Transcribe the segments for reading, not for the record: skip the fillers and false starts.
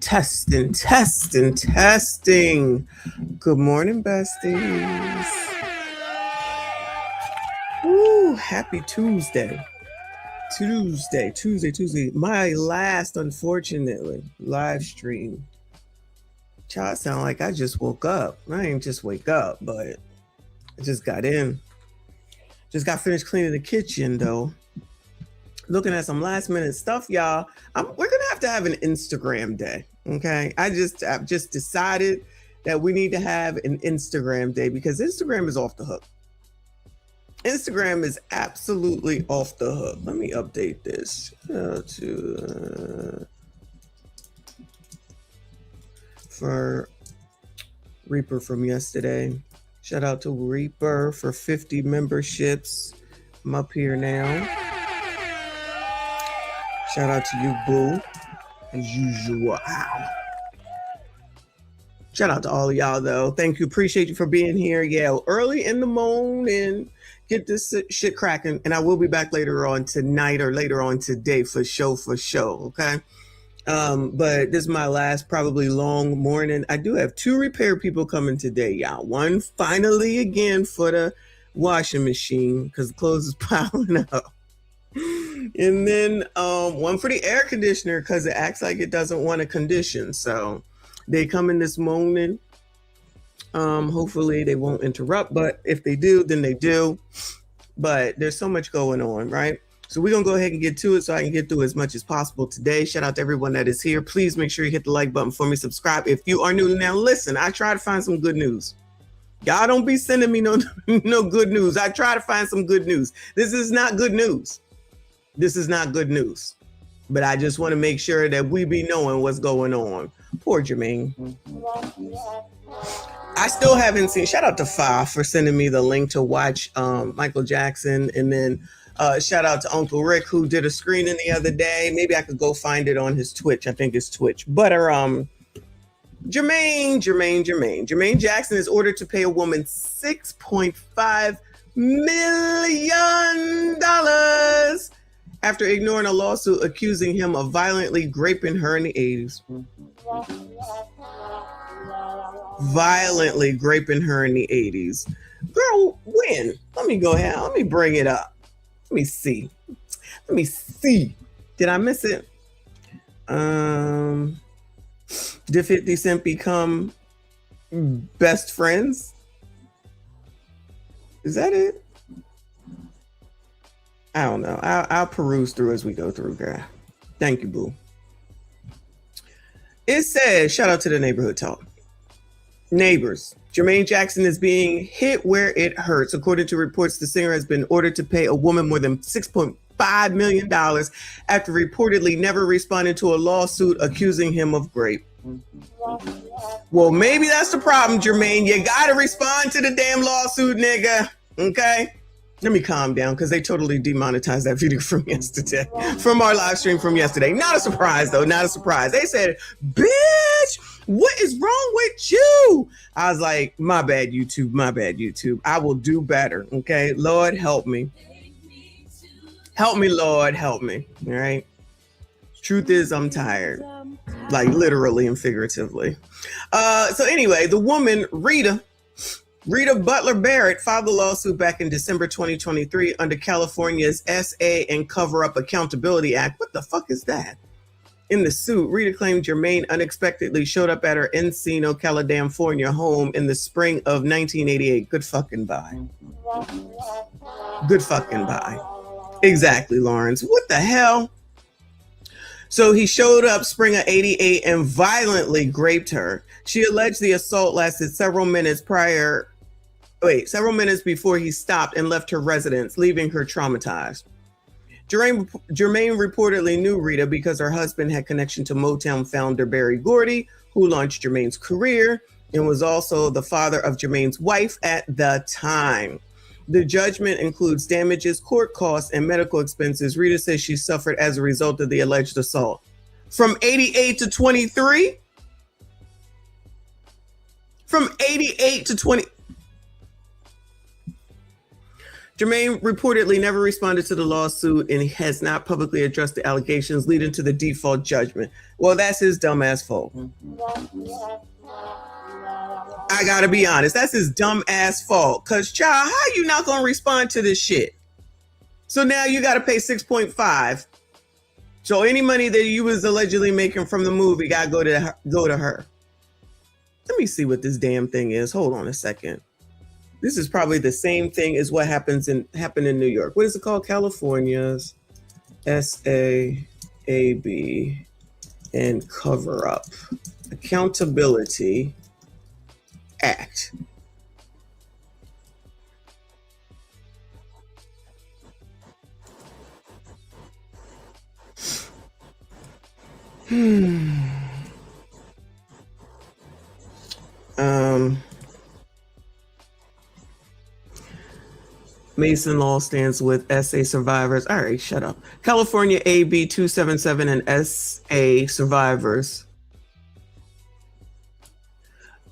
Testing, testing, testing. Good morning, besties. Woo, happy Tuesday. Tuesday. My last, unfortunately, live stream. Child sound like I just woke up. I ain't just wake up, but I just got in. Just got finished cleaning the kitchen, though. Looking at some last minute stuff, y'all. We're gonna have an Instagram day. Okay. I've just decided that we need to have an Instagram day because Instagram is off the hook. Instagram is absolutely off the hook. Let me update this for Reaper from yesterday. Shout out to Reaper for 50 memberships. I'm up here now. Shout out to you, boo, as usual. Shout out to all of y'all, though. Thank you. Appreciate you for being here. Yeah, early in the morning. Get this shit cracking. And I will be back later on tonight or later on today for show. Okay. But this is my last probably long morning. I do have 2 repair people coming today, y'all. One finally again for the washing machine because the clothes is piling up. And then one for the air conditioner because it acts like it doesn't want to condition. So they come in this morning. Hopefully they won't interrupt, but if they do, then they do. But there's so much going on, right? So we're going to go ahead and get to it so I can get through as much as possible today. Shout out to everyone that is here. Please make sure you hit the like button for me. Subscribe if you are new. Now, listen, I try to find some good news. Y'all don't be sending me no good news. I try to find some good news. This is not good news. But I just want to make sure that we be knowing what's going on. Poor Jermaine. I still haven't seen. Shout out to Fa for sending me the link to watch Michael Jackson. And then shout out to Uncle Rick who did a screening the other day. Maybe I could go find it on his Twitch. I think it's Twitch. But Jermaine Jackson is ordered to pay a woman $6.5 million after ignoring a lawsuit accusing him of violently raping her in the 80s. Violently raping her in the 80s. Girl, when? Let me go ahead. Let me bring it up. Let me see. Did I miss it? Did 50 Cent become best friends? Is that it? I don't know. I'll peruse through as we go through, girl. Thank you, boo. It says, shout out to the neighborhood talk. Neighbors, Jermaine Jackson is being hit where it hurts. According to reports, the singer has been ordered to pay a woman more than $6.5 million after reportedly never responding to a lawsuit accusing him of rape. Well, maybe that's the problem, Jermaine. You got to respond to the damn lawsuit, nigga. Okay? Let me calm down because they totally demonetized that video from yesterday, from our live stream from yesterday. Not a surprise, though. Not a surprise. They said, bitch, what is wrong with you? I was like, my bad, YouTube. I will do better. Okay. Lord, help me. Help me, Lord, help me. All right. Truth is, I'm tired. Like literally and figuratively. So anyway, the woman, Rita Butler Barrett filed the lawsuit back in December 2023 under California's SA and Cover-Up Accountability Act. What the fuck is that? In the suit, Rita claimed Jermaine unexpectedly showed up at her Encino, California home in the spring of 1988. Good fucking bye. Exactly, Lawrence. What the hell? So he showed up spring of 88 and violently raped her. She alleged the assault lasted several minutes before he stopped and left her residence, leaving her traumatized. Jermaine reportedly knew Rita because her husband had connection to Motown founder Berry Gordy, who launched Jermaine's career and was also the father of Jermaine's wife at the time. The judgment includes damages, court costs, and medical expenses Rita says she suffered as a result of the alleged assault. From 88 to 23? From 88 to 20. Jermaine reportedly never responded to the lawsuit and has not publicly addressed the allegations leading to the default judgment. Well, that's his dumbass fault. I gotta be honest, that's his dumbass fault. Cause child, how you not gonna respond to this shit? So now you gotta pay 6.5. So any money that you was allegedly making from the movie gotta go to her. Let me see what this damn thing is. Hold on a second. This is probably the same thing as what happened in New York. What is it called? California's SAAB and Cover Up Accountability Act. Mason Law stands with SA survivors. All right, shut up. California AB 277 and SA survivors.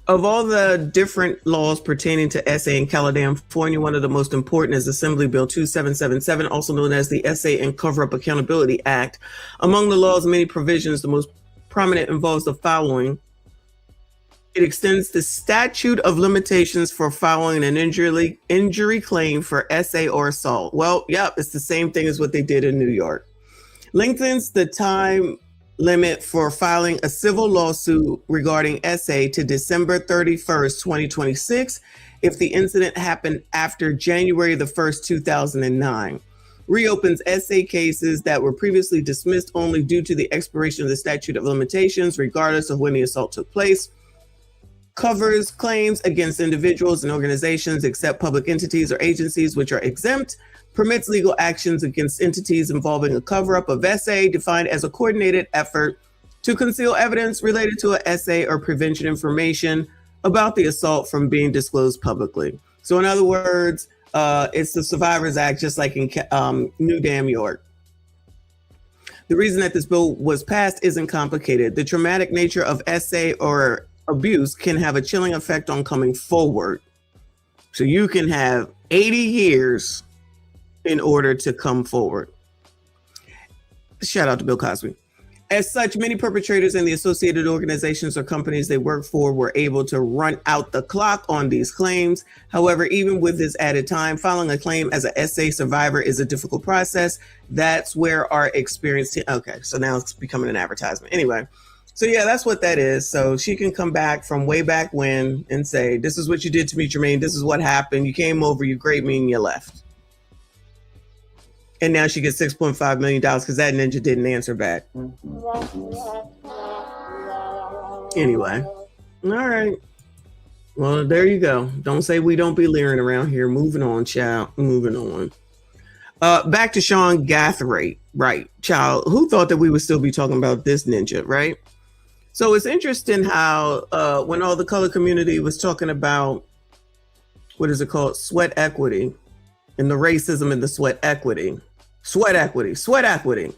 Of all the different laws pertaining to SA in California, one of the most important is Assembly Bill 2777, also known as the SA and Cover-Up Accountability Act. Among the law's many provisions, the most prominent involves the following. It extends the statute of limitations for filing an injury claim for SA or assault. Well, yep, it's the same thing as what they did in New York. Lengthens the time limit for filing a civil lawsuit regarding SA to December 31st, 2026, if the incident happened after January the 1st, 2009. Reopens SA cases that were previously dismissed only due to the expiration of the statute of limitations, regardless of when the assault took place. Covers claims against individuals and organizations except public entities or agencies which are exempt, permits legal actions against entities involving a cover-up of SA defined as a coordinated effort to conceal evidence related to a SA or prevention information about the assault from being disclosed publicly. So in other words, it's the Survivors Act, just like in New Damn York. The reason that this bill was passed isn't complicated. The traumatic nature of SA or abuse can have a chilling effect on coming forward. So you can have 80 years in order to come forward. Shout out to Bill Cosby. As such, many perpetrators and the associated organizations or companies they work for were able to run out the clock on these claims. However, even with this added time, filing a claim as a SA survivor is a difficult process. That's where our experience... Okay, so now it's becoming an advertisement. Anyway, so yeah, that's what that is. So she can come back from way back when and say, this is what you did to me, Jermaine. This is what happened. You came over, you raped me, and you left. And now she gets $6.5 million because that ninja didn't answer back. Anyway. All right. Well, there you go. Don't say we don't be leering around here. Moving on, child. Moving on. Back to Sean Gathray. Right, child. Who thought that we would still be talking about this ninja, right? So it's interesting how when all the color community was talking about, what is it called? Sweat equity and the racism and the sweat equity. Sweat equity, sweat equity.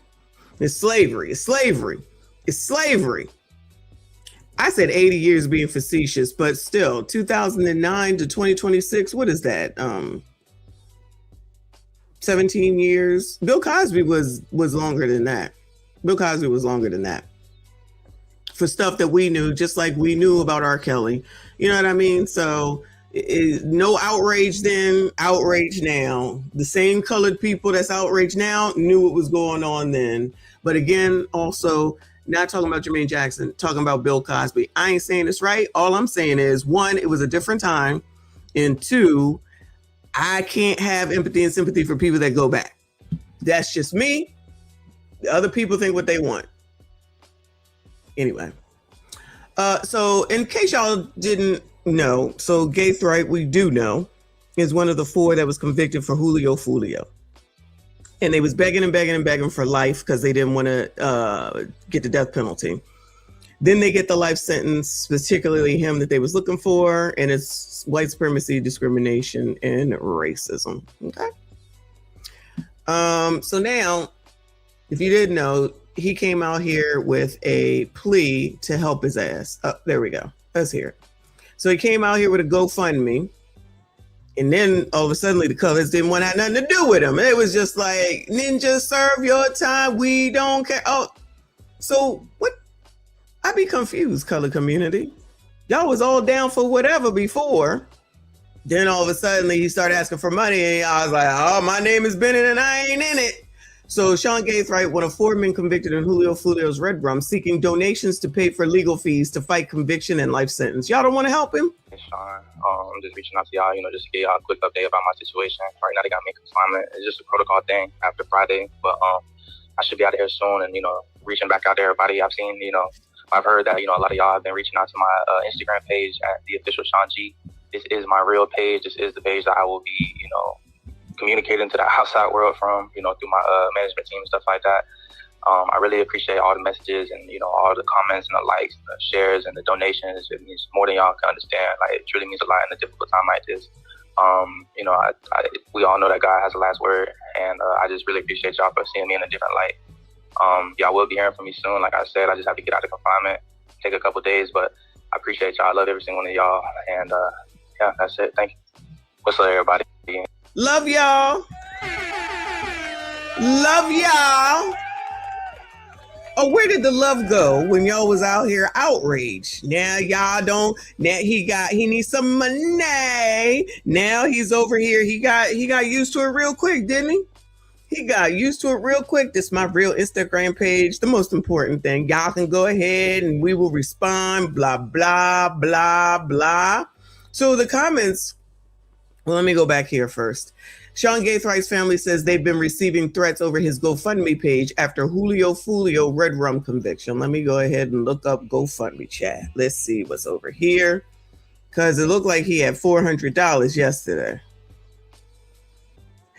It's slavery, it's slavery, it's slavery. I said 80 years being facetious, but still 2009 to 2026, what is that? 17 years. Bill Cosby was longer than that. Bill Cosby was longer than that. For stuff that we knew, just like we knew about R. Kelly. You know what I mean? So no outrage then, outrage now. The same colored people that's outraged now knew what was going on then. But again, also, not talking about Jermaine Jackson, talking about Bill Cosby. I ain't saying this right. All I'm saying is, one, it was a different time. And two, I can't have empathy and sympathy for people that go back. That's just me. The other people think what they want. Anyway. So in case y'all didn't know, so Gaithright, we do know, is one of the four that was convicted for Julio Fulio. And they was begging and begging and begging for life because they didn't want to get the death penalty. Then they get the life sentence, particularly him that they was looking for, and it's white supremacy, discrimination, and racism. Okay. So now, if you didn't know, he came out here with a plea to help his ass. There we go. Let's hear it. So he came out here with a GoFundMe, And then all of a sudden, the colors didn't want to have nothing to do with him. It was just like, ninja, serve your time. We don't care. Oh, so what? I be confused, color community. Y'all was all down for whatever before. Then all of a sudden, he started asking for money. And I was like, oh, my name is Bennett and I ain't in it. So Sean Gaithright, one of 4 men convicted in Julio Fulio's Red Rum, seeking donations to pay for legal fees to fight conviction and life sentence. Y'all don't want to help him? Hey, Sean, I'm just reaching out to y'all, just to get y'all a quick update about my situation. Right now, they got me in confinement. It's just a protocol thing after Friday, but I should be out of here soon and, reaching back out to everybody. I've seen, I've heard that, a lot of y'all have been reaching out to my Instagram page at the official Sean G. This is my real page. This is the page that I will be, communicating to the outside world from, through my management team and stuff like that. I really appreciate all the messages and, all the comments and the likes, and the shares and the donations. It means more than y'all can understand. Like, it truly means a lot in a difficult time like this. We all know that God has the last word, and I just really appreciate y'all for seeing me in a different light. Y'all will be hearing from me soon. Like I said, I just have to get out of confinement, take a couple days, but I appreciate y'all. I love every single one of y'all, and yeah, that's it. Thank you. What's up, everybody? Love y'all. Love y'all. Oh, where did the love go when y'all was out here outraged? Now y'all don't. Now he needs some money. Now he's over here. He got used to it real quick, didn't he? He got used to it real quick. This is my real Instagram page. The most important thing. Y'all can go ahead and we will respond. Blah blah blah blah. So the comments. Well, let me go back here first. Sean Gaithright's family says they've been receiving threats over his GoFundMe page after Julio Fulio Red Rum conviction. Let me go ahead and look up GoFundMe chat. Let's see what's over here. Because it looked like he had $400 yesterday.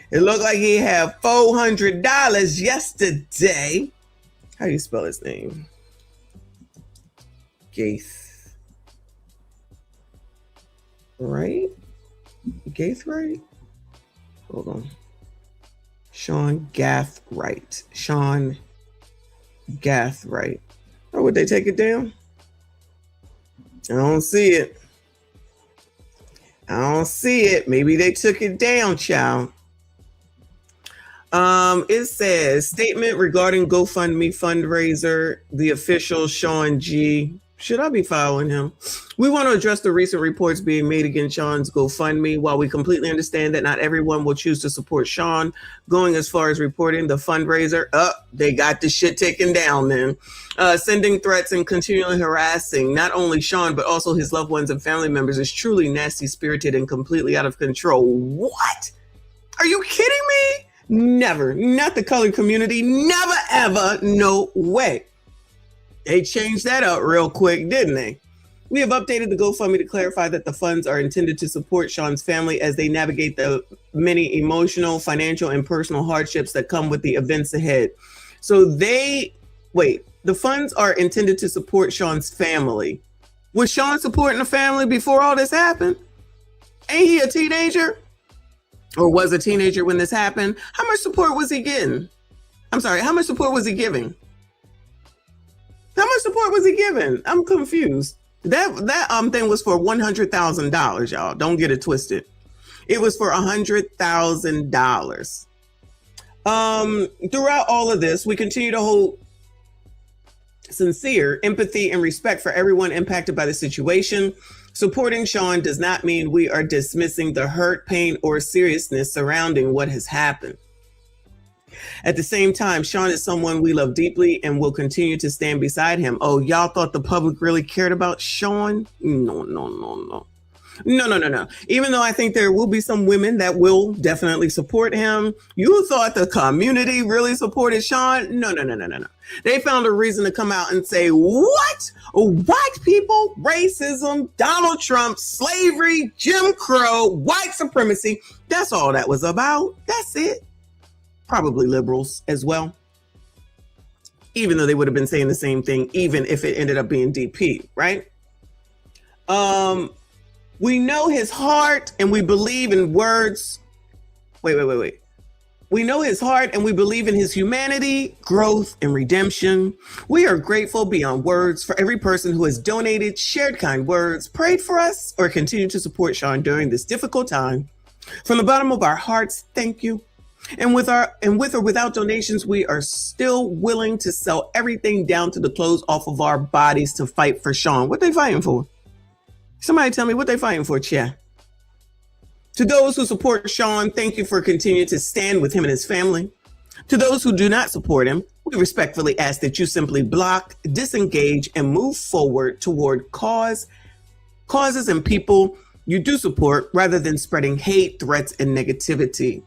It looked like he had $400 yesterday. How do you spell his name? Gaith. Right? Gaithright? Hold on. Sean Gaithright. Sean Gaithright. Oh, would they take it down? I don't see it. I don't see it. Maybe they took it down, child. It says statement regarding GoFundMe fundraiser, the official Sean G. Should I be following him? We want to address the recent reports being made against Sean's GoFundMe. While we completely understand that not everyone will choose to support Sean, going as far as reporting the fundraiser, they got the shit taken down then. Sending threats and continually harassing not only Sean, but also his loved ones and family members is truly nasty spirited and completely out of control. What? Are you kidding me? Never. Not the colored community. Never, ever. No way. They changed that up real quick, didn't they? We have updated the GoFundMe to clarify that the funds are intended to support Sean's family as they navigate the many emotional, financial, and personal hardships that come with the events ahead. So the funds are intended to support Sean's family. Was Sean supporting the family before all this happened? Ain't he a teenager? Or was a teenager when this happened? How much support was he getting? I'm sorry, how much support was he giving? How much support was he giving? I'm confused. That thing was for $100,000, y'all. Don't get it twisted. It was for $100,000. Throughout all of this, we continue to hold sincere empathy and respect for everyone impacted by the situation. Supporting Sean does not mean we are dismissing the hurt, pain, or seriousness surrounding what has happened. At the same time, Sean is someone we love deeply and will continue to stand beside him. Oh, y'all thought the public really cared about Sean? No. Even though I think there will be some women that will definitely support him, you thought the community really supported Sean? No. They found a reason to come out and say, what? White people, racism, Donald Trump, slavery, Jim Crow, white supremacy. That's all that was about. That's it. Probably liberals as well, even though they would have been saying the same thing, even if it ended up being DP, right? We know his heart and we believe in words. Wait. We know his heart and we believe in his humanity, growth, and redemption. We are grateful beyond words for every person who has donated, shared kind words, prayed for us, or continued to support Sean during this difficult time. From the bottom of our hearts, thank you. And with or without donations, we are still willing to sell everything down to the clothes off of our bodies to fight for Sean. What they fighting for? Somebody tell me what they fighting for, chat. To those who support Sean, thank you for continuing to stand with him and his family. To those who do not support him, we respectfully ask that you simply block, disengage, and move forward toward causes and people you do support rather than spreading hate, threats, and negativity.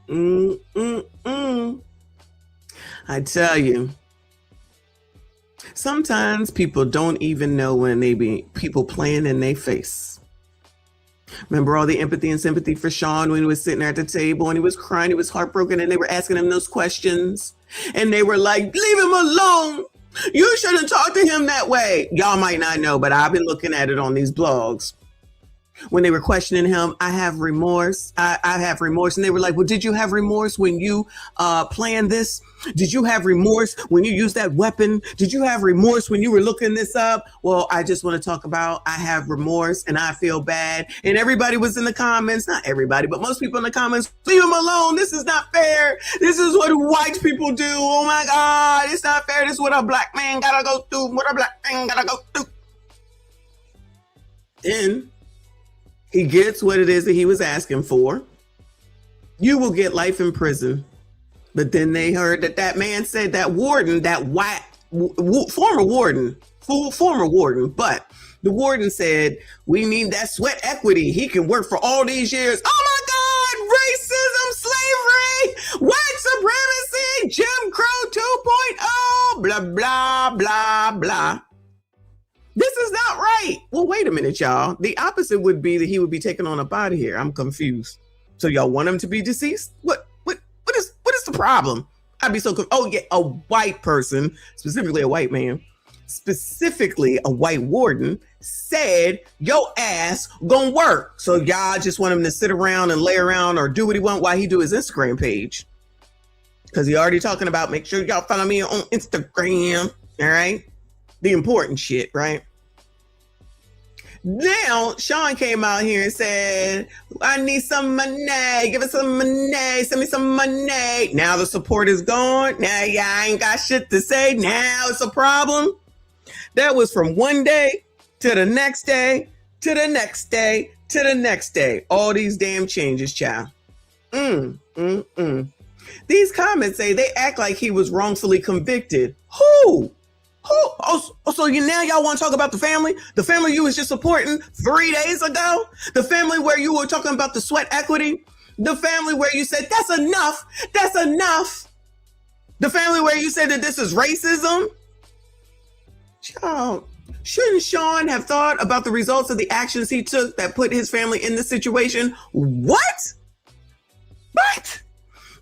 I tell you, sometimes people don't even know when they be people playing in their face. Remember all the empathy and sympathy for Sean when he was sitting there at the table and he was crying, he was heartbroken, and they were asking him those questions. And they were like, leave him alone. You shouldn't talk to him that way. Y'all might not know, but I've been looking at it on these blogs. When they were questioning him, I have remorse. I have remorse. And they were like, well, did you have remorse when you planned this? Did you have remorse when you used that weapon? Did you have remorse when you were looking this up? Well, I just want to talk about I have remorse and I feel bad. And everybody was in the comments, not everybody, but most people in the comments, leave him alone. This is not fair. This is what white people do. Oh my God, it's not fair. This is what a black man gotta go through. What a black man gotta go through. Then he gets what it is that he was asking for. You will get life in prison. But then they heard that man said, that warden, that white former warden, but the warden said, we need that sweat equity. He can work for all these years. Oh my God, racism, slavery, white supremacy, Jim Crow 2.0, blah, blah, blah, blah. This is not right. Well, wait a minute, y'all. The opposite would be that he would be taken on up out of here. I'm confused. So y'all want him to be deceased? What is the problem? I'd be so confused. Oh yeah, a white person, specifically a white man, specifically a white warden, said your ass gonna work. So y'all just want him to sit around and lay around or do what he want while he do his Instagram page. Because he already talking about, make sure y'all follow me on Instagram. All right. The important shit, right? Now, Sean came out here and said, I need some money. Give us some money. Send me some money. Now the support is gone. Now y'all ain't got shit to say. Now it's a problem. That was from one day to the next day, to the next day, to the next day. All these damn changes, child. These comments say they act like he was wrongfully convicted. Who? Oh, so now y'all want to talk about the family? The family you was just supporting 3 days ago? The family where you were talking about the sweat equity? The family where you said, that's enough. That's enough. The family where you said that this is racism? Child, shouldn't Sean have thought about the results of the actions he took that put his family in this situation? What?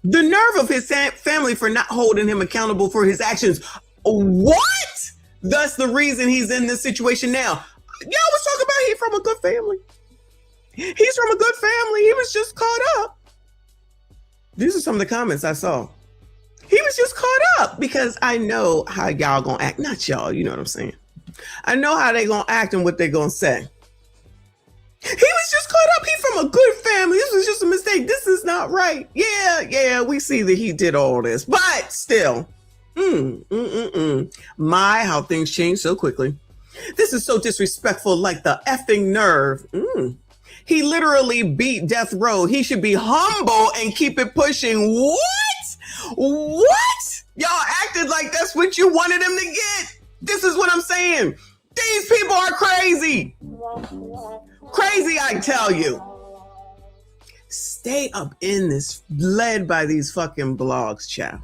The nerve of his family for not holding him accountable for his actions. What? That's the reason he's in this situation now. Y'all was talking about he's from a good family. He's from a good family. He was just caught up. These are some of the comments I saw. He was just caught up because I know how y'all gonna act. Not y'all, you know what I'm saying. I know how they gonna act and what they gonna say. He was just caught up. He's from a good family. This was just a mistake. This is not right. Yeah, we see that he did all this, but still. My, how things change so quickly. This is so disrespectful, like the effing nerve. He literally beat death row. He should be humble and keep it pushing. What? Y'all acted like that's what you wanted him to get. This is what I'm saying. These people are crazy. Crazy, I tell you. Stay up in this, led by these fucking blogs, child.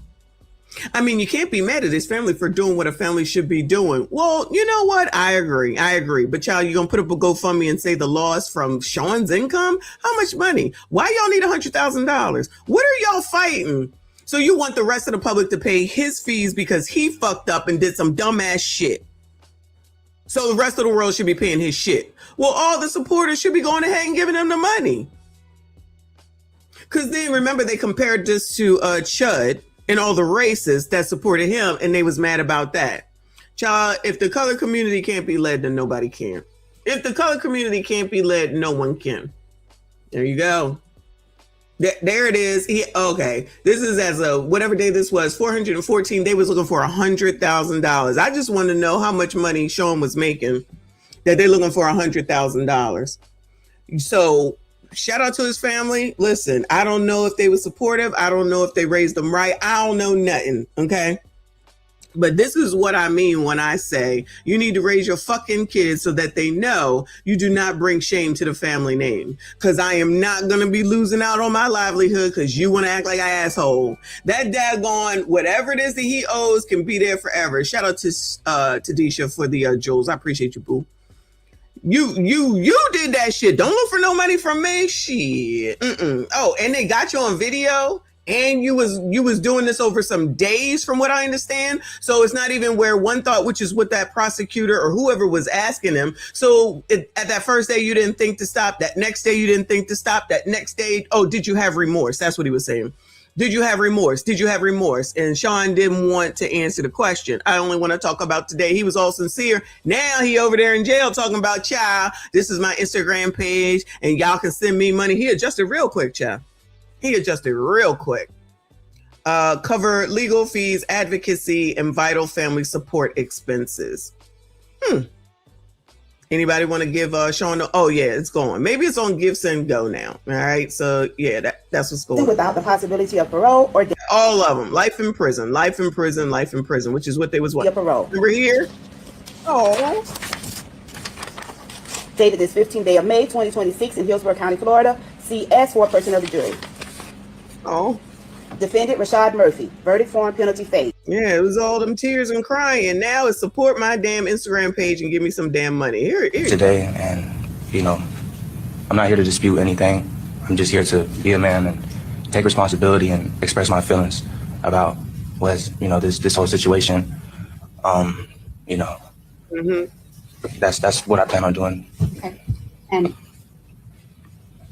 I mean, you can't be mad at his family for doing what a family should be doing. Well, you know what? I agree. But child, you gonna put up a GoFundMe and say the loss from Sean's income? How much money? Why y'all need $100,000? What are y'all fighting? So you want the rest of the public to pay his fees because he fucked up and did some dumbass shit. So the rest of the world should be paying his shit. Well, all the supporters should be going ahead and giving him the money. Because then remember, they compared this to Chud and all the races that supported him, and they was mad about that. Child, if the color community can't be led, then nobody can. If the color community can't be led, no one can. There you go. There it is. Okay. This is as of whatever day this was, 414. They was looking for $100,000. I just want to know how much money Sean was making that they're looking for $100,000. So shout out to his family. Listen, I don't know if they were supportive. I don't know if they raised them right. I don't know nothing. Okay. But this is what I mean when I say you need to raise your fucking kids so that they know you do not bring shame to the family name. Because I am not going to be losing out on my livelihood because you want to act like an asshole. That daggone, whatever it is that he owes can be there forever. Shout out to Tadisha for the jewels. I appreciate you, boo. You did that shit. Don't look for no money from me. Shit. Oh, and they got you on video. And you was doing this over some days from what I understand. So it's not even where one thought, which is what that prosecutor or whoever was asking him. So at that first day, you didn't think to stop. That next day, you didn't think to stop. That next day, oh, did you have remorse? That's what he was saying. Did you have remorse? Did you have remorse? And Sean didn't want to answer the question. I only want to talk about today. He was all sincere. Now he over there in jail talking about, child, this is my Instagram page and y'all can send me money. He adjusted real quick, child. He adjusted real quick. Cover legal fees, advocacy, and vital family support expenses. Anybody want to give Sean? Oh yeah, it's going. Maybe it's on Give Send Go now. All right, so yeah, that's what's going. Without the possibility of parole or death. All of them, life in prison, life in prison, life in prison, which is what they was what. Parole. Over here. Oh. Dated this 15th day of May, 2026 in Hillsborough County, Florida. CS for person of the jury. Oh. Defendant Rashad Murphy. Verdict form, penalty phase. Yeah, it was all them tears and crying. Now it's support my damn Instagram page and give me some damn money. Here. Today, and I'm not here to dispute anything. I'm just here to be a man and take responsibility and express my feelings about this whole situation. That's what I plan on doing. Okay. And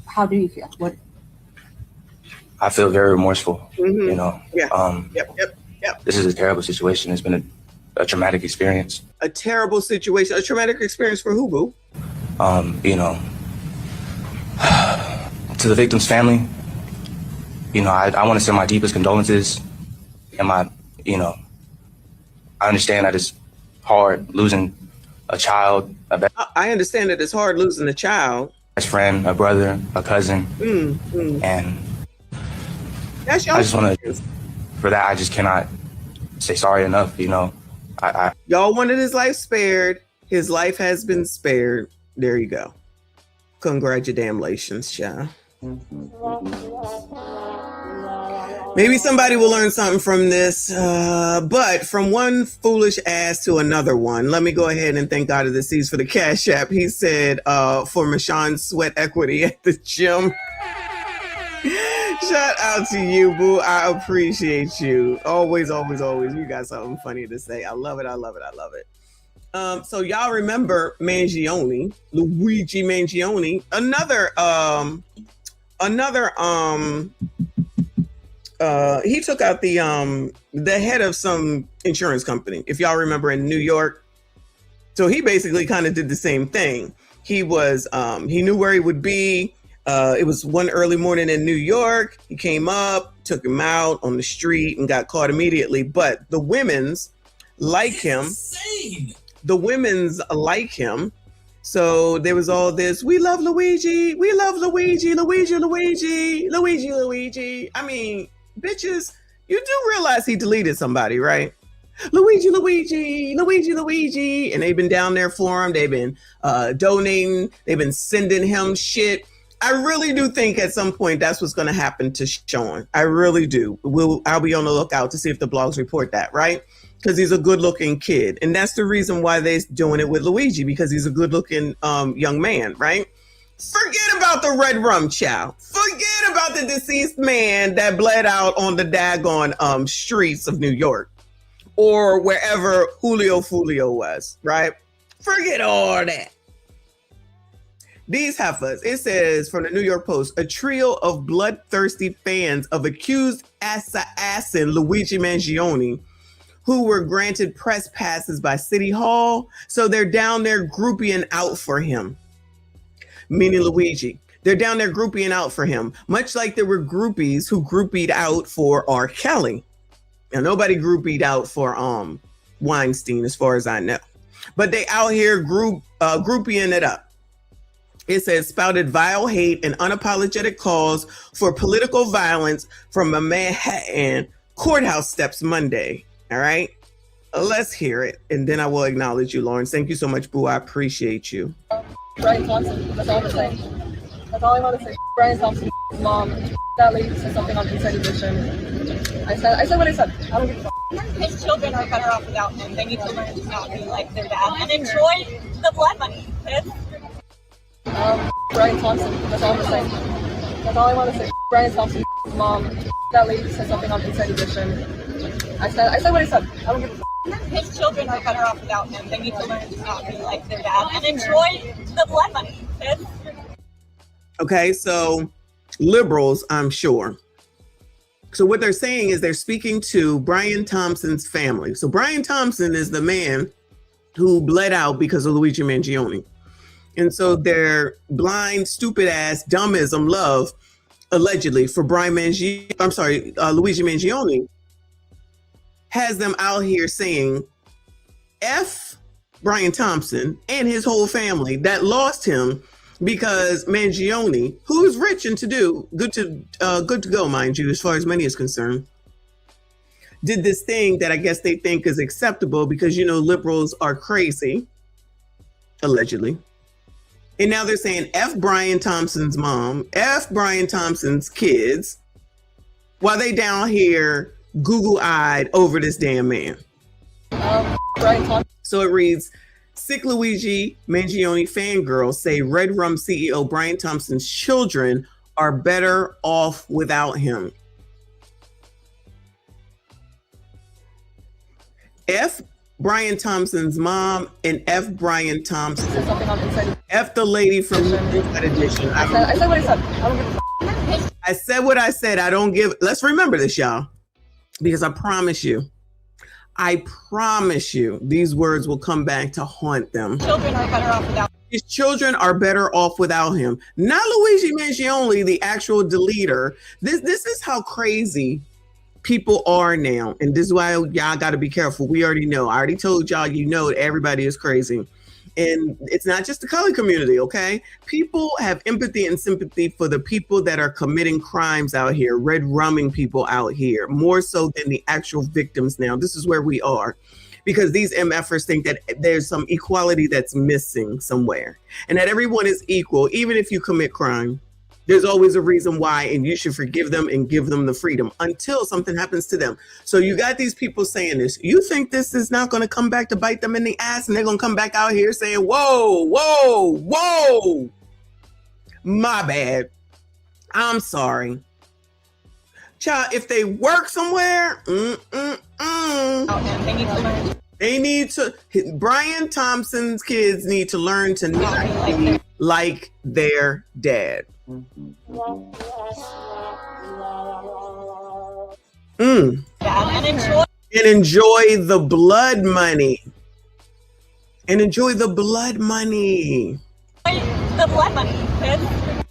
how do you feel? What? I feel very remorseful. Yeah. Yep. This is a terrible situation. It's been a traumatic experience. A terrible situation. A traumatic experience for who, boo? To the victim's family, I want to send my deepest condolences. And I understand that it's hard losing a child. I understand that it's hard losing a child. Best friend, a brother, a cousin. And that's I just want to, for that, I just cannot say sorry enough. Y'all wanted his life spared. His life has been spared. There you go. Congratulations, child. Maybe somebody will learn something from this, but from one foolish ass to another one, let me go ahead and thank God of the Seas for the Cash App. He said, for Michonne Sweat Equity at the gym. Shout out to you, boo. I appreciate you. Always. You got something funny to say. I love it. So y'all remember Mangione, Luigi Mangione, he took out the head of some insurance company, if y'all remember, in New York. So he basically kind of did the same thing. He was he knew where he would be. It was one early morning in New York. He came up, took him out on the street and got caught immediately. But the women's like him. The women's like him. So there was all this, we love Luigi. We love Luigi. Luigi. I mean, bitches, you do realize he deleted somebody, right? Luigi. And they've been down there for him. They've been donating. They've been sending him shit. I really do think at some point that's what's going to happen to Sean. I really do. I'll be on the lookout to see if the blogs report that, right? Because he's a good-looking kid. And that's the reason why they're doing it with Luigi, because he's a good-looking young man, right? Forget about the red rum chow. Forget about the deceased man that bled out on the daggone streets of New York or wherever Julio Fulio was, right? Forget all that. These heifers, it says from the New York Post, a trio of bloodthirsty fans of accused assassin Luigi Mangione, who were granted press passes by City Hall. So they're down there grouping out for him, meaning Luigi. They're down there groupieing out for him, much like there were groupies who groupied out for R. Kelly. Now, nobody groupied out for Weinstein, as far as I know. But they out here groupieing it up. It says, spouted vile hate and unapologetic calls for political violence from a Manhattan courthouse steps Monday. All right, let's hear it. And then I will acknowledge you, Lawrence. Thank you so much, Boo. I appreciate you. Brian Thompson, that's all I'm saying. That's all I want to say. Brian Thompson's mom, that lady said something on Inside Edition. I said what I said. I don't give a fuck. His children are better off without him. They need to learn to not be like their dad and enjoy the blood money, kids. Brian Thompson, that's all I'm saying. That's all I want to say. Brian Thompson's mom, that lady said something on Inside Edition. I said what I said. I don't give a fuck. His children are better off without him. They need to learn to not be like their dad and enjoy the blood money, kids. Okay, so liberals, I'm sure. So what they're saying is they're speaking to Brian Thompson's family. So Brian Thompson is the man who bled out because of Luigi Mangione. And so their blind, stupid ass, dummism love, allegedly, for Luigi Mangione, has them out here saying, F Brian Thompson and his whole family that lost him because Mangione, who is rich and to do, good to go, mind you, as far as money is concerned, did this thing that I guess they think is acceptable because, you know, liberals are crazy, allegedly. And now they're saying F Brian Thompson's mom, F Brian Thompson's kids, while they down here Google-eyed over this damn man. Brian Thompson. So it reads, sick Luigi Mangione fangirls say Red Rum CEO Brian Thompson's children are better off without him. F Brian Thompson's mom and F Brian Thompson. F the lady from Inside Edition. I said what I said. I don't give a fuck. I said what I said. I don't give. Let's remember this, y'all, because I promise you, these words will come back to haunt them. Children are better off without. His children are better off without him. Not Luigi Mangione, the actual deleter. This is how crazy people are now. And this is why y'all got to be careful. We already know. I already told y'all, you know, everybody is crazy. And it's not just the color community, okay? People have empathy and sympathy for the people that are committing crimes out here, red rumming people out here, more so than the actual victims now. This is where we are. Because these MFers think that there's some equality that's missing somewhere. And that everyone is equal, even if you commit crime. There's always a reason why, and you should forgive them and give them the freedom until something happens to them. So you got these people saying this. You think this is not going to come back to bite them in the ass, and they're going to come back out here saying, whoa, whoa, whoa, my bad. I'm sorry. Child, if they work somewhere, they need to, Brian Thompson's kids need to learn to not be like their dad. And enjoy the blood money. And enjoy the blood money. The blood money, kids.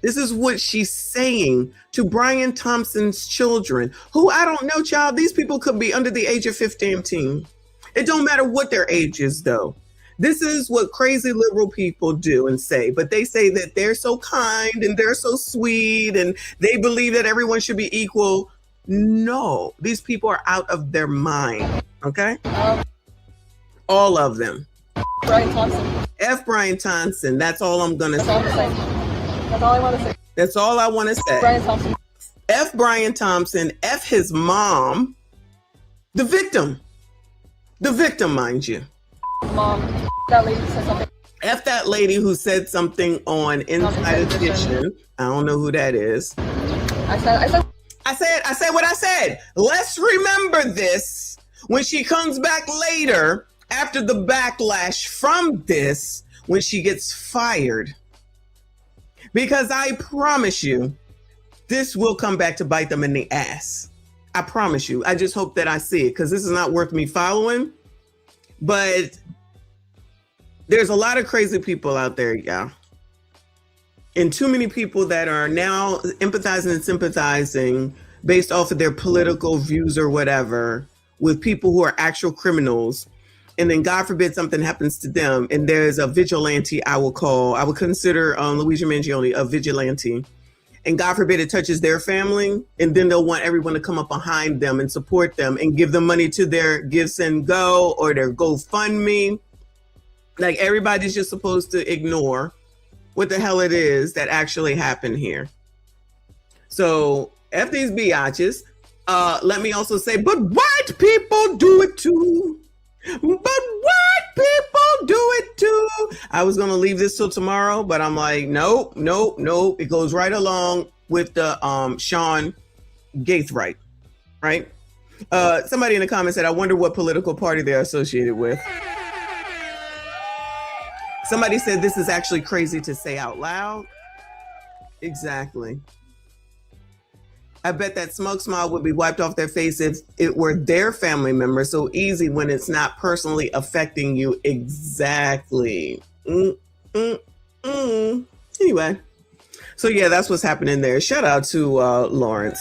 This is what she's saying to Brian Thompson's children, who I don't know, child. These people could be under the age of 15. It don't matter what their age is, though. This is what crazy liberal people do and say, but they say that they're so kind and they're so sweet and they believe that everyone should be equal. No, these people are out of their mind, okay? All of them. Brian Thompson. F Brian Thompson, that's all I'm gonna say. That's all I want to say. That's all I want to say. Brian Thompson. F Brian Thompson, F his mom, the victim, mind you. Mom, that lady said something. F that lady who said something on Inside Edition. I don't know who that is. I said what I said. Let's remember this when she comes back later after the backlash from this, when she gets fired. Because I promise you, this will come back to bite them in the ass. I promise you. I just hope that I see it, because this is not worth me following. But there's a lot of crazy people out there, y'all. And too many people that are now empathizing and sympathizing based off of their political views or whatever with people who are actual criminals. And then God forbid something happens to them. And there's a vigilante I would consider Luigi Mangione a vigilante. And God forbid it touches their family. And then they'll want everyone to come up behind them and support them and give them money to their Give Send Go or their GoFundMe. Like everybody's just supposed to ignore what the hell it is that actually happened here. So F these biatches. Let me also say, but white people do it too. But white people do it too. I was going to leave this till tomorrow, but I'm like, nope. It goes right along with the Sean Gaithright, right? Somebody in the comments said, I wonder what political party they're associated with. Somebody said this is actually crazy to say out loud. Exactly. I bet that smoke smile would be wiped off their face if it were their family member. So easy when it's not personally affecting you. Exactly. Anyway. So yeah, that's what's happening there. Shout out to Lawrence.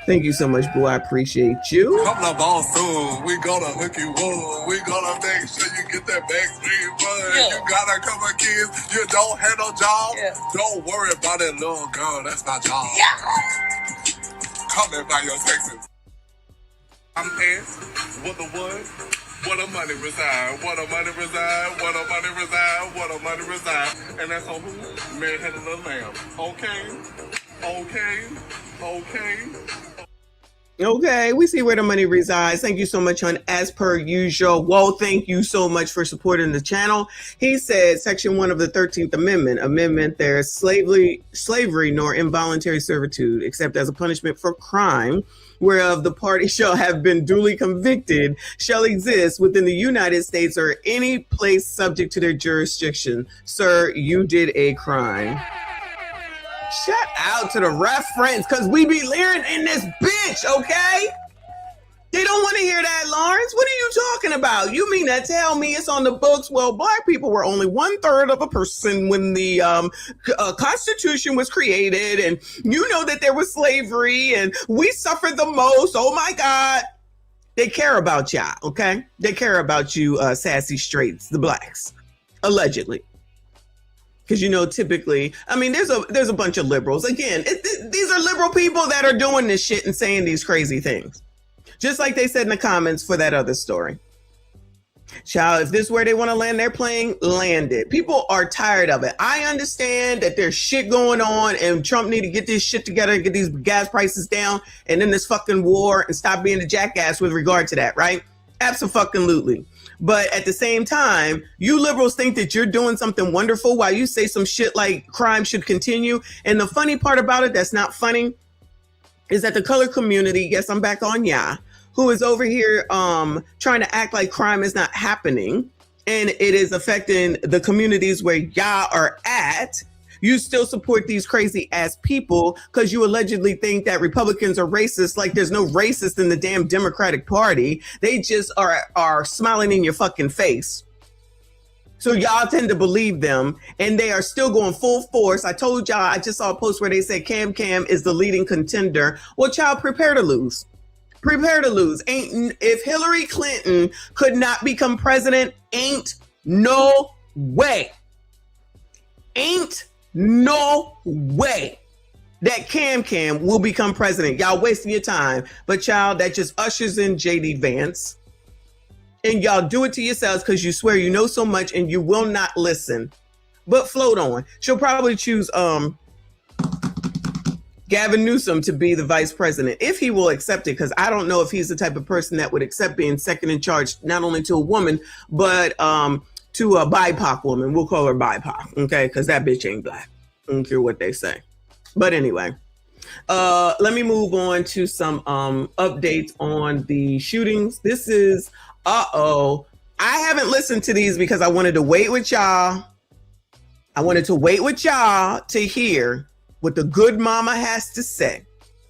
Thank you so much, boo. I appreciate you. Couple of balls soon. We gonna hook you up. We gonna make sure you get that backstreet fun. Yeah. You got a couple of kids. You don't have no job. Yeah. Don't worry about that little girl. That's my job. Yeah. Come in by your Texas. I'm asked, what the what? What a money reside. What a money reside. What a money reside. What a money reside. And that's on who? Man had a little lamb. Okay, we see where the money resides. Thank you so much, hon. As per usual. Whoa, thank you so much for supporting the channel. He said, Section 1 of the 13th Amendment, there is slavery nor involuntary servitude, except as a punishment for crime, whereof the party shall have been duly convicted, shall exist within the United States or any place subject to their jurisdiction. Sir, you did a crime. Shout out to the reference, because we be leering in this bitch, okay? They don't want to hear that, Lawrence. What are you talking about? You mean to tell me it's on the books? Well, black people were only 1/3 of a person when the Constitution was created, and you know that there was slavery, and we suffered the most. Oh, my God. They care about y'all, okay? They care about you sassy straights, the blacks, allegedly. Because, you know, typically, I mean, there's a bunch of liberals. Again, these are liberal people that are doing this shit and saying these crazy things. Just like they said in the comments for that other story. Child, if this is where they want to land their plane, land it. People are tired of it. I understand that there's shit going on and Trump need to get this shit together and get these gas prices down and then this fucking war and stop being a jackass with regard to that, right? Absolutely. But at the same time, you liberals think that you're doing something wonderful while you say some shit like crime should continue. And the funny part about it that's not funny is that the color community, yes, I'm back on who is over here trying to act like crime is not happening and it is affecting the communities where y'all are at. You still support these crazy ass people because you allegedly think that Republicans are racist. Like there's no racist in the damn Democratic Party. They just are smiling in your fucking face. So y'all tend to believe them and they are still going full force. I told y'all, I just saw a post where they said Cam is the leading contender. Well, child, prepare to lose. Prepare to lose. If Hillary Clinton could not become president, ain't no way. Ain't no way that Cam will become president. Y'all wasting your time. But child, that just ushers in JD Vance. And y'all do it to yourselves because you swear you know so much and you will not listen. But float on. She'll probably choose Gavin Newsom to be the vice president if he will accept it, because I don't know if he's the type of person that would accept being second in charge, not only to a woman, but to a BIPOC woman. We'll call her BIPOC, okay? Because that bitch ain't black. I don't care what they say. But anyway, let me move on to some updates on the shootings. This is, I haven't listened to these because I wanted to wait with y'all. I wanted to wait with y'all to hear what the good mama has to say.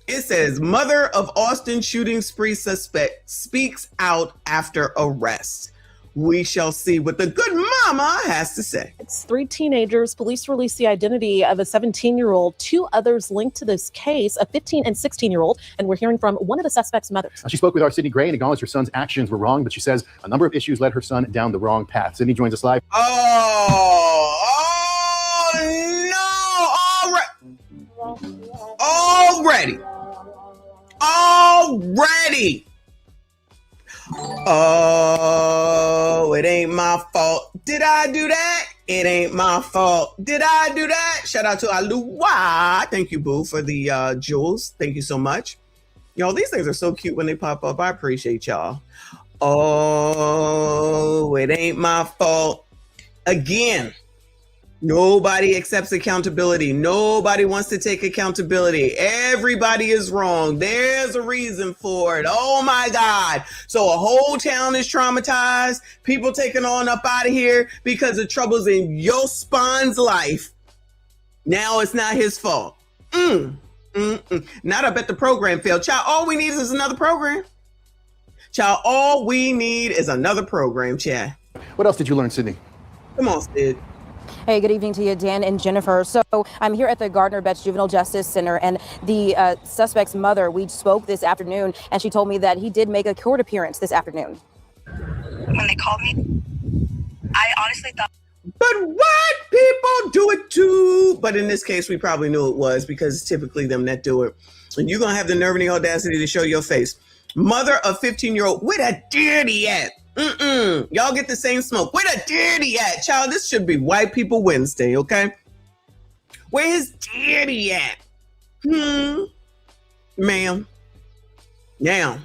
It says, mother of Austin shooting spree suspect speaks out after arrest. We shall see what the good mama has to say. It's 3 teenagers. Police released the identity of a 17-year-old, 2 others linked to this case, a 15 and 16-year-old, and we're hearing from one of the suspect's mothers. She spoke with our Sydney Gray and acknowledged her son's actions were wrong, but she says a number of issues led her son down the wrong path. Sydney joins us live. Already. Oh, it ain't my fault. Did I do that? It ain't my fault. Did I do that? Shout out to Aluwa. Thank you, boo, for the jewels. Thank you so much. Y'all, these things are so cute when they pop up. I appreciate y'all. Oh, it ain't my fault. Again, nobody accepts accountability. Nobody wants to take accountability. Everybody is wrong. There's a reason for it. Oh my God. So a whole town is traumatized. People taking on up out of here because of troubles in your spawn's life. Now it's not his fault. Not up at the program failed. Child, all we need is another program. Child, all we need is another program, Chad. What else did you learn, Sydney? Come on, Sid. Hey, good evening to you, Dan and Jennifer. So I'm here at the Gardner Betts Juvenile Justice Center, and the suspect's mother, we spoke this afternoon, and she told me that he did make a court appearance this afternoon. When they called me, I honestly thought. But what? People do it too. But in this case, we probably knew it was because it's typically them that do it. And you're going to have the nerve and the audacity to show your face. Mother of 15-year-old, where that dirty at? Y'all get the same smoke. Where the dirty at? Child, this should be White People Wednesday, okay? Where his dirty at? Ma'am. Now,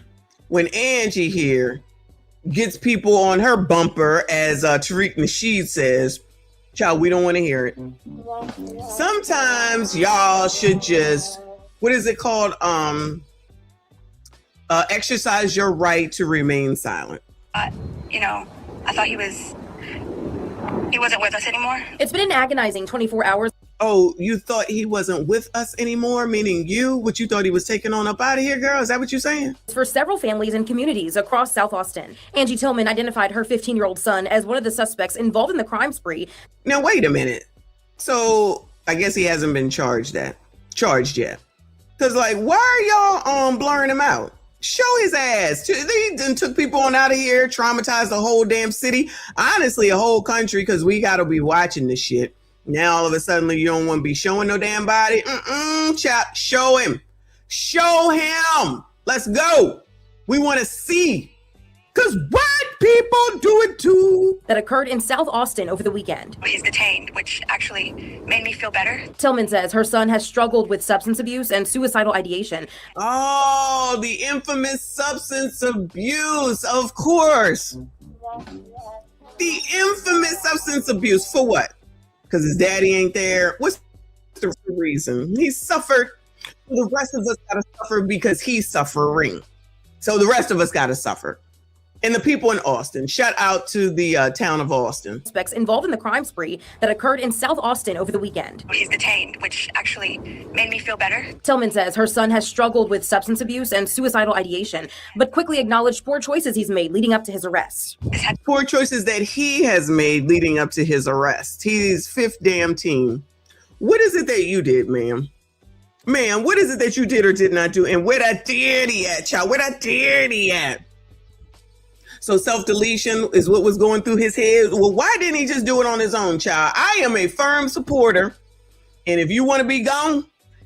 when Angie here gets people on her bumper, as Tariq Nasheed says, child, we don't want to hear it. Sometimes y'all should just, what is it called? Exercise your right to remain silent. You know, I thought he wasn't with us anymore. It's been an agonizing 24 hours. Oh, you thought he wasn't with us anymore? Meaning you? What you thought he was taking on up out of here, girl? Is that what you're saying? For several families and communities across South Austin. Angie Tillman identified her 15-year-old son as one of the suspects involved in the crime spree. Now, wait a minute. So I guess he hasn't been charged yet. Because, like, why are y'all blurring him out? Show his ass. They done took people on out of here, traumatized the whole damn city. Honestly, a whole country, because we got to be watching this shit. Now, all of a sudden, you don't want to be showing no damn body. Chap, show him. Show him. Let's go. We want to see. Because white people do it too. That occurred in South Austin over the weekend. He's detained, which actually made me feel better. Tillman says her son has struggled with substance abuse and suicidal ideation. Oh, the infamous substance abuse, of course. The infamous substance abuse for what? Because his daddy ain't there. What's the reason? He suffered. The rest of us got to suffer because he's suffering. So the rest of us got to suffer. And the people in Austin, shout out to the town of Austin. Suspects involved in the crime spree that occurred in South Austin over the weekend. He's detained, which actually made me feel better. Tillman says her son has struggled with substance abuse and suicidal ideation, but quickly acknowledged poor choices he's made leading up to his arrest. Poor choices that he has made leading up to his arrest. He's fifth damn team. What is it that you did, ma'am? Ma'am, what is it that you did or did not do? And where that dirty at, child? Where that dirty at? So self-deletion is what was going through his head. Well, why didn't he just do it on his own, child? I am a firm supporter. And if you want to be gone,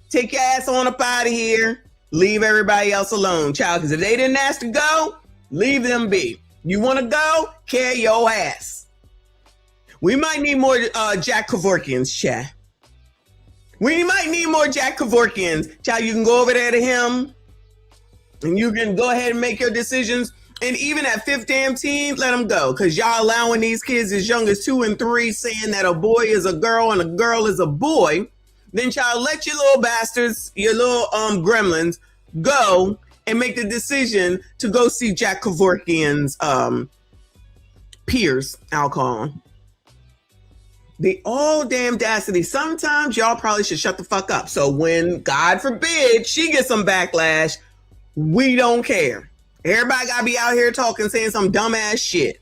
take your ass on up out of here. Leave everybody else alone, child. Because if they didn't ask to go, leave them be. You want to go? Carry your ass. We might need more Jack Kevorkians, child. We might need more Jack Kevorkians. Child, you can go over there to him. And you can go ahead and make your decisions. And even at fifth damn team, let them go. Because y'all allowing these kids as young as 2 and 3 saying that a boy is a girl and a girl is a boy. Then y'all let your little bastards, your little gremlins, go and make the decision to go see Jack Kevorkian's peers, I'll call them. The all damn audacity. Sometimes y'all probably should shut the fuck up. So when, God forbid, she gets some backlash, we don't care. Everybody gotta be out here talking, saying some dumbass shit.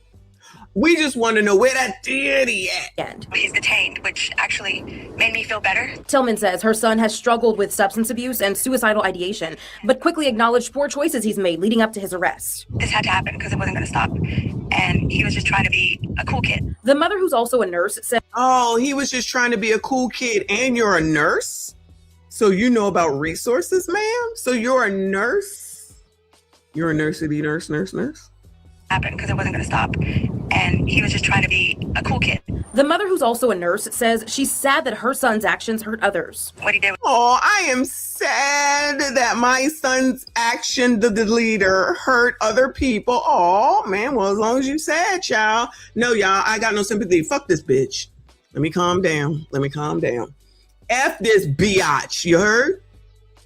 We just want to know where that daddy at. He's detained, which actually made me feel better. Tillman says her son has struggled with substance abuse and suicidal ideation, but quickly acknowledged poor choices he's made leading up to his arrest. This had to happen because it wasn't going to stop. And he was just trying to be a cool kid. The mother, who's also a nurse, said, oh, he was just trying to be a cool kid, and you're a nurse? So you know about resources, ma'am? So you're a nurse? You're a nursity nurse? Happened because it wasn't going to stop. And he was just trying to be a cool kid. The mother, who's also a nurse, says she's sad that her son's actions hurt others. What he did. Oh, I am sad that my son's action, the leader, hurt other people. Oh, man, well, as long as you sad, child. No, y'all, I got no sympathy. Fuck this bitch. Let me calm down. F this biatch, you heard?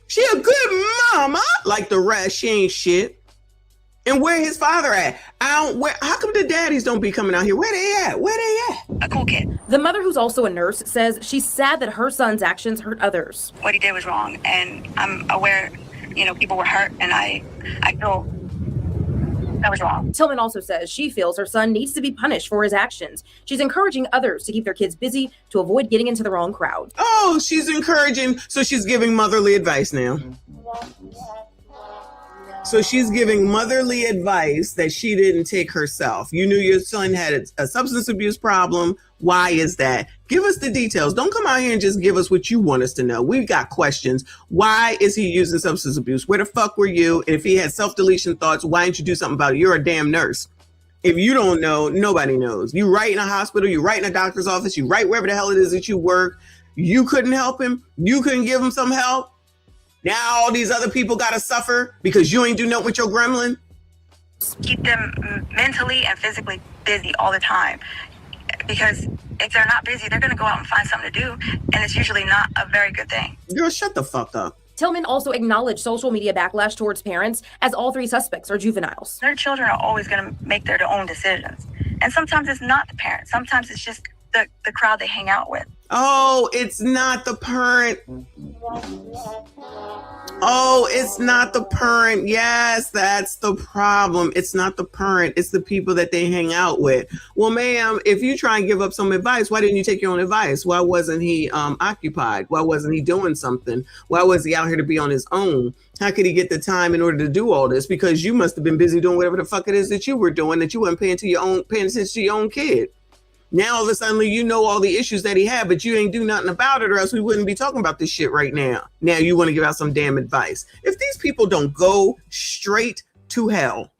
She a good mama. Like the rest, she ain't shit. And where his father at? How come the daddies don't be coming out here? Where they at? A cool kid. The mother, who's also a nurse, says she's sad that her son's actions hurt others. What he did was wrong, and I'm aware, people were hurt, and I feel that was wrong. Tillman also says she feels her son needs to be punished for his actions. She's encouraging others to keep their kids busy to avoid getting into the wrong crowd. Oh, she's encouraging, so she's giving motherly advice now. So she's giving motherly advice that she didn't take herself. You knew your son had a substance abuse problem. Why is that? Give us the details. Don't come out here and just give us what you want us to know. We've got questions. Why is he using substance abuse? Where the fuck were you? And if he had self-deletion thoughts, why didn't you do something about it? You're a damn nurse. If you don't know, nobody knows. You write in a hospital, you write in a doctor's office, you write wherever the hell it is that you work. You couldn't help him. You couldn't give him some help. Now all these other people got to suffer because you ain't do nothing with your gremlin. Keep them mentally and physically busy all the time. Because if they're not busy, they're going to go out and find something to do. And it's usually not a very good thing. Girl, shut the fuck up. Tillman also acknowledged social media backlash towards parents, as all three suspects are juveniles. Their children are always going to make their own decisions. And sometimes it's not the parent. Sometimes it's just the crowd they hang out with. Oh, it's not the parent. Oh, it's not the parent. Yes, that's the problem. It's not the parent. It's the people that they hang out with. Well, ma'am, if you try and give up some advice, why didn't you take your own advice? Why wasn't he occupied? Why wasn't he doing something? Why was he out here to be on his own? How could he get the time in order to do all this? Because you must have been busy doing whatever the fuck it is that you were doing, that you weren't paying attention to your own kid. Now all of a sudden you know all the issues that he had, but you ain't do nothing about it, or else we wouldn't be talking about this shit right now. Now you want to give out some damn advice. If these people don't go straight to hell.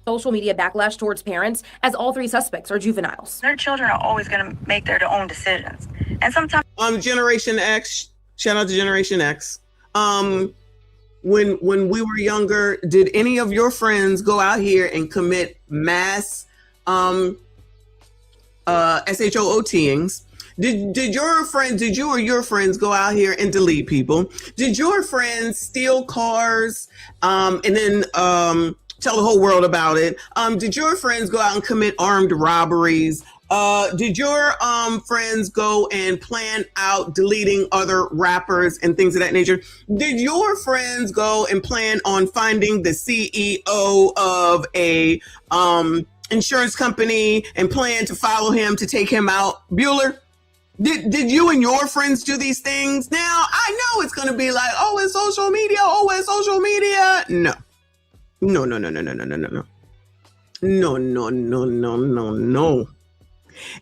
Social media backlash towards parents, as all three suspects are juveniles. Their children are always going to make their own decisions. And sometimes... Generation X, shout out to Generation X. When we were younger, did any of your friends go out here and commit mass SHOOTings? Did you or your friends go out here and delete people? Did your friends steal cars and then tell the whole world about it? Did your friends go out and commit armed robberies? Did your friends go and plan out deleting other rappers and things of that nature? Did your friends go and plan on finding the CEO of a insurance company and plan to follow him to take him out? Bueller, did you and your friends do these things? Now I know it's going to be like, oh, it's social media. Oh, it's social media. No.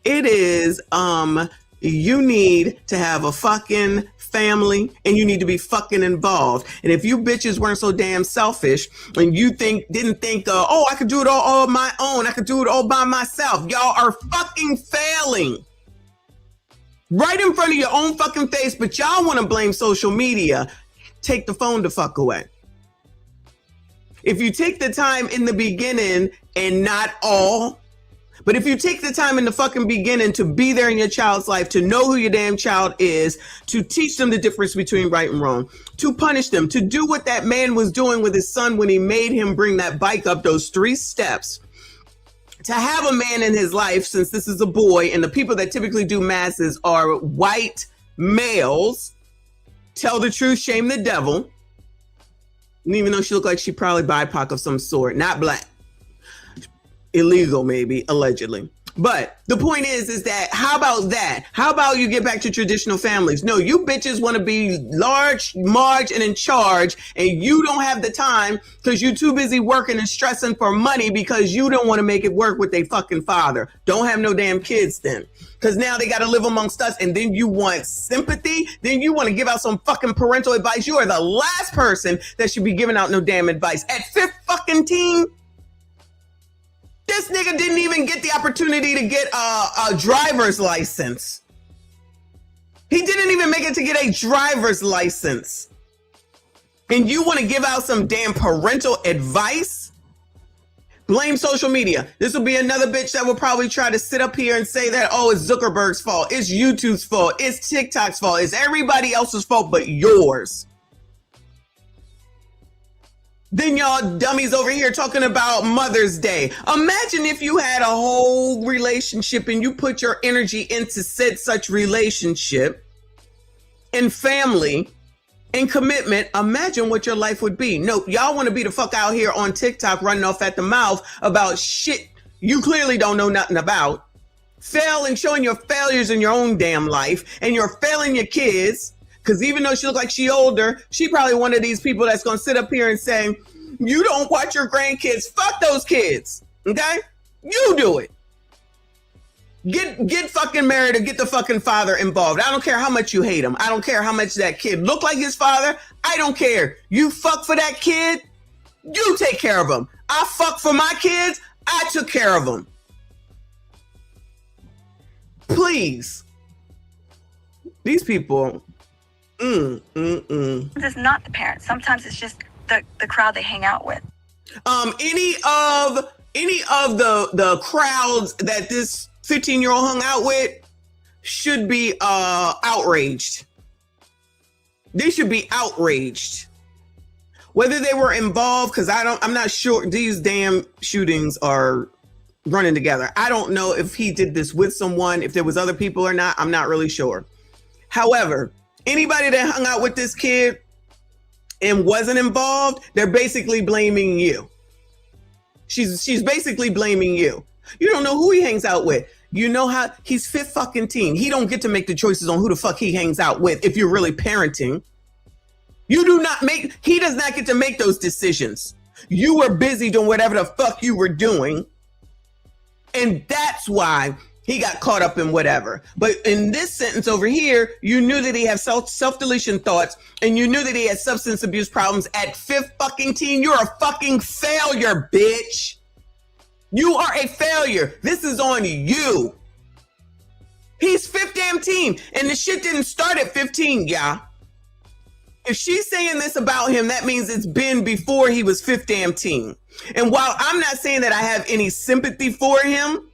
It is, you need to have a fucking family and you need to be fucking involved. And if you bitches weren't so damn selfish and you didn't think, oh, I could do it all on my own, I could do it all by myself, y'all are fucking failing right in front of your own fucking face, but y'all want to blame social media. Take the phone the fuck away. If you take the time in the beginning, and not all, but if you take the time in the fucking beginning to be there in your child's life, to know who your damn child is, to teach them the difference between right and wrong, to punish them, to do what that man was doing with his son when he made him bring that bike up those 3 steps, to have a man in his life, since this is a boy and the people that typically do masses are white males, tell the truth, shame the devil. And even though she looked like she probably BIPOC of some sort, not black. illegal, maybe, allegedly. But the point is that how about that? How about you get back to traditional families? No, you bitches want to be large, Marge, and in charge, and you don't have the time because you're too busy working and stressing for money because you don't want to make it work with their fucking father. Don't have no damn kids then. Because now they got to live amongst us, and then you want sympathy? Then you want to give out some fucking parental advice? You are the last person that should be giving out no damn advice. At 5th fucking teen? This nigga didn't even get the opportunity to get a driver's license. He didn't even make it to get a driver's license. And you want to give out some damn parental advice? Blame social media. This will be another bitch that will probably try to sit up here and say that, oh, it's Zuckerberg's fault. It's YouTube's fault. It's TikTok's fault. It's everybody else's fault but yours. Then y'all dummies over here talking about Mother's Day. Imagine if you had a whole relationship and you put your energy into said such relationship and family and commitment. Imagine what your life would be. No, y'all want to be the fuck out here on TikTok running off at the mouth about shit you clearly don't know nothing about. Failing, showing your failures in your own damn life, and you're failing your kids. Because even though she looks like she older, she probably one of these people that's going to sit up here and say, you don't watch your grandkids. Fuck those kids. Okay? You do it. Get fucking married or get the fucking father involved. I don't care how much you hate him. I don't care how much that kid look like his father. I don't care. You fuck for that kid. You take care of him. I fuck for my kids. I took care of them. Please. These people... It's not the parents. Sometimes it's just the crowd they hang out with. Any of the crowds that this 15-year-old hung out with should be outraged. They should be outraged. Whether they were involved, because I'm not sure these damn shootings are running together. I don't know if he did this with someone, if there was other people or not. I'm not really sure. However, anybody that hung out with this kid and wasn't involved, they're basically blaming you. She's basically blaming you. You don't know who he hangs out with. You know how he's 5th fucking teen. He don't get to make the choices on who the fuck he hangs out with if you're really parenting. He does not get to make those decisions. You were busy doing whatever the fuck you were doing. And that's why he got caught up in whatever. But in this sentence over here, you knew that he had self-deletion thoughts, and you knew that he had substance abuse problems at 5th fucking teen. You're a fucking failure, bitch. You are a failure. This is on you. He's 5th damn teen, and the shit didn't start at 15, y'all. If she's saying this about him, that means it's been before he was 5th damn teen. And while I'm not saying that I have any sympathy for him,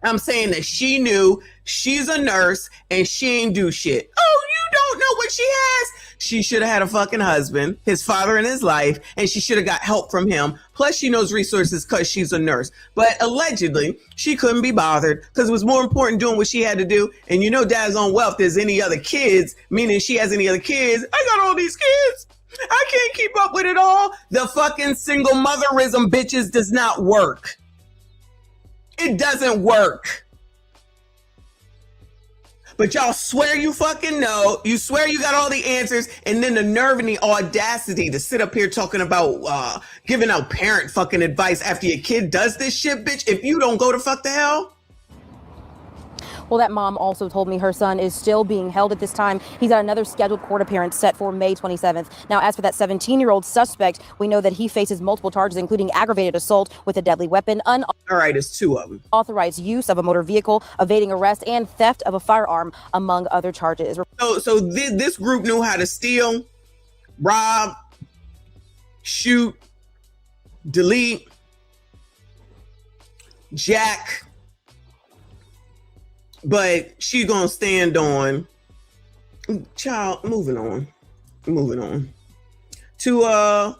I'm saying that she knew she's a nurse and she ain't do shit. Oh, you don't know what she has? She should have had a fucking husband, his father in his life, and she should have got help from him. Plus, she knows resources because she's a nurse. But allegedly, she couldn't be bothered because it was more important doing what she had to do. And you know, dad's on wealth, there's any other kids, meaning she has any other kids. I got all these kids. I can't keep up with it all. The fucking single motherism, bitches, does not work. It doesn't work. But y'all swear you fucking know. You swear you got all the answers. And then the nerve and the audacity to sit up here talking about giving out parent fucking advice after your kid does this shit, bitch. If you don't go to fuck the hell. Well, that mom also told me her son is still being held at this time. He's got another scheduled court appearance set for May 27th. Now, as for that 17-year-old suspect, we know that he faces multiple charges, including aggravated assault with a deadly weapon, all right, it's 2 of them. Unauthorized use of a motor vehicle, evading arrest, and theft of a firearm, among other charges. So this group knew how to steal, rob, shoot, delete, jack. But she's gonna stand on, child, moving on to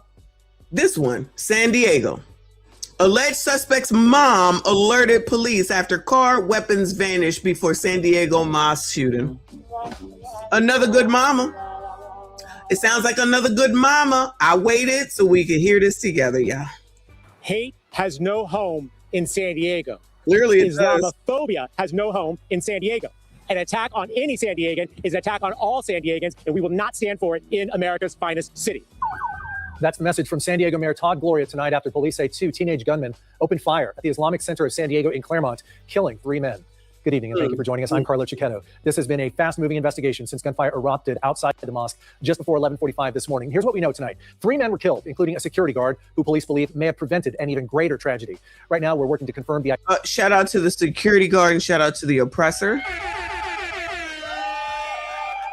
this one, San Diego. Alleged suspect's mom alerted police after car weapons vanished before San Diego mosque shooting. Another good mama. It sounds like another good mama. I waited so we could hear this together, y'all. Hate has no home in San Diego. Clearly it does. Islamophobia has no home in San Diego. An attack on any San Diegan is an attack on all San Diegans, and we will not stand for it in America's finest city. That's the message from San Diego Mayor Todd Gloria tonight after police say 2 teenage gunmen opened fire at the Islamic Center of San Diego in Claremont, killing 3 men. Good evening, and thank you for joining us. I'm Carlo Cicchetto. This has been a fast-moving investigation since gunfire erupted outside the mosque just before 11:45 this morning. Here's what we know tonight. 3 men were killed, including a security guard who police believe may have prevented an even greater tragedy. Right now, we're working to confirm the... Shout out to the security guard and shout out to the oppressor.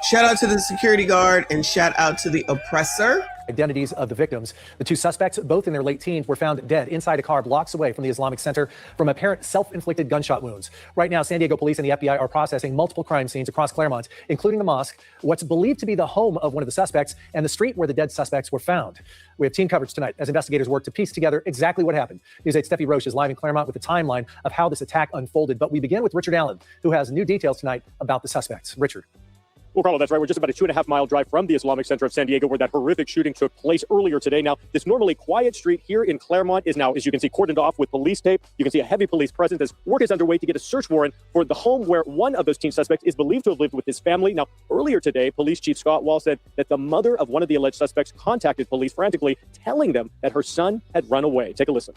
Shout out to the security guard and shout out to the oppressor. Identities of the victims. The 2 suspects, both in their late teens, were found dead inside a car blocks away from the Islamic Center from apparent self-inflicted gunshot wounds. Right now, San Diego police and the FBI are processing multiple crime scenes across Claremont, including the mosque, what's believed to be the home of one of the suspects, and the street where the dead suspects were found. We have team coverage tonight as investigators work to piece together exactly what happened. News 8's Steffi Roche is live in Claremont with the timeline of how this attack unfolded. But we begin with Richard Allen, who has new details tonight about the suspects. Richard. Well, Carlo, that's right. We're just about a 2.5-mile drive from the Islamic Center of San Diego where that horrific shooting took place earlier today. Now, this normally quiet street here in Claremont is now, as you can see, cordoned off with police tape. You can see a heavy police presence as work is underway to get a search warrant for the home where one of those teen suspects is believed to have lived with his family. Now, earlier today, Police Chief Scott Wall said that the mother of one of the alleged suspects contacted police frantically, telling them that her son had run away. Take a listen.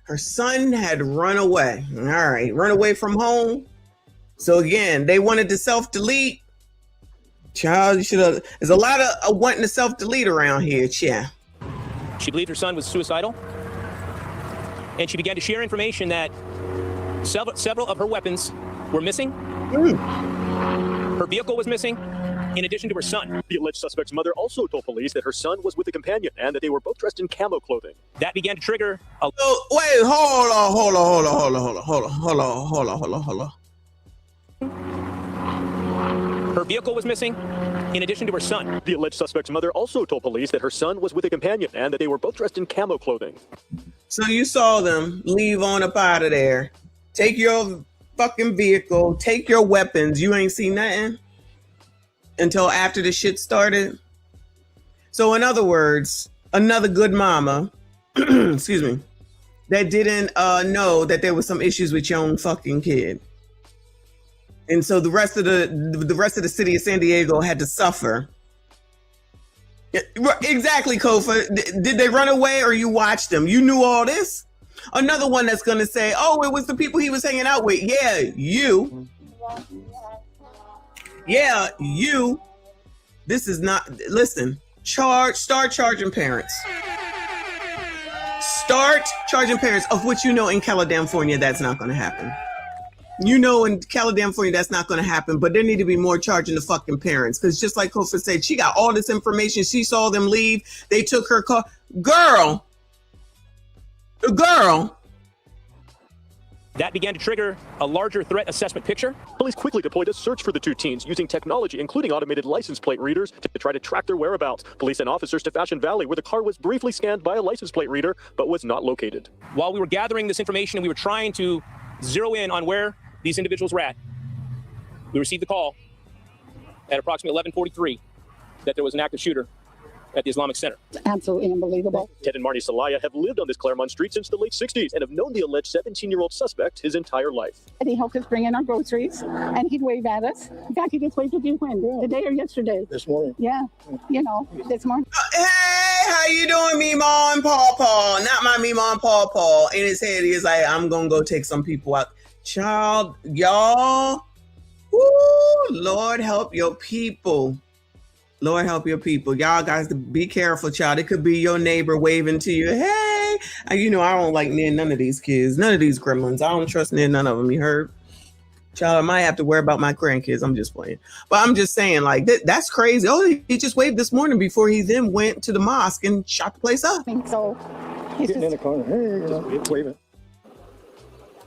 Her son had run away. All right, run away from home. So again, they wanted to self-delete. Child, you should have. There's a lot of wanting to self-delete around here, yeah. She believed her son was suicidal, and she began to share information that several of her weapons were missing. Her vehicle was missing, in addition to her son. The alleged suspect's mother also told police that her son was with a companion and that they were both dressed in camo clothing. That began to trigger a... Wait, hold on. Her vehicle was missing, in addition to her son. The alleged suspect's mother also told police that her son was with a companion and that they were both dressed in camo clothing. So you saw them leave on up out of there. Take your fucking vehicle, take your weapons. You ain't seen nothing until after the shit started. So in other words, another good mama, excuse me, that didn't know that there was some issues with your own fucking kid. And so the rest of the city of San Diego had to suffer. Exactly, Kofa. Did they run away or you watched them? You knew all this? Another one that's going to say, oh, it was the people he was hanging out with. Yeah, you. Yeah, you. This is not, listen, start charging parents. Start charging parents, of which you know in California that's not going to happen. You know, in California, that's not going to happen, but there need to be more charging the fucking parents. Because just like Kofa said, she got all this information. She saw them leave. They took her car. Girl. That began to trigger a larger threat assessment picture. Police quickly deployed a search for the 2 teens using technology, including automated license plate readers, to try to track their whereabouts. Police sent officers to Fashion Valley, where the car was briefly scanned by a license plate reader, but was not located. While we were gathering this information and we were trying to zero in on where these individuals were at, we received the call at approximately 11:43 that there was an active shooter at the Islamic Center. Absolutely unbelievable. Ted and Marnie Salaya have lived on this Claremont street since the late 60s and have known the alleged 17-year-old suspect his entire life. And he helped us bring in our groceries, and he'd wave at us. In fact, he just waved at you when? Today or yesterday? This morning. Yeah, you know, this morning. Hey, how you doing, Mima and Paw Paw? Not my Mima and Paw Paw. In his head, he is like, I'm going to go take some people out. Child, y'all, woo, Lord help your people. Lord help your people. Y'all guys, be careful, child. It could be your neighbor waving to you. Hey, and you know, I don't like near none of these kids, none of these gremlins. I don't trust near none of them. You heard? Child, I might have to worry about my grandkids. I'm just playing. But I'm just saying, like, that's crazy. Oh, he just waved this morning before he then went to the mosque and shot the place up. So he's Getting in the corner. Hey, you know, waving.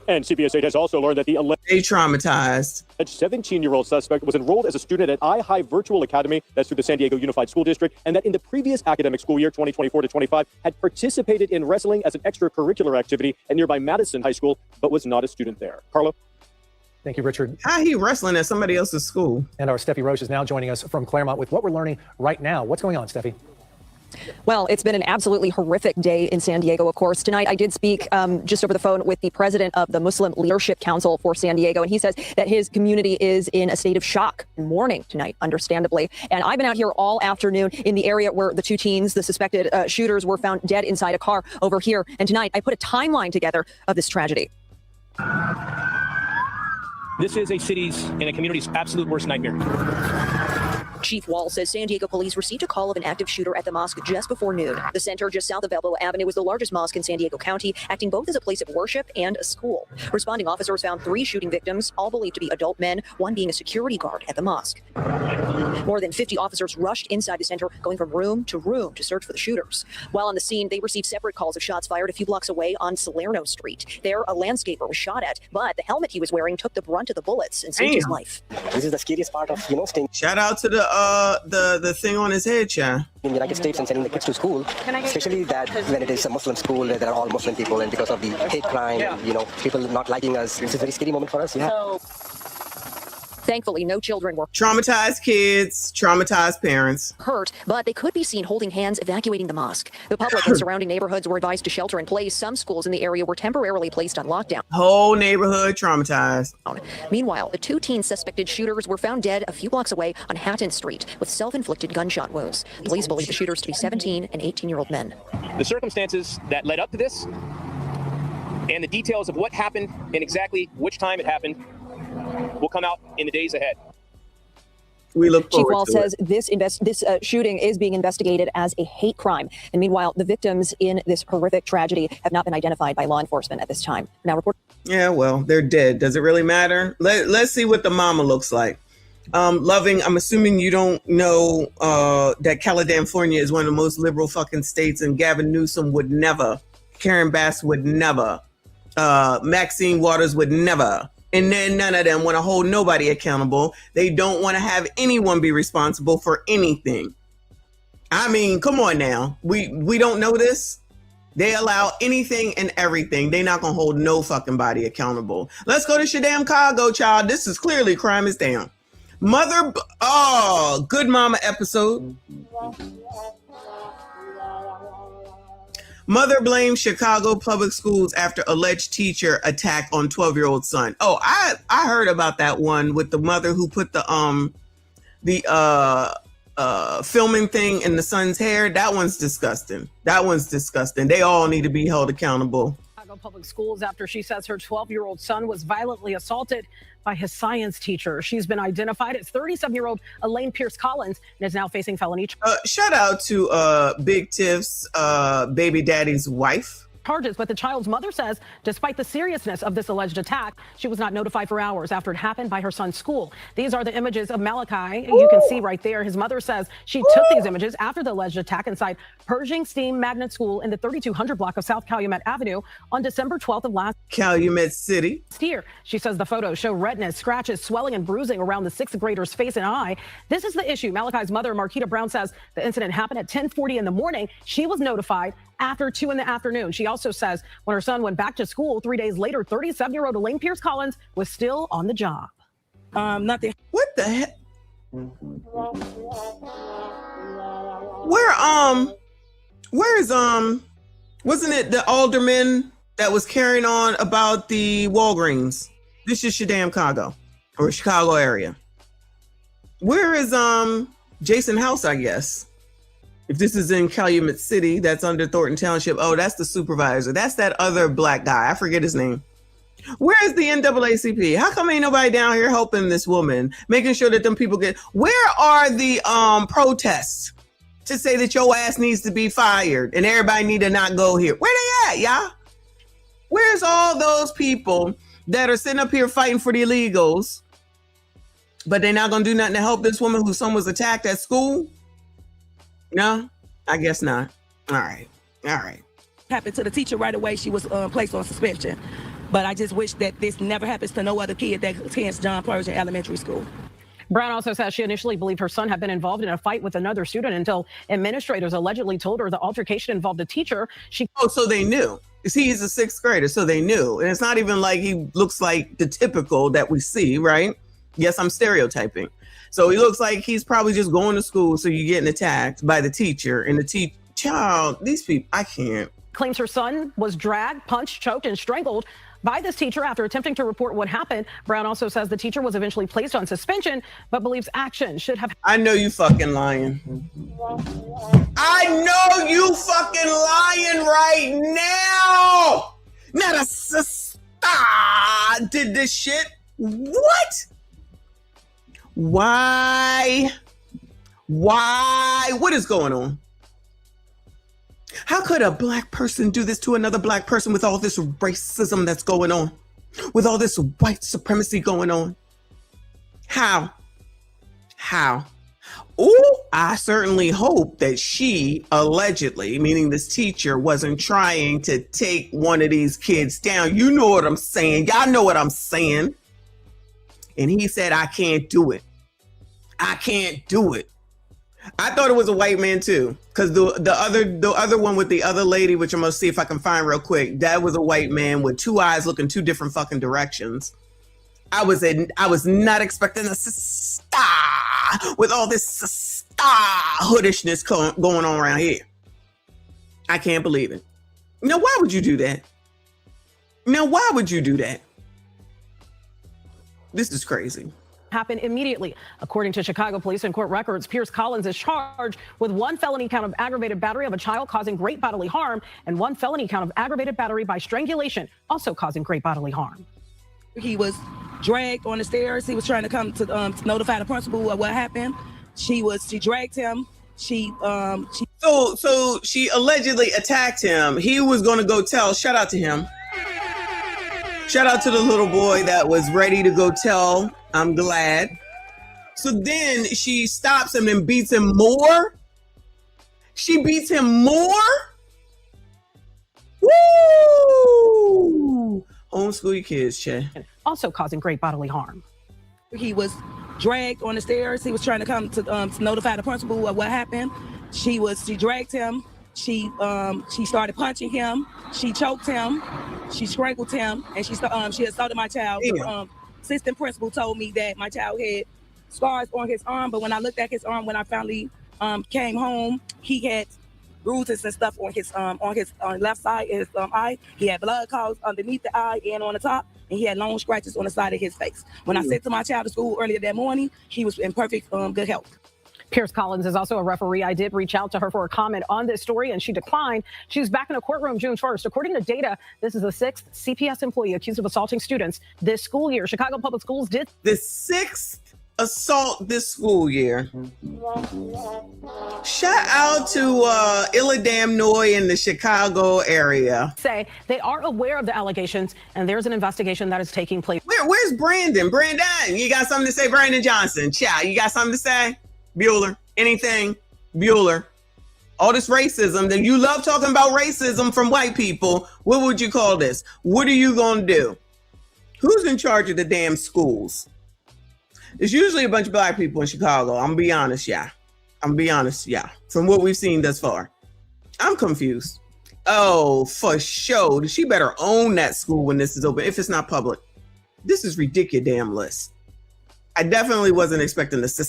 And CBS 8 has also learned that the alleged traumatized 17-year-old suspect was enrolled as a student at iHigh Virtual Academy, that's through the San Diego Unified School District, and that in the previous academic school year, 2024 to 25, had participated in wrestling as an extracurricular activity at nearby Madison High School, but was not a student there. Carlo? Thank you, Richard. How he wrestling at somebody else's school? And our Steffi Roche is now joining us from Claremont with what we're learning right now. What's going on, Steffi? Well, it's been an absolutely horrific day in San Diego, of course. Tonight, I did speak just over the phone with the president of the Muslim Leadership Council for San Diego, and he says that his community is in a state of shock and mourning tonight, understandably. And I've been out here all afternoon in the area where the two teens, the suspected shooters, were found dead inside a car over here. And tonight, I put a timeline together of this tragedy. This is a city's and a community's absolute worst nightmare. Chief Wall says San Diego police received a call of an active shooter at the mosque just before noon. The center just south of Balboa Avenue was the largest mosque in San Diego County, acting both as a place of worship and a school. Responding officers found 3 shooting victims, all believed to be adult men, one being a security guard at the mosque. More than 50 officers rushed inside the center, going from room to search for the shooters. While on the scene, they received separate calls of shots fired a few blocks away on Salerno Street. There, a landscaper was shot at, but the helmet he was wearing took the brunt of the bullets and saved his life. This is the scariest part of, staying. Shout out to the thing on his head, Chad. In the United States and sending the kids to school, especially that when it is a Muslim school where there are all Muslim people, and because of the hate crime, people not liking us, it's a very scary moment for us. Yeah. Thankfully, no children were traumatized. Kids, traumatized parents hurt, but they could be seen holding hands evacuating the mosque. The public and surrounding neighborhoods were advised to shelter in place. Some schools in the area were temporarily placed on lockdown. Whole neighborhood traumatized. Meanwhile, the 2 teen suspected shooters were found dead a few blocks away on Hatton Street with self-inflicted gunshot wounds. Police believe the shooters to be 17 and 18-year-old men. The circumstances that led up to this and the details of what happened and exactly which time it happened will come out in the days ahead. We look Chief forward Wall to says this shooting is being investigated as a hate crime. And meanwhile, the victims in this horrific tragedy have not been identified by law enforcement at this time. Now, report. Yeah, well, they're dead. Does it really matter? Let's see what the mama looks like. Loving, I'm assuming you don't know that California is one of the most liberal fucking states, and Gavin Newsom would never, Karen Bass would never, Maxine Waters would never. And then none of them want to hold nobody accountable. They don't want to have anyone be responsible for anything. I mean, come on now. We don't know this. They allow anything and everything. They're not going to hold no fucking body accountable. Let's go to Shadam Cargo, child. This is clearly crime is down. Good mama episode. Mother blames Chicago public schools after alleged teacher attack on 12-year-old son. Oh, I heard about that one with the mother who put the filming thing in the son's hair. That one's disgusting. They all need to be held accountable. Chicago Public Schools after she says her 12-year-old son was violently assaulted by his science teacher. She's been identified as 37-year-old Elaine Pierce Collins and is now facing felony shout out to Big Tiff's baby daddy's wife. Charges, but the child's mother says despite the seriousness of this alleged attack, she was not notified for hours after it happened by her son's school. These are the images of Malachi. You can see right there. His mother says she took these images after the alleged attack inside Pershing Steam Magnet School in the 3200 block of South Calumet Avenue on December 12th of last Calumet City. Year. She says the photos show redness, scratches, swelling, and bruising around the 6th grader's face and eye. This is the issue. Malachi's mother, Marquita Brown, says the incident happened at 10:40 in the morning. She was notified after 2 in the afternoon. She also says when her son went back to school 3 days later, 37-year-old Elaine Pierce Collins was still on the job. What the heck? Where's wasn't it the alderman that was carrying on about the Walgreens? This is Chicago or Chicago area. Where is Jason House, I guess? If this is in Calumet City, that's under Thornton Township. Oh, that's the supervisor. That's that other black guy. I forget his name. Where is the NAACP? How come ain't nobody down here helping this woman, making sure that them people get? Where are the protests to say that your ass needs to be fired and everybody need to not go here? Where they at, y'all? Where's all those people that are sitting up here fighting for the illegals, but they're not gonna do nothing to help this woman whose son was attacked at school? No, I guess not. All right. Happened to the teacher right away. She was placed on suspension. But I just wish that this never happens to no other kid that attends John Pershing Elementary School. Brown also says she initially believed her son had been involved in a fight with another student until administrators allegedly told her the altercation involved a teacher. So they knew. See, he's a 6th grader, so they knew. And it's not even like he looks like the typical that we see, right? Yes, I'm stereotyping. So he looks like he's probably just going to school, so you're getting attacked by the teacher, and child, these people, I can't. Claims her son was dragged, punched, choked, and strangled by this teacher after attempting to report what happened. Brown also says the teacher was eventually placed on suspension, but believes action should have. I know you fucking lying. I know you fucking lying right now. Not a sister did this shit. What? Why? What is going on? How could a black person do this to another black person with all this racism that's going on? With all this white supremacy going on? How? Oh, I certainly hope that she allegedly, meaning this teacher, wasn't trying to take one of these kids down. You know what I'm saying. Y'all know what I'm saying. And he said, I can't do it. I can't do it. I thought it was a white man too, because the other one with the other lady, which I'm gonna see if I can find real quick, that was a white man with two eyes looking two different fucking directions. I was not expecting a sister with all this sister hoodishness going on around here. I can't believe it. Now, why would you do that? This is crazy. Happen immediately. According to Chicago police and court records, Pierce Collins is charged with 1 felony count of aggravated battery of a child causing great bodily harm and 1 felony count of aggravated battery by strangulation, also causing great bodily harm. He was dragged on the stairs. He was trying to come to notify the principal of what happened. She dragged him. So she allegedly attacked him. He was going to go tell. Shout out to him. Shout out to the little boy that was ready to go tell. I'm glad. So then she stops him and beats him more. She beats him more. Woo! Homeschool your kids, Che. Also causing great bodily harm. He was dragged on the stairs. He was trying to come to notify the principal of what happened. She dragged him. She started punching him. She choked him. She strangled him, and she assaulted my child. The assistant principal told me that my child had scars on his arm, but when I looked at his arm, when I finally came home, he had bruises and stuff on his left side, his eye. He had blood caused underneath the eye and on the top, and he had long scratches on the side of his face. When I sent to my child to school earlier that morning, he was in perfect good health. Pierce Collins is also a referee. I did reach out to her for a comment on this story, and she declined. She's back in a courtroom June 1st. According to data, this is the 6th CPS employee accused of assaulting students this school year. Chicago Public Schools did the 6th assault this school year. Shout out to Illadam Noy in the Chicago area. Say they are aware of the allegations, and there's an investigation that is taking place. Where's Brandon? Brandon, you got something to say? Brandon Johnson, child, you got something to say? Bueller, anything? Bueller. All this racism, that you love talking about racism from white people. What would you call this? What are you going to do? Who's in charge of the damn schools? It's usually a bunch of black people in Chicago. I'm going to be honest, yeah. From what we've seen thus far. I'm confused. Oh, for sure. She better own that school when this is open, if it's not public. This is ridiculous, damn list. I definitely wasn't expecting this to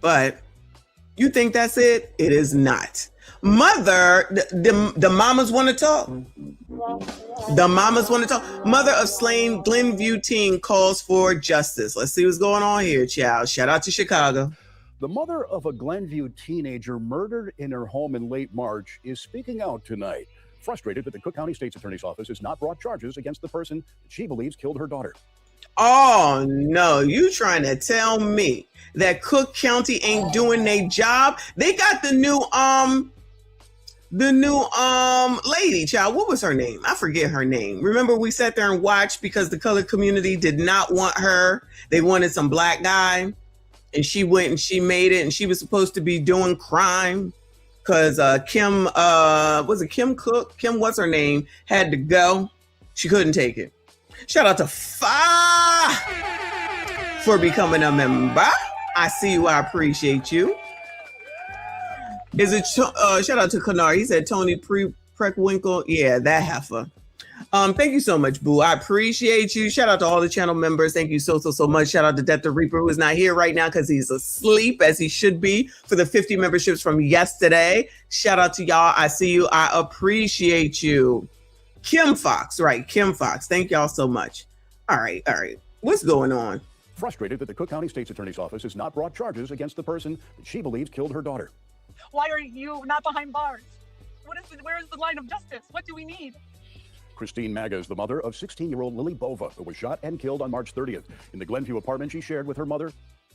but you think that's it? It is not. Mother, the mamas want to talk. The mamas want to talk. Mother of slain Glenview teen calls for justice. Let's see what's going on here, child. Shout out to Chicago. The mother of a Glenview teenager murdered in her home in late March is speaking out tonight, frustrated that the Cook County State's Attorney's Office has not brought charges against the person she believes killed her daughter. Oh no, you trying to tell me that Cook County ain't doing their job? They got the new lady, child. What was her name? I forget her name. Remember we sat there and watched because the colored community did not want her. They wanted some black guy, and she went and she made it, and she was supposed to be doing crime because Kim Cook, what's her name, had to go. She couldn't take it. Shout out to Fa for becoming a member. I see you. I appreciate you. Shout out to Kanar. He said Tony Preckwinkle. Yeah, that heifer. Thank you so much, Boo. I appreciate you. Shout out to all the channel members. Thank you so much. Shout out to Death the Reaper, who is not here right now because he's asleep, as he should be, for the 50 memberships from yesterday. Shout out to y'all. I see you. I appreciate you. Kim Fox, right? Kim Fox. Thank y'all so much. All right. What's going on? Frustrated that the Cook County State's Attorney's Office has not brought charges against the person that she believes killed her daughter. Why are you not behind bars? Where is the line of justice? What do we need? Christine Maga is the mother of 16-year-old Lily Bova, who was shot and killed on March 30th in the Glenview apartment she shared with her mother.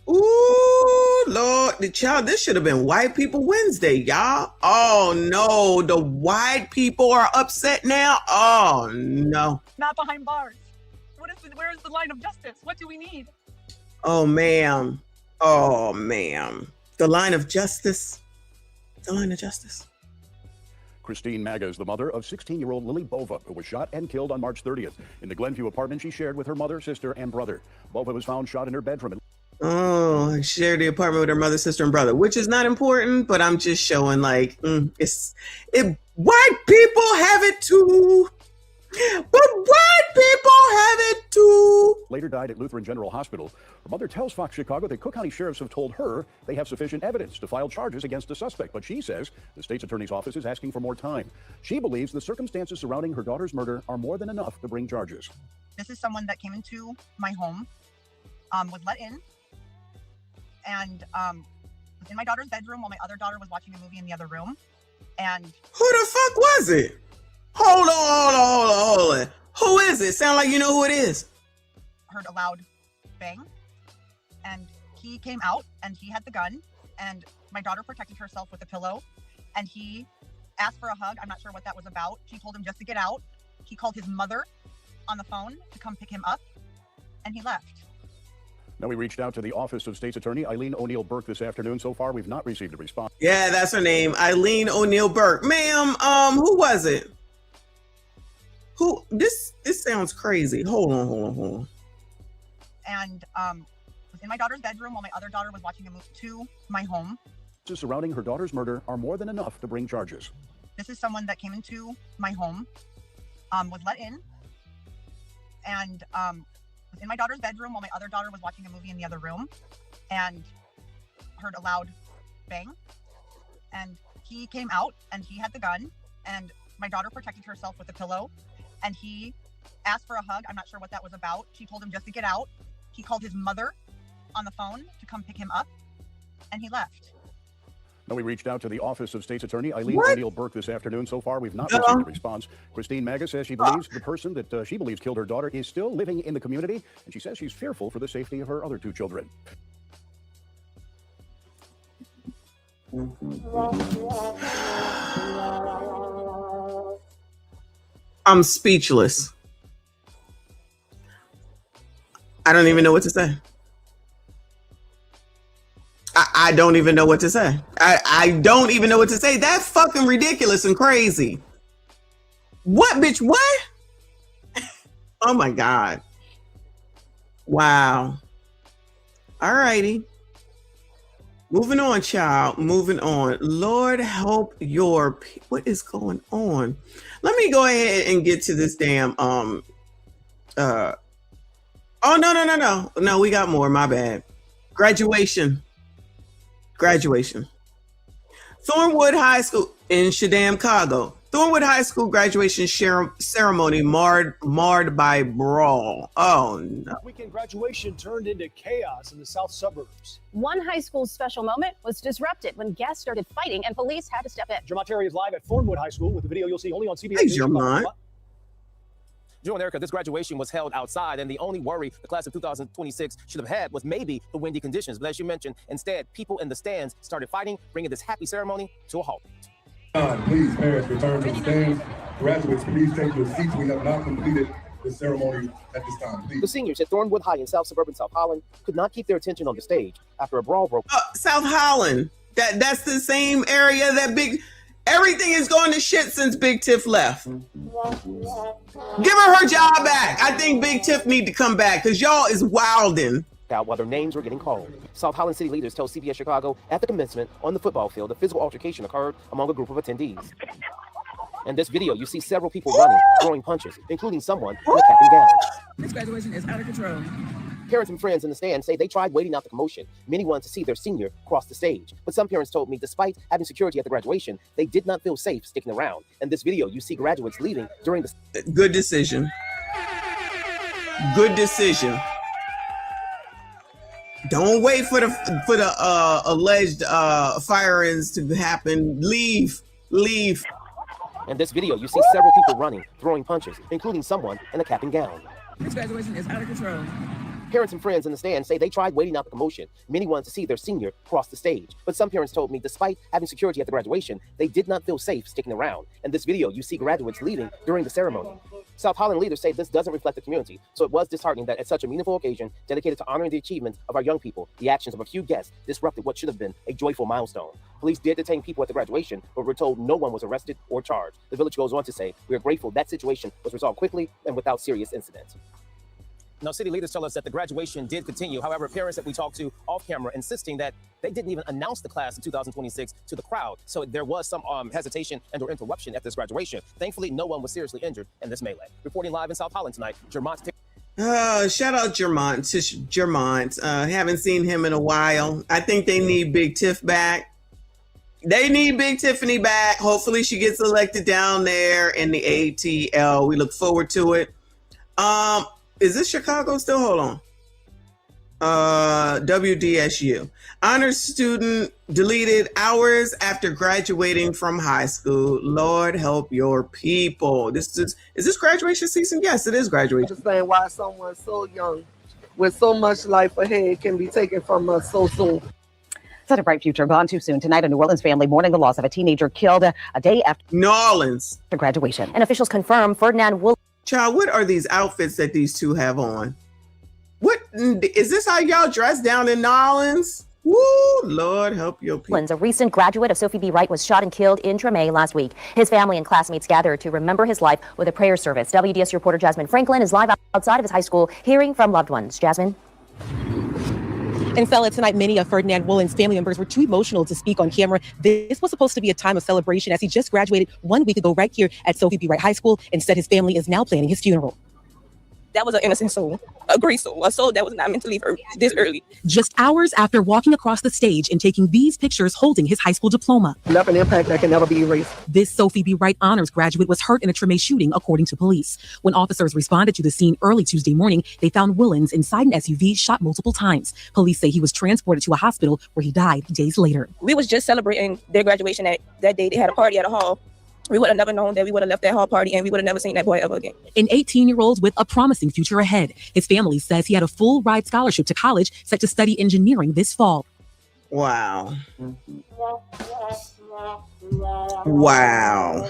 Ooh, Lord, the child, this should have been White People Wednesday, y'all. Oh, no, the white people are upset now. Oh, no. Not behind bars. Where is the line of justice? What do we need? Oh, ma'am. Oh, ma'am. The line of justice. The line of justice. Christine Maga is the mother of 16-year-old Lily Bova, who was shot and killed on March 30th in the Glenview apartment she shared with her mother, sister, and brother. Bova was found shot in her bedroom. Oh, shared the apartment with her mother, sister, and brother, which is not important, but I'm just showing like, white people have it too. But white people have it too. Later died at Lutheran General Hospital. Her mother tells Fox Chicago that Cook County sheriffs have told her they have sufficient evidence to file charges against the suspect, but she says the state's attorney's office is asking for more time. She believes the circumstances surrounding her daughter's murder are more than enough to bring charges. This is someone that came into my home, was let in, and was in my daughter's bedroom while my other daughter was watching a movie in the other room. And who the fuck was it? Hold on. Who is it? Sound like you know who it is. Heard a loud bang, and he came out, and he had the gun, and my daughter protected herself with a pillow, and he asked for a hug. I'm not sure what that was about. She told him just to get out. He called his mother on the phone to come pick him up, and he left. Now, we reached out to the Office of State's Attorney Eileen O'Neill Burke this afternoon. So far, we've not received a response. Yeah, that's her name, Eileen O'Neill Burke. Ma'am, who was it? Who? This sounds crazy. Hold on. And was in my daughter's bedroom while my other daughter was watching a movie to my home. Surrounding her daughter's murder are more than enough to bring charges. This is someone that came into my home, was let in, and was in my daughter's bedroom while my other daughter was watching a movie in the other room, and heard a loud bang, and he came out, and he had the gun, and my daughter protected herself with a pillow, and he asked for a hug. I'm not sure what that was about. She told him just to get out. He called his mother on the phone to come pick him up, and he left. Now, we reached out to the Office of State's Attorney Eileen O'Neill Burke this afternoon. So far, we've not received a response. Christine Maga says she believes the person that she believes killed her daughter is still living in the community, and she says she's fearful for the safety of her other two children. I'm speechless. I don't even know what to say. I don't even know what to say. I don't even know what to say. That's fucking ridiculous and crazy. What, bitch? What? Oh my God. Wow. All righty. Moving on, child. Moving on. Lord help your... What is going on? Let me go ahead and get to this damn... Oh, no. No, we got more. My bad. Graduation. Thornwood High School in Chicago. Thornwood High School graduation ceremony marred by brawl. Oh no. Weekend graduation turned into chaos in the south suburbs. One high school's special moment was disrupted when guests started fighting and police had to step in. Jermont Terry is live at Thornwood High School with a video you'll see only on CBS. Hey, Jermont. Joe and Erica, this graduation was held outside, and the only worry the class of 2026 should have had was maybe the windy conditions. But as you mentioned, instead, people in the stands started fighting, bringing this happy ceremony to a halt. Please, parents, return to the stands. Graduates, please take your seats. We have not completed the ceremony at this time, please. The seniors at Thornwood High in South Suburban South Holland could not keep their attention on the stage after a brawl broke. South Holland. That's the same area that everything is going to shit since Big Tiff left. Give her job back. I think Big Tiff need to come back because y'all is wilding. While their names were getting called. South Holland city leaders told CBS Chicago at the commencement on the football field, a physical altercation occurred among a group of attendees. In this video, you see several people running, throwing punches, including someone in a cap and gown. This graduation is out of control. Parents and friends in the stand say they tried waiting out the commotion. Many wanted to see their senior cross the stage. But some parents told me despite having security at the graduation, they did not feel safe sticking around. In this video, you see graduates leaving during the... Good decision. Good decision. Don't wait for the alleged firings to happen. Leave. In this video, you see several people running, throwing punches, including someone in a cap and gown. This graduation is out of control. Parents and friends in the stand say they tried waiting out the commotion. Many wanted to see their senior cross the stage. But some parents told me despite having security at the graduation, they did not feel safe sticking around. In this video, you see graduates leaving during the ceremony. South Holland leaders say this doesn't reflect the community, so it was disheartening that at such a meaningful occasion dedicated to honoring the achievements of our young people, the actions of a few guests disrupted what should have been a joyful milestone. Police did detain people at the graduation, but we're told no one was arrested or charged. The village goes on to say, we are grateful that situation was resolved quickly and without serious incidents. Now, city leaders tell us that the graduation did continue. However, parents that we talked to off camera insisting that they didn't even announce the class of 2026 to the crowd. So there was some hesitation and or interruption at this graduation. Thankfully, no one was seriously injured in this melee. Reporting live in South Holland tonight, Jermont. Shout out Jermont. Haven't seen him in a while. I think they need Big Tiff back. They need Big Tiffany back. Hopefully she gets elected down there in the ATL. We look forward to it. Is this Chicago still? Hold on. WDSU. Honors student deleted hours after graduating from high school. Lord help your people. Is this graduation season? Yes, it is graduation. Understand why someone so young with so much life ahead can be taken from us so soon. Such a bright future gone too soon. Tonight, a New Orleans family mourning the loss of a teenager killed a day after New Orleans graduation. And officials confirm Ferdinand will. Child, what are these outfits that these two have on? What is this? How y'all dress down in New Orleans? Woo, Lord help your people. A recent graduate of Sophie B. Wright was shot and killed in Treme last week. His family and classmates gathered to remember his life with a prayer service. WDS reporter Jasmine Franklin is live outside of his high school, hearing from loved ones. Jasmine. In Fella tonight, many of Ferdinand Woolen's family members were too emotional to speak on camera. This was supposed to be a time of celebration as he just graduated 1 week ago right here at Sophie B. Wright High School. Instead, his family is now planning his funeral. That was an innocent soul, a great soul, a soul that was not meant to leave this early. Just hours after walking across the stage and taking these pictures holding his high school diploma. Left an impact that can never be erased. This Sophie B. Wright honors graduate was hurt in a Treme shooting, according to police. When officers responded to the scene early Tuesday morning, they found Woolens inside an SUV shot multiple times. Police say he was transported to a hospital where he died days later. We was just celebrating their graduation that day. They had a party at a hall. We would have never known that we would have left that hall party and we would have never seen that boy ever again. An 18-year-old with a promising future ahead. His family says he had a full ride scholarship to college set to study engineering this fall. Wow. Wow.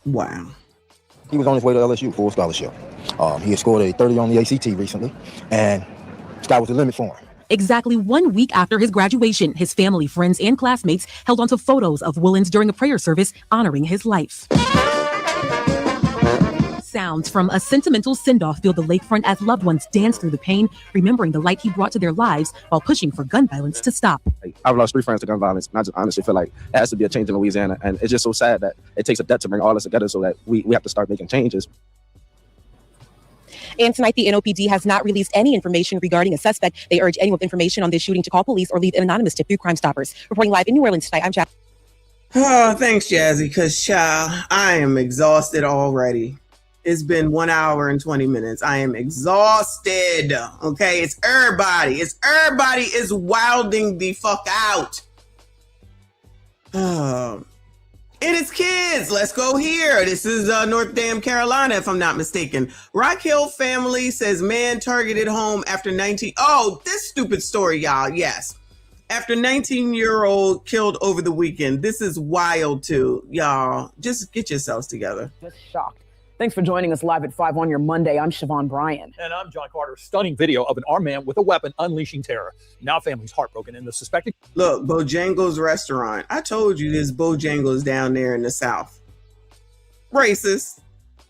Wow. He was on his way to LSU for a scholarship. He had scored a 30 on the ACT recently, and sky was the limit for him. Exactly 1 week after his graduation, his family, friends, and classmates held onto photos of Woolens during a prayer service honoring his life. Sounds from a sentimental send-off fill the lakefront as loved ones dance through the pain, remembering the light he brought to their lives while pushing for gun violence to stop. I've lost 3 friends to gun violence, and I just honestly feel like it has to be a change in Louisiana, and it's just so sad that it takes a death to bring all of us together so that we have to start making changes. And tonight, the NOPD has not released any information regarding a suspect. They urge anyone with information on this shooting to call police or leave an anonymous tip through Crime Stoppers. Reporting live in New Orleans tonight, I'm Jazzy. Oh, thanks, Jazzy, because, child, I am exhausted already. It's been 1 hour and 20 minutes. I am exhausted, okay? It's everybody is wilding the fuck out. And it's kids. Let's go here. This is North Dam, Carolina, if I'm not mistaken. Rock Hill family says man targeted home after 19. Oh, this stupid story, y'all. Yes. After 19-year-old killed over the weekend. This is wild, too. Y'all, just get yourselves together. Just shocked. Thanks for joining us live at 5 on your Monday. I'm Siobhan Bryan. And I'm John Carter. Stunning video of an armed man with a weapon unleashing terror. Now family's heartbroken and the suspected... Look, Bojangles restaurant. I told you there's Bojangles down there in the South. Racist.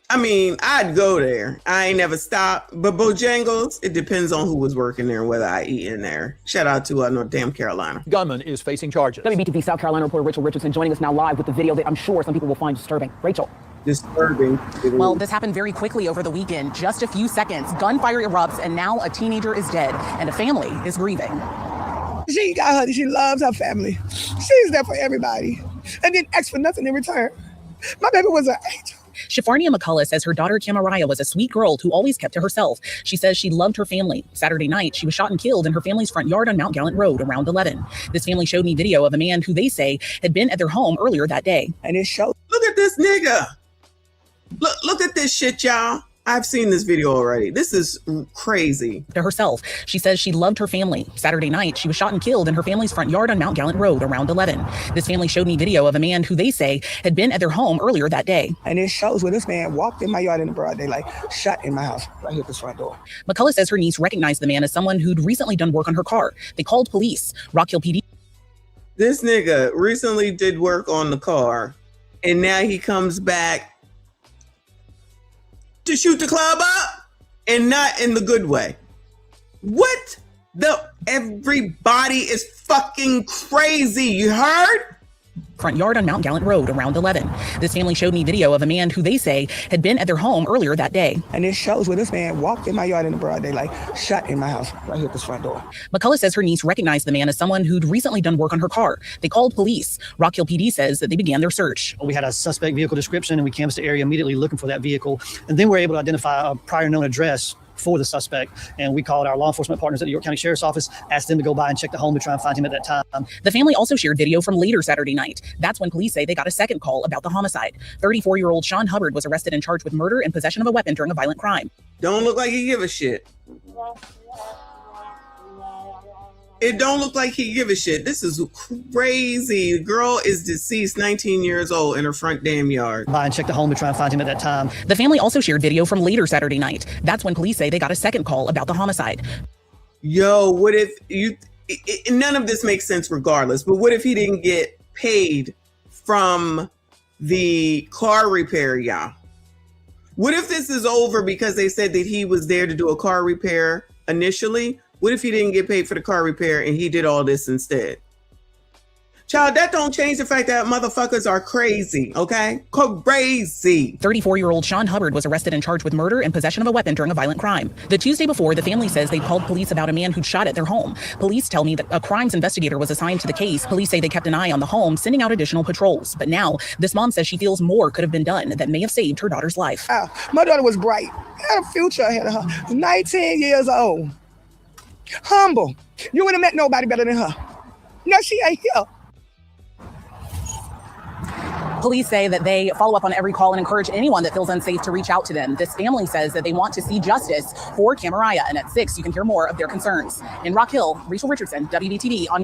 I mean, I'd go there. I ain't never stopped. But Bojangles, it depends on who was working there and whether I eat in there. Shout out to North Damn Carolina. Gunman is facing charges. WBTV South Carolina reporter Rachel Richardson joining us now live with the video that I'm sure some people will find disturbing. Rachel. Disturbing. Well, this happened very quickly over the weekend. Just a few seconds, gunfire erupts, and now a teenager is dead, and a family is grieving. She got her, she loves her family. She's there for everybody, and didn't ask for nothing in return. My baby was an angel. Shafarnia McCullough says her daughter Camaraya was a sweet girl who always kept to herself. She says she loved her family. Saturday night, she was shot and killed in her family's front yard on Mount Gallant Road around 11. This family showed me video of a man who they say had been at their home earlier that day. And it showed. Look at this nigga. Look at this shit, y'all. I've seen this video already. This is crazy. To herself, she says she loved her family. Saturday night, she was shot and killed in her family's front yard on Mount Gallant Road around 11. This family showed me video of a man who they say had been at their home earlier that day. And it shows where this man walked in my yard in the broad daylight, shot in my house, right here at this front door. McCullough says her niece recognized the man as someone who'd recently done work on her car. They called police. Rock Hill PD. This nigga recently did work on the car, and now he comes back to shoot the club up, and not in the good way. What the? Everybody is fucking crazy. You heard? Front yard on Mount Gallant Road around 11. This family showed me video of a man who they say had been at their home earlier that day. And it shows where this man walked in my yard in the broad daylight, shot in my house, right here at this front door. McCullough says her niece recognized the man as someone who'd recently done work on her car. They called police. Rock Hill PD says that they began their search. We had a suspect vehicle description, and we canvassed the area immediately looking for that vehicle. And then we were able to identify a prior known address for the suspect, and we called our law enforcement partners at the York County Sheriff's Office, asked them to go by and check the home to try and find him at that time. The family also shared video from later Saturday night. That's when police say they got a second call about the homicide. 34-year-old Sean Hubbard was arrested and charged with murder and possession of a weapon during a violent crime. Don't look like he give a shit. It don't look like he give a shit. This is crazy. The girl is deceased, 19 years old, in her front damn yard. By and check the home to try and find him at that time. The family also shared video from later Saturday night. That's when police say they got a second call about the homicide. Yo, what if you... none of this makes sense regardless, but what if he didn't get paid from the car repair, y'all? What if this is over because they said that he was there to do a car repair initially? What if he didn't get paid for the car repair and he did all this instead? Child, that don't change the fact that motherfuckers are crazy, okay? Crazy. 34-year-old Sean Hubbard was arrested and charged with murder and possession of a weapon during a violent crime. The Tuesday before, the family says they called police about a man who'd shot at their home. Police tell me that a crimes investigator was assigned to the case. Police say they kept an eye on the home, sending out additional patrols. But now, this mom says she feels more could have been done that may have saved her daughter's life. My daughter was bright, had a future ahead of her, 19 years old. Humble. You wouldn't have met nobody better than her. No, she ain't here. Police say that they follow up on every call and encourage anyone that feels unsafe to reach out to them. This family says that they want to see justice for Camaraya. And at 6, you can hear more of their concerns. In Rock Hill, Rachel Richardson, WBTV on.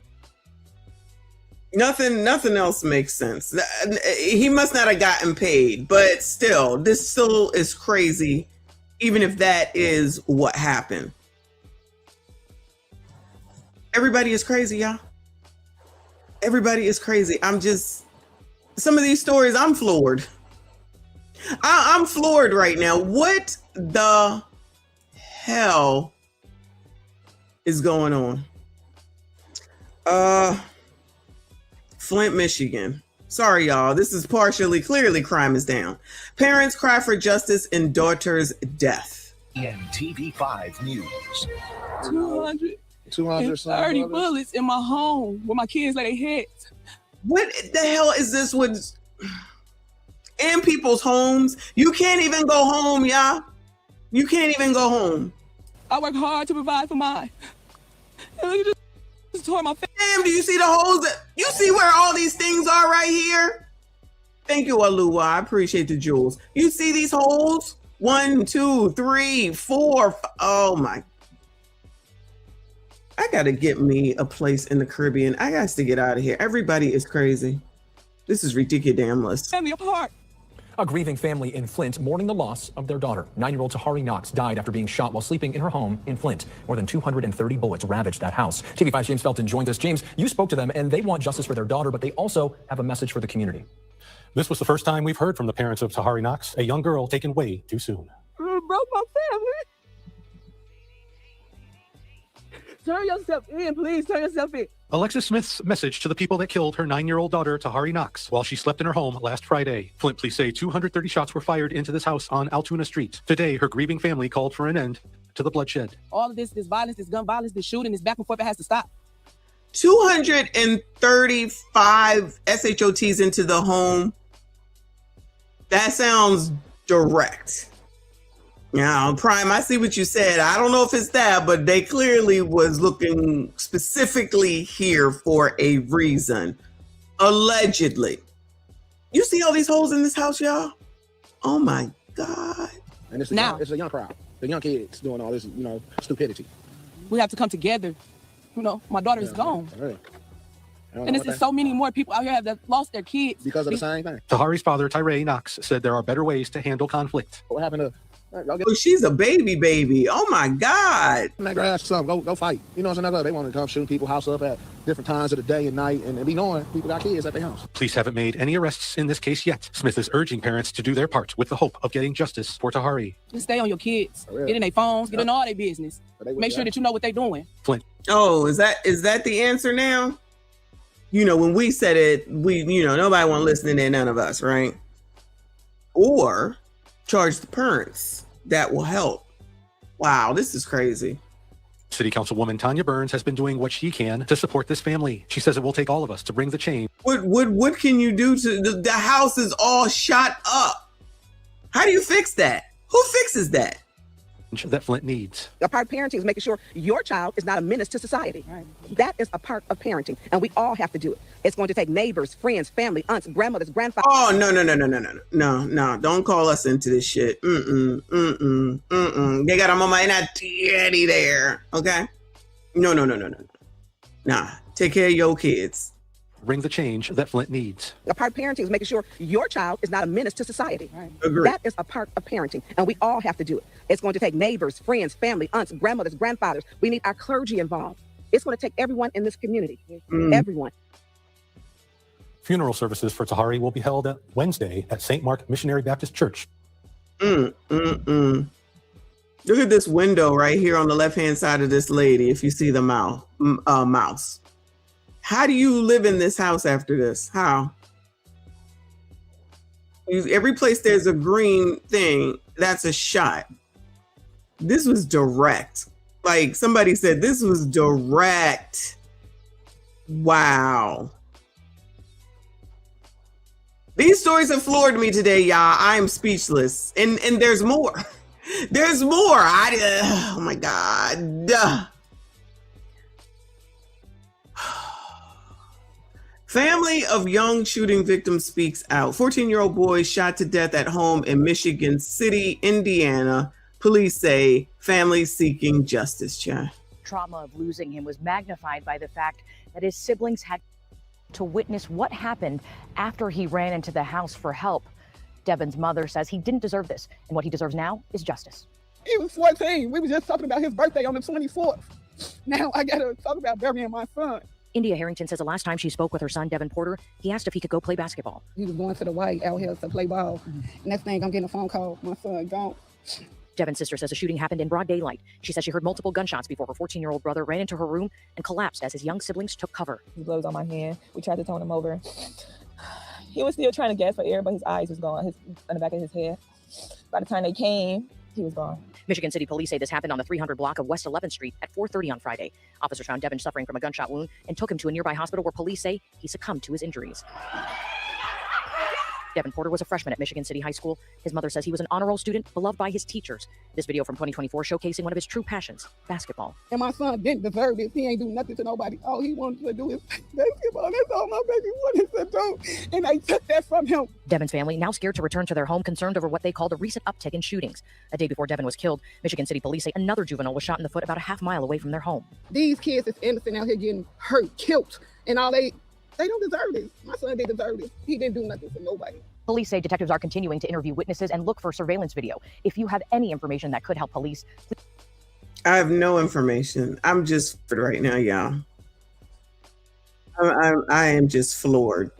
Nothing else makes sense. He must not have gotten paid, but still, this still is crazy, even if that is what happened. Everybody is crazy, y'all. Everybody is crazy. Some of these stories, I'm floored. I'm floored right now. What the hell is going on? Flint, Michigan. Sorry, y'all. This is clearly crime is down. Parents cry for justice in daughter's death. TV5 News. 230 bullets in my home where my kids lay their heads. What the hell is this with in people's homes? You can't even go home, y'all. You can't even go home. I work hard to provide for mine. And you just tore my face. Damn, do you see the holes? You see where all these things are right here? Thank you, Aluwa. I appreciate the jewels. You see these holes? 1, 2, 3, 4. Oh my. I gotta get me a place in the Caribbean. I got to get out of here. Everybody is crazy. This is ridiculous. Tear me apart. A grieving family in Flint mourning the loss of their daughter. 9-year-old Tahari Knox died after being shot while sleeping in her home in Flint. More than 230 bullets ravaged that house. TV5's James Felton joins us. James, you spoke to them and they want justice for their daughter, but they also have a message for the community. This was the first time we've heard from the parents of Tahari Knox, a young girl taken way too soon. Broke my family. Turn yourself in, please. Turn yourself in. Alexis Smith's message to the people that killed her 9-year-old daughter, Tahari Knox, while she slept in her home last Friday. Flint police say 230 shots were fired into this house on Altoona Street. Today, her grieving family called for an end to the bloodshed. All of this violence, this gun violence, this shooting, this back and forth, it has to stop. 235 SHOTs into the home. That sounds direct. Now, Prime, I see what you said. I don't know if it's that, but they clearly was looking specifically here for a reason. Allegedly. You see all these holes in this house, y'all? Oh my God. And it's a young crowd. The young kids doing all this, stupidity. We have to come together. My daughter is gone. Really. And there's so many more people out here that lost their kids. Because of the same thing. Tahari's father, Tyree Knox, said there are better ways to handle conflict. What happened to... Oh, she's a baby. Oh my God. That grass, something. Go fight. You know what I'm saying? They want to come shooting people's house up at different times of the day and night and be knowing people got kids at their house. Police haven't made any arrests in this case yet. Smith is urging parents to do their part with the hope of getting justice for Tahari. Just stay on your kids. Get in their phones, get in all their business. Make sure that you know what they're doing. Flint. Oh, is that the answer now? When we said it, nobody want to listen to none of us, right? Or charge the parents. That will help. Wow, this is crazy. City Councilwoman Tanya Burns has been doing what she can to support this family. She says it will take all of us to bring the change. What can you do to the house is all shot up? How do you fix that? Who fixes that? That Flint needs. A part of parenting is making sure your child is not a menace to society. Right. That is a part of parenting, and we all have to do it. It's going to take neighbors, friends, family, aunts, grandmothers, grandfathers. Oh, no. Don't call us into this shit. They got a mama and a daddy there, okay? No. Nah, take care of your kids. Bring the change that Flint needs. A part of parenting is making sure your child is not a menace to society. Right. Agree. That is a part of parenting, and we all have to do it. It's going to take neighbors, friends, family, aunts, grandmothers, grandfathers. We need our clergy involved. It's going to take everyone in this community. Everyone. Funeral services for Tahari will be held at Wednesday at St. Mark Missionary Baptist Church. Look at this window right here on the left-hand side of this lady, if you see the mouse. How do you live in this house after this? How? Every place there's a green thing, that's a shot. This was direct. Like somebody said, this was direct. Wow. These stories have floored me today, y'all. I am speechless. And there's more. There's more. Oh my God. Family of young shooting victim speaks out. 14-year-old boy shot to death at home in Michigan City, Indiana. Police say family seeking justice, Chad. Trauma of losing him was magnified by the fact that his siblings had to witness what happened after he ran into the house for help. Devin's mother says he didn't deserve this, and what he deserves now is justice. He was 14. We were just talking about his birthday on the 24th. Now I gotta talk about burying my son. India Harrington says the last time she spoke with her son, Devin Porter, he asked if he could go play basketball. He was going to the white out here to play ball. Next thing, I'm getting a phone call. My son gone. Devin's sister says the shooting happened in broad daylight. She says she heard multiple gunshots before her 14-year-old brother ran into her room and collapsed as his young siblings took cover. He blows on my hand. We tried to tone him over. He was still trying to gasp for air, but his eyes was gone in the back of his head. By the time they came, he was gone. Michigan City police say this happened on the 300 block of West 11th Street at 4:30 on Friday. Officers found Devin suffering from a gunshot wound and took him to a nearby hospital where police say he succumbed to his injuries. Devin Porter was a freshman at Michigan City High School. His mother says he was an honor roll student, beloved by his teachers. This video from 2024 showcasing one of his true passions, basketball. And my son didn't deserve this. He ain't do nothing to nobody. All he wanted to do is basketball. That's all my baby wanted to do. And they took that from him. Devin's family now scared to return to their home, concerned over what they called a recent uptick in shootings. A day before Devin was killed, Michigan City police say another juvenile was shot in the foot about a half mile away from their home. These kids is innocent out here getting hurt, killed, and all they don't deserve this. My son didn't deserve this. He didn't do nothing to nobody. Police say detectives are continuing to interview witnesses and look for surveillance video. If you have any information that could help police, I have no information. I'm just right now, y'all. I am just floored.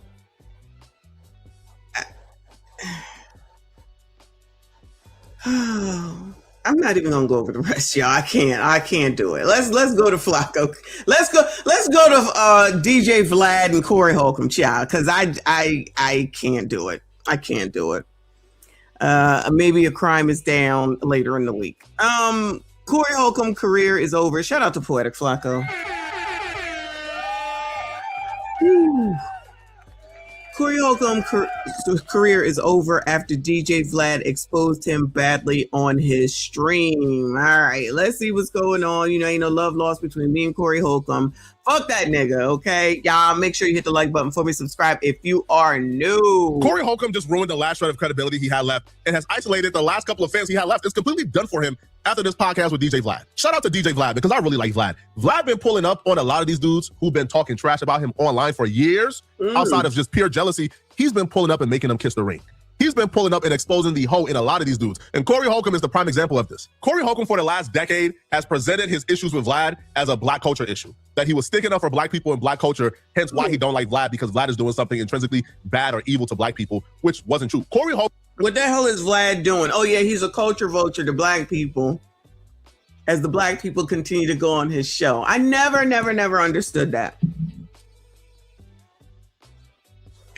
I'm not even gonna go over the rest, y'all. I can't do it. Let's go to Flacco. Let's go to DJ Vlad and Corey Holcomb, child, because I can't do it. I can't do it. Maybe a crime is down later in the week. Corey Holcomb career is over. Shout out to Poetic Flacco. Whew. Corey Holcomb's career is over after DJ Vlad exposed him badly on his stream. All right, let's see what's going on. You know, ain't no love lost between me and Corey Holcomb. Fuck that nigga, okay? Y'all make sure you hit the like button for me. Subscribe if you are new. Corey Holcomb just ruined the last shred of credibility he had left and has isolated the last couple of fans he had left. It's completely done for him after this podcast with DJ Vlad. Shout out to DJ Vlad because I really like Vlad. Vlad been pulling up on a lot of these dudes who've been talking trash about him online for years. Outside of just pure jealousy, he's been pulling up and making them kiss the ring. He's been pulling up and exposing the hoe in a lot of these dudes. And Corey Holcomb is the prime example of this. Corey Holcomb for the last decade has presented his issues with Vlad as a black culture issue. That he was sticking up for black people and black culture, hence why he don't like Vlad, because Vlad is doing something intrinsically bad or evil to black people, which wasn't true. Corey Holcomb. What the hell is Vlad doing? Oh yeah, he's a culture vulture to black people as the black people continue to go on his show. I never understood that.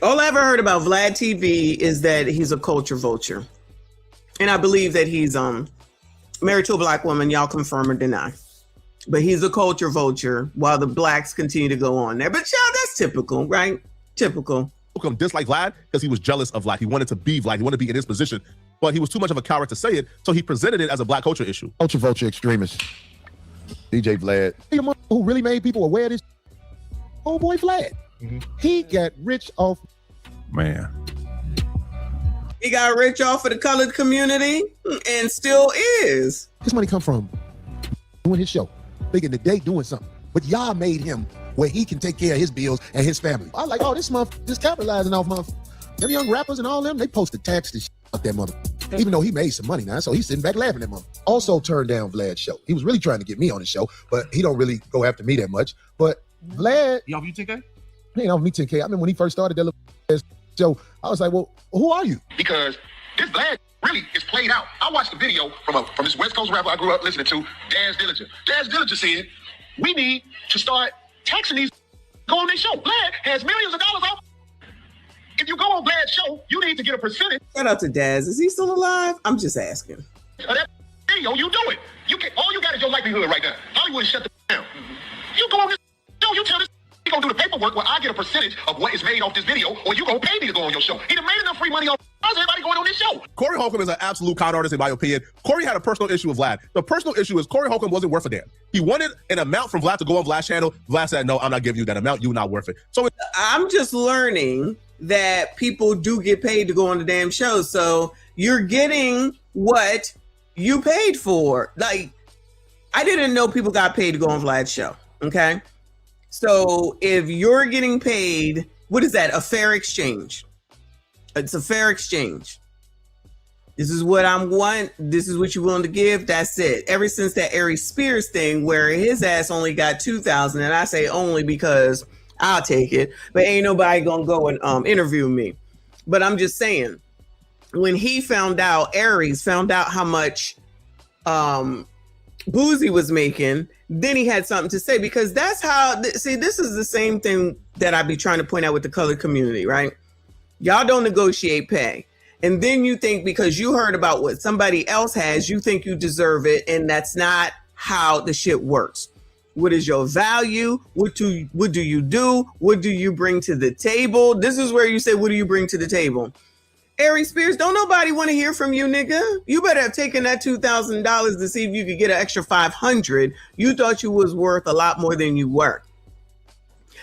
All I ever heard about Vlad TV is that he's a culture vulture. And I believe that he's married to a black woman. Y'all confirm or deny. But he's a culture vulture while the blacks continue to go on there. But y'all, that's typical, right? Typical. Holcomb disliked Vlad because he was jealous of Vlad. He wanted to be Vlad. He wanted to be in his position. But he was too much of a coward to say it, so he presented it as a black culture issue. Culture vulture extremist. DJ Vlad. Who really made people aware of this? Oh boy, Vlad. He got rich off. Man. He got rich off of the colored community and still is. This money come from doing his show, thinking the day doing something. But y'all made him where he can take care of his bills and his family. I like, oh, this month just capitalizing off month. Them young rappers and all them, they posted tax to up that mother. Even though he made some money now, so he's sitting back laughing at mother. Also turned down Vlad's show. He was really trying to get me on the show, but he don't really go after me that much. But Vlad, you off you 10K? He ain't off me 10K. I remember when he first started that little show, I was like, well, who are you? Because this Vlad really is played out. I watched the video from this West Coast rapper I grew up listening to, Daz Dillinger. Daz Dillinger said, we need to start taxing these go on their show. Vlad has millions of dollars off. If you go on Vlad's show, you need to get a percentage. Shout out to Daz. Is he still alive? I'm just asking. Of that video, you do it. You can. All you got is your livelihood right now. Hollywood shut the down. You go on this show, you tell this you gonna do the paperwork where I get a percentage of what is made off this video, or you gonna pay me to go on your show. He done made enough free money off. How's everybody going on this show? Corey Holcomb is an absolute con artist in my opinion. Corey had a personal issue with Vlad. The personal issue is Corey Holcomb wasn't worth a damn. He wanted an amount from Vlad to go on Vlad's channel. Vlad said, no, I'm not giving you that amount. You're not worth it. So I'm just learning that people do get paid to go on the damn show. So you're getting what you paid for. Like, I didn't know people got paid to go on Vlad's show. Okay. So if you're getting paid, what is that? A fair exchange. It's a fair exchange. This is what I'm want. This is what you're willing to give. That's it. Ever since that Ari Spears thing where his ass only got 2,000, and I say only because I'll take it, but ain't nobody gonna go and interview me. But I'm just saying, when he found out, Aries found out how much Boozy was making, then he had something to say, because that's how, see, this is the same thing that I be trying to point out with the colored community, right? Y'all don't negotiate pay. And then you think because you heard about what somebody else has, you think you deserve it. And that's not how the shit works. What is your value? What do you do? What do you bring to the table? This is where you say, what do you bring to the table? Ari Spears, don't nobody want to hear from you, nigga. You better have taken that $2,000 to see if you could get an extra 500. You thought you was worth a lot more than you were.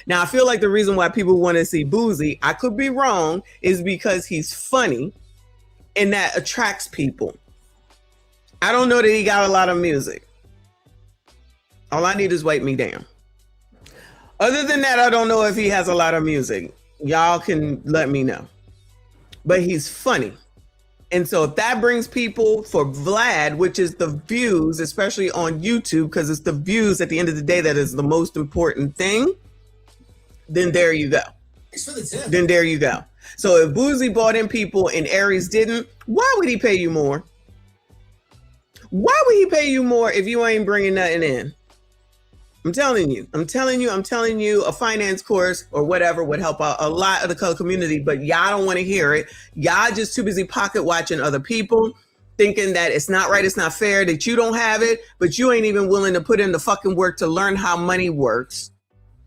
Now, I feel like the reason why people want to see Boozy, I could be wrong, is because he's funny and that attracts people. I don't know that he got a lot of music. All I need is Wipe Me Down. Other than that, I don't know if he has a lot of music. Y'all can let me know. But he's funny. And so if that brings people for Vlad, which is the views, especially on YouTube, because it's the views at the end of the day that is the most important thing, then there you go. Then there you go. So if Boozy bought in people and Aries didn't, why would he pay you more? Why would he pay you more if you ain't bringing nothing in? I'm telling you, a finance course or whatever would help out a lot of the color community, but y'all don't want to hear it. Y'all just too busy pocket watching other people, thinking that it's not right, it's not fair, that you don't have it, but you ain't even willing to put in the fucking work to learn how money works.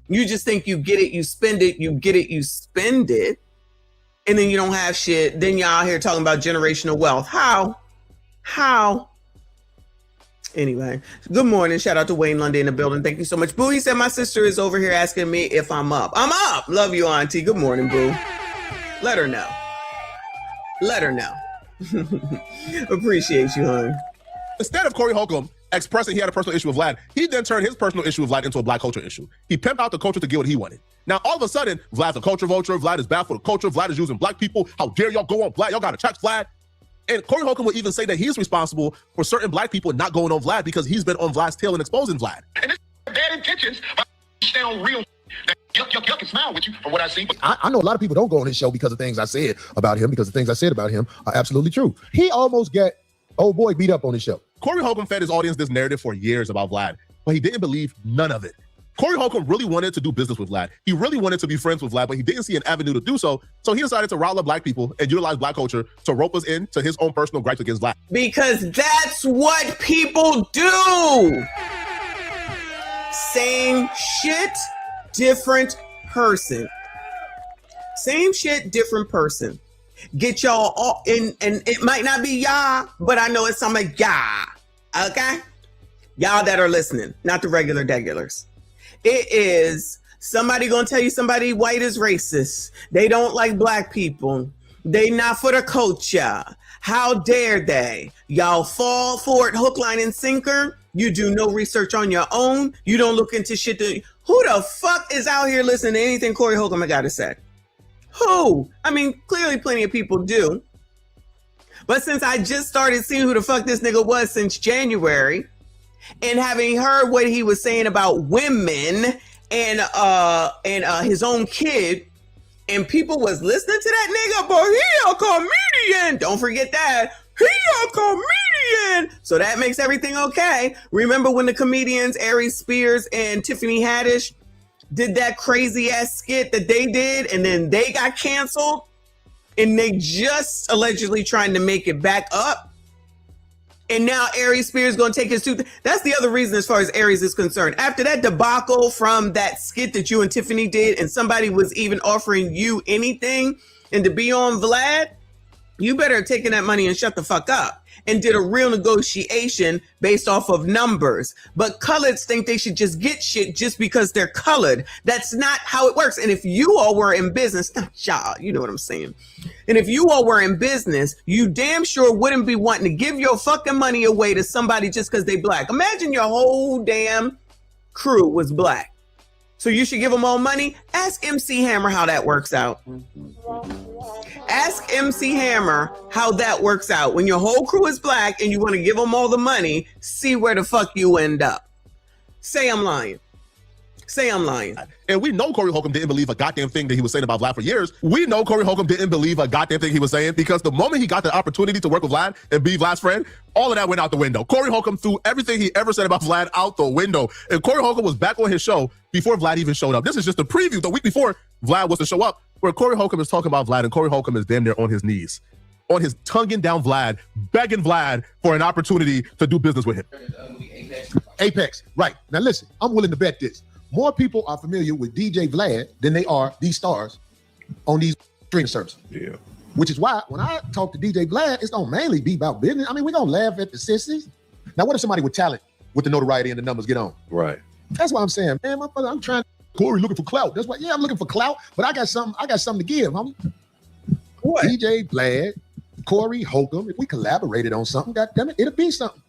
You just think you get it, you spend it, you get it, you spend it, and then you don't have shit. Then y'all here talking about generational wealth. How? Anyway, good morning. Shout out to Wayne Lundy in the building. Thank you so much. Boo, he said my sister is over here asking me if I'm up. I'm up. Love you, auntie. Good morning, Boo. Let her know. Appreciate you, hon. Instead of Corey Holcomb expressing he had a personal issue with Vlad, he then turned his personal issue with Vlad into a black culture issue. He pimped out the culture to get what he wanted. Now, all of a sudden, Vlad's a culture vulture. Vlad is bad for the culture. Vlad is using black people. How dare y'all go on Vlad? Y'all got to check Vlad. And Corey Holcomb would even say that he's responsible for certain black people not going on Vlad because he's been on Vlad's tail and exposing Vlad. And it's bad intentions, but stay on real. Yuck, and smile with you from what I see. I know a lot of people don't go on his show because of things I said about him, because the things I said about him are absolutely true. He almost got old boy beat up on his show. Corey Holcomb fed his audience this narrative for years about Vlad, but he didn't believe none of it. Corey Holcomb really wanted to do business with Vlad. He really wanted to be friends with Vlad, but he didn't see an avenue to do so. So he decided to rile up black people and utilize black culture to rope us into his own personal gripes against Vlad. Because that's what people do. Same shit, different person. Same shit, different person. Get y'all all in, and it might not be y'all, but I know it's some of y'all. Okay? Y'all that are listening, not the regular degulars. It is somebody gonna tell you somebody white is racist. They don't like black people. They not for the culture. How dare they? Y'all fall for it hook, line, and sinker. You do no research on your own. You don't look into shit. Who the fuck is out here listening to anything Corey Holcomb got to say? Who? I mean, clearly plenty of people do. But since I just started seeing who the fuck this nigga was since January, and having heard what he was saying about women and his own kid, and people was listening to that nigga, but he a comedian. Don't forget that. He a comedian. So that makes everything okay. Remember when the comedians Aries Spears and Tiffany Haddish did that crazy ass skit that they did, and then they got canceled, and they just allegedly trying to make it back up? And now Aries Spears going to take his tooth. That's the other reason as far as Aries is concerned. After that debacle from that skit that you and Tiffany did, and somebody was even offering you anything and to be on Vlad, you better have taken that money and shut the fuck up and did a real negotiation based off of numbers. But coloreds think they should just get shit just because they're colored. That's not how it works. And if you all were in business, y'all, you know what I'm saying. And if you all were in business, you damn sure wouldn't be wanting to give your fucking money away to somebody just because they black. Imagine your whole damn crew was black. So you should give them all money. Ask MC Hammer how that works out. Ask MC Hammer how that works out. When your whole crew is black and you want to give them all the money, see where the fuck you end up. Say I'm lying. Say I'm lying. And we know Corey Holcomb didn't believe a goddamn thing that he was saying about Vlad for years. We know Corey Holcomb didn't believe a goddamn thing he was saying because the moment he got the opportunity to work with Vlad and be Vlad's friend, all of that went out the window. Corey Holcomb threw everything he ever said about Vlad out the window. And Corey Holcomb was back on his show before Vlad even showed up. This is just a preview the week before Vlad was to show up, where Corey Holcomb is talking about Vlad, and Corey Holcomb is damn near on his knees, on his tonguing down Vlad, begging Vlad for an opportunity to do business with him. Apex, right. Now listen, I'm willing to bet this. More people are familiar with DJ Vlad than they are these stars on these streaming services. Yeah. Which is why when I talk to DJ Vlad, it's gonna mainly be about business. I mean, we're gonna laugh at the sissies. Now, what if somebody with talent, with the notoriety and the numbers get on? Right. That's why I'm saying, man, my brother, I'm trying. Corey looking for clout. That's why, yeah, I'm looking for clout, but I got something to give, homie. What? DJ Vlad, Corey Holcomb, if we collaborated on something, goddammit, it'll be something.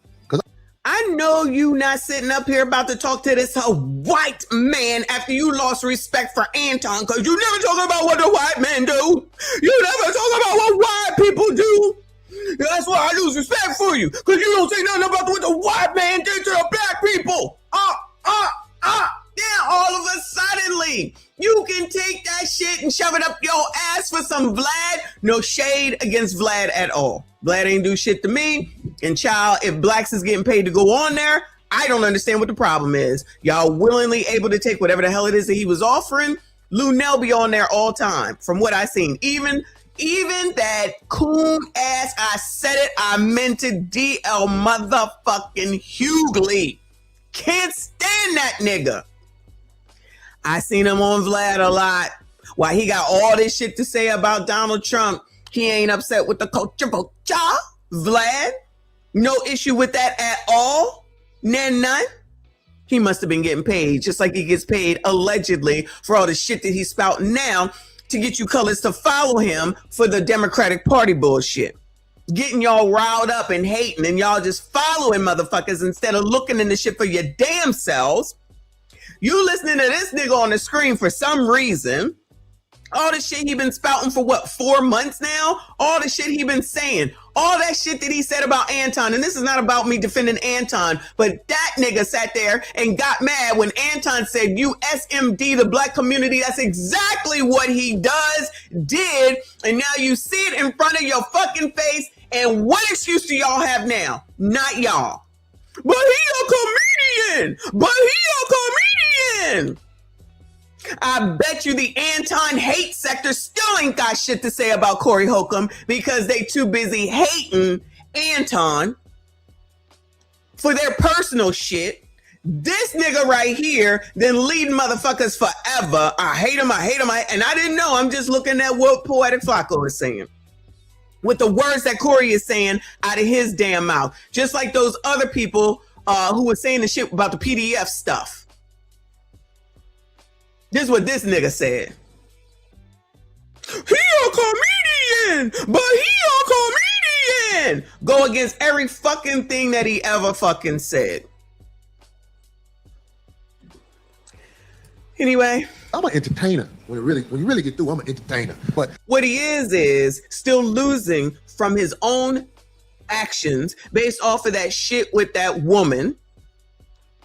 I know you not sitting up here about to talk to this white man after you lost respect for Anton, because you never talk about what the white men do. You never talk about what white people do. That's why I lose respect for you, because you don't say nothing about what the white man did to the black people. Then all of a suddenly, you can take that shit and shove it up your ass for some Vlad. No shade against Vlad at all. Vlad ain't do shit to me. And child, if Blacks is getting paid to go on there, I don't understand what the problem is. Y'all willingly able to take whatever the hell it is that he was offering. Lunel be on there all time, from what I seen. Even that coon ass, I said it, I meant it, DL motherfucking Hughley. Can't stand that nigga. I seen him on Vlad a lot. Why he got all this shit to say about Donald Trump. He ain't upset with the culture vulture. Vlad, no issue with that at all. None. He must have been getting paid, just like he gets paid allegedly for all the shit that he's spouting now to get you colors to follow him for the Democratic Party bullshit. Getting y'all riled up and hating, and y'all just following motherfuckers instead of looking in the shit for your damn selves. You listening to this nigga on the screen for some reason. All the shit he been spouting for what, 4 months now? All the shit he been saying. All that shit that he said about Anton. And this is not about me defending Anton, but that nigga sat there and got mad when Anton said, you SMD the black community. That's exactly what he did. And now you see it in front of your fucking face. And what excuse do y'all have now? Not y'all. But he a comedian. I bet you the Anton hate sector still ain't got shit to say about Corey Holcomb because they too busy hating Anton for their personal shit. This nigga right here then leading motherfuckers forever. I hate him. And I didn't know. I'm just looking at what Poetic Flacco is saying with the words that Corey is saying out of his damn mouth. Just like those other people who were saying the shit about the PDF stuff. This is what this nigga said. He a comedian, but he a comedian. Go against every fucking thing that he ever fucking said. Anyway, I'm an entertainer. When you really get through, I'm an entertainer. But what he is still losing from his own actions based off of that shit with that woman.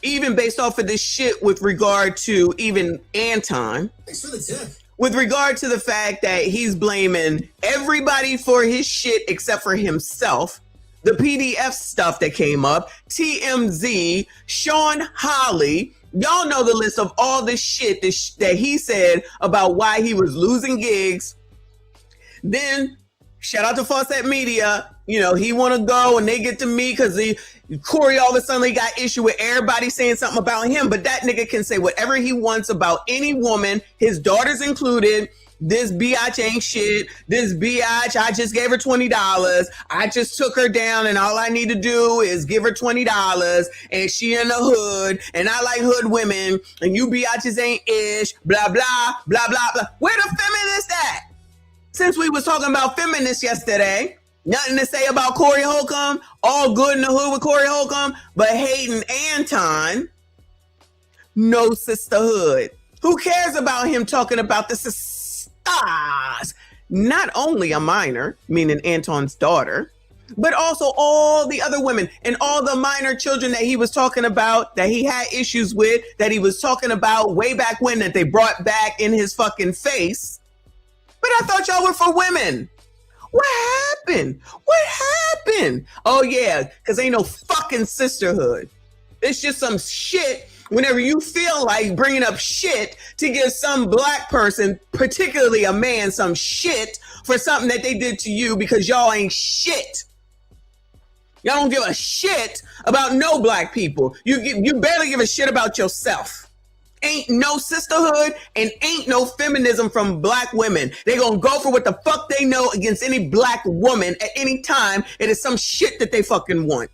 Even based off of this shit with regard to even Anton. Thanks for the tip. With regard to the fact that he's blaming everybody for his shit except for himself. The PDF stuff that came up. TMZ. Sean Holly. Y'all know the list of all this shit that he said about why he was losing gigs. Then, shout out to Fawcett Media. You know, he want to go and they get to me because Corey all of a sudden got issue with everybody saying something about him. But that nigga can say whatever he wants about any woman, his daughters included. This biatch ain't shit. This biatch, I just gave her $20. I just took her down and all I need to do is give her $20 and she in the hood and I like hood women and you biatches ain't ish, blah, blah, blah, blah, blah. Where the feminists at? Since we was talking about feminists yesterday, nothing to say about Corey Holcomb, all good in the hood with Corey Holcomb, but hating Anton, no sisterhood. Who cares about him talking about the sisters? Not only a minor, meaning Anton's daughter, but also all the other women and all the minor children that he was talking about, that he had issues with, that he was talking about way back when, that they brought back in his fucking face. But I thought y'all were for women. What happened? Oh yeah, because ain't no fucking sisterhood. It's just some shit whenever you feel like bringing up shit to give some black person, particularly a man, some shit for something that they did to you because y'all ain't shit. Y'all don't give a shit about no black people. You barely give a shit about yourself. Ain't no sisterhood and ain't no feminism from black women. They gonna go for what the fuck they know against any black woman at any time. It is some shit that they fucking want.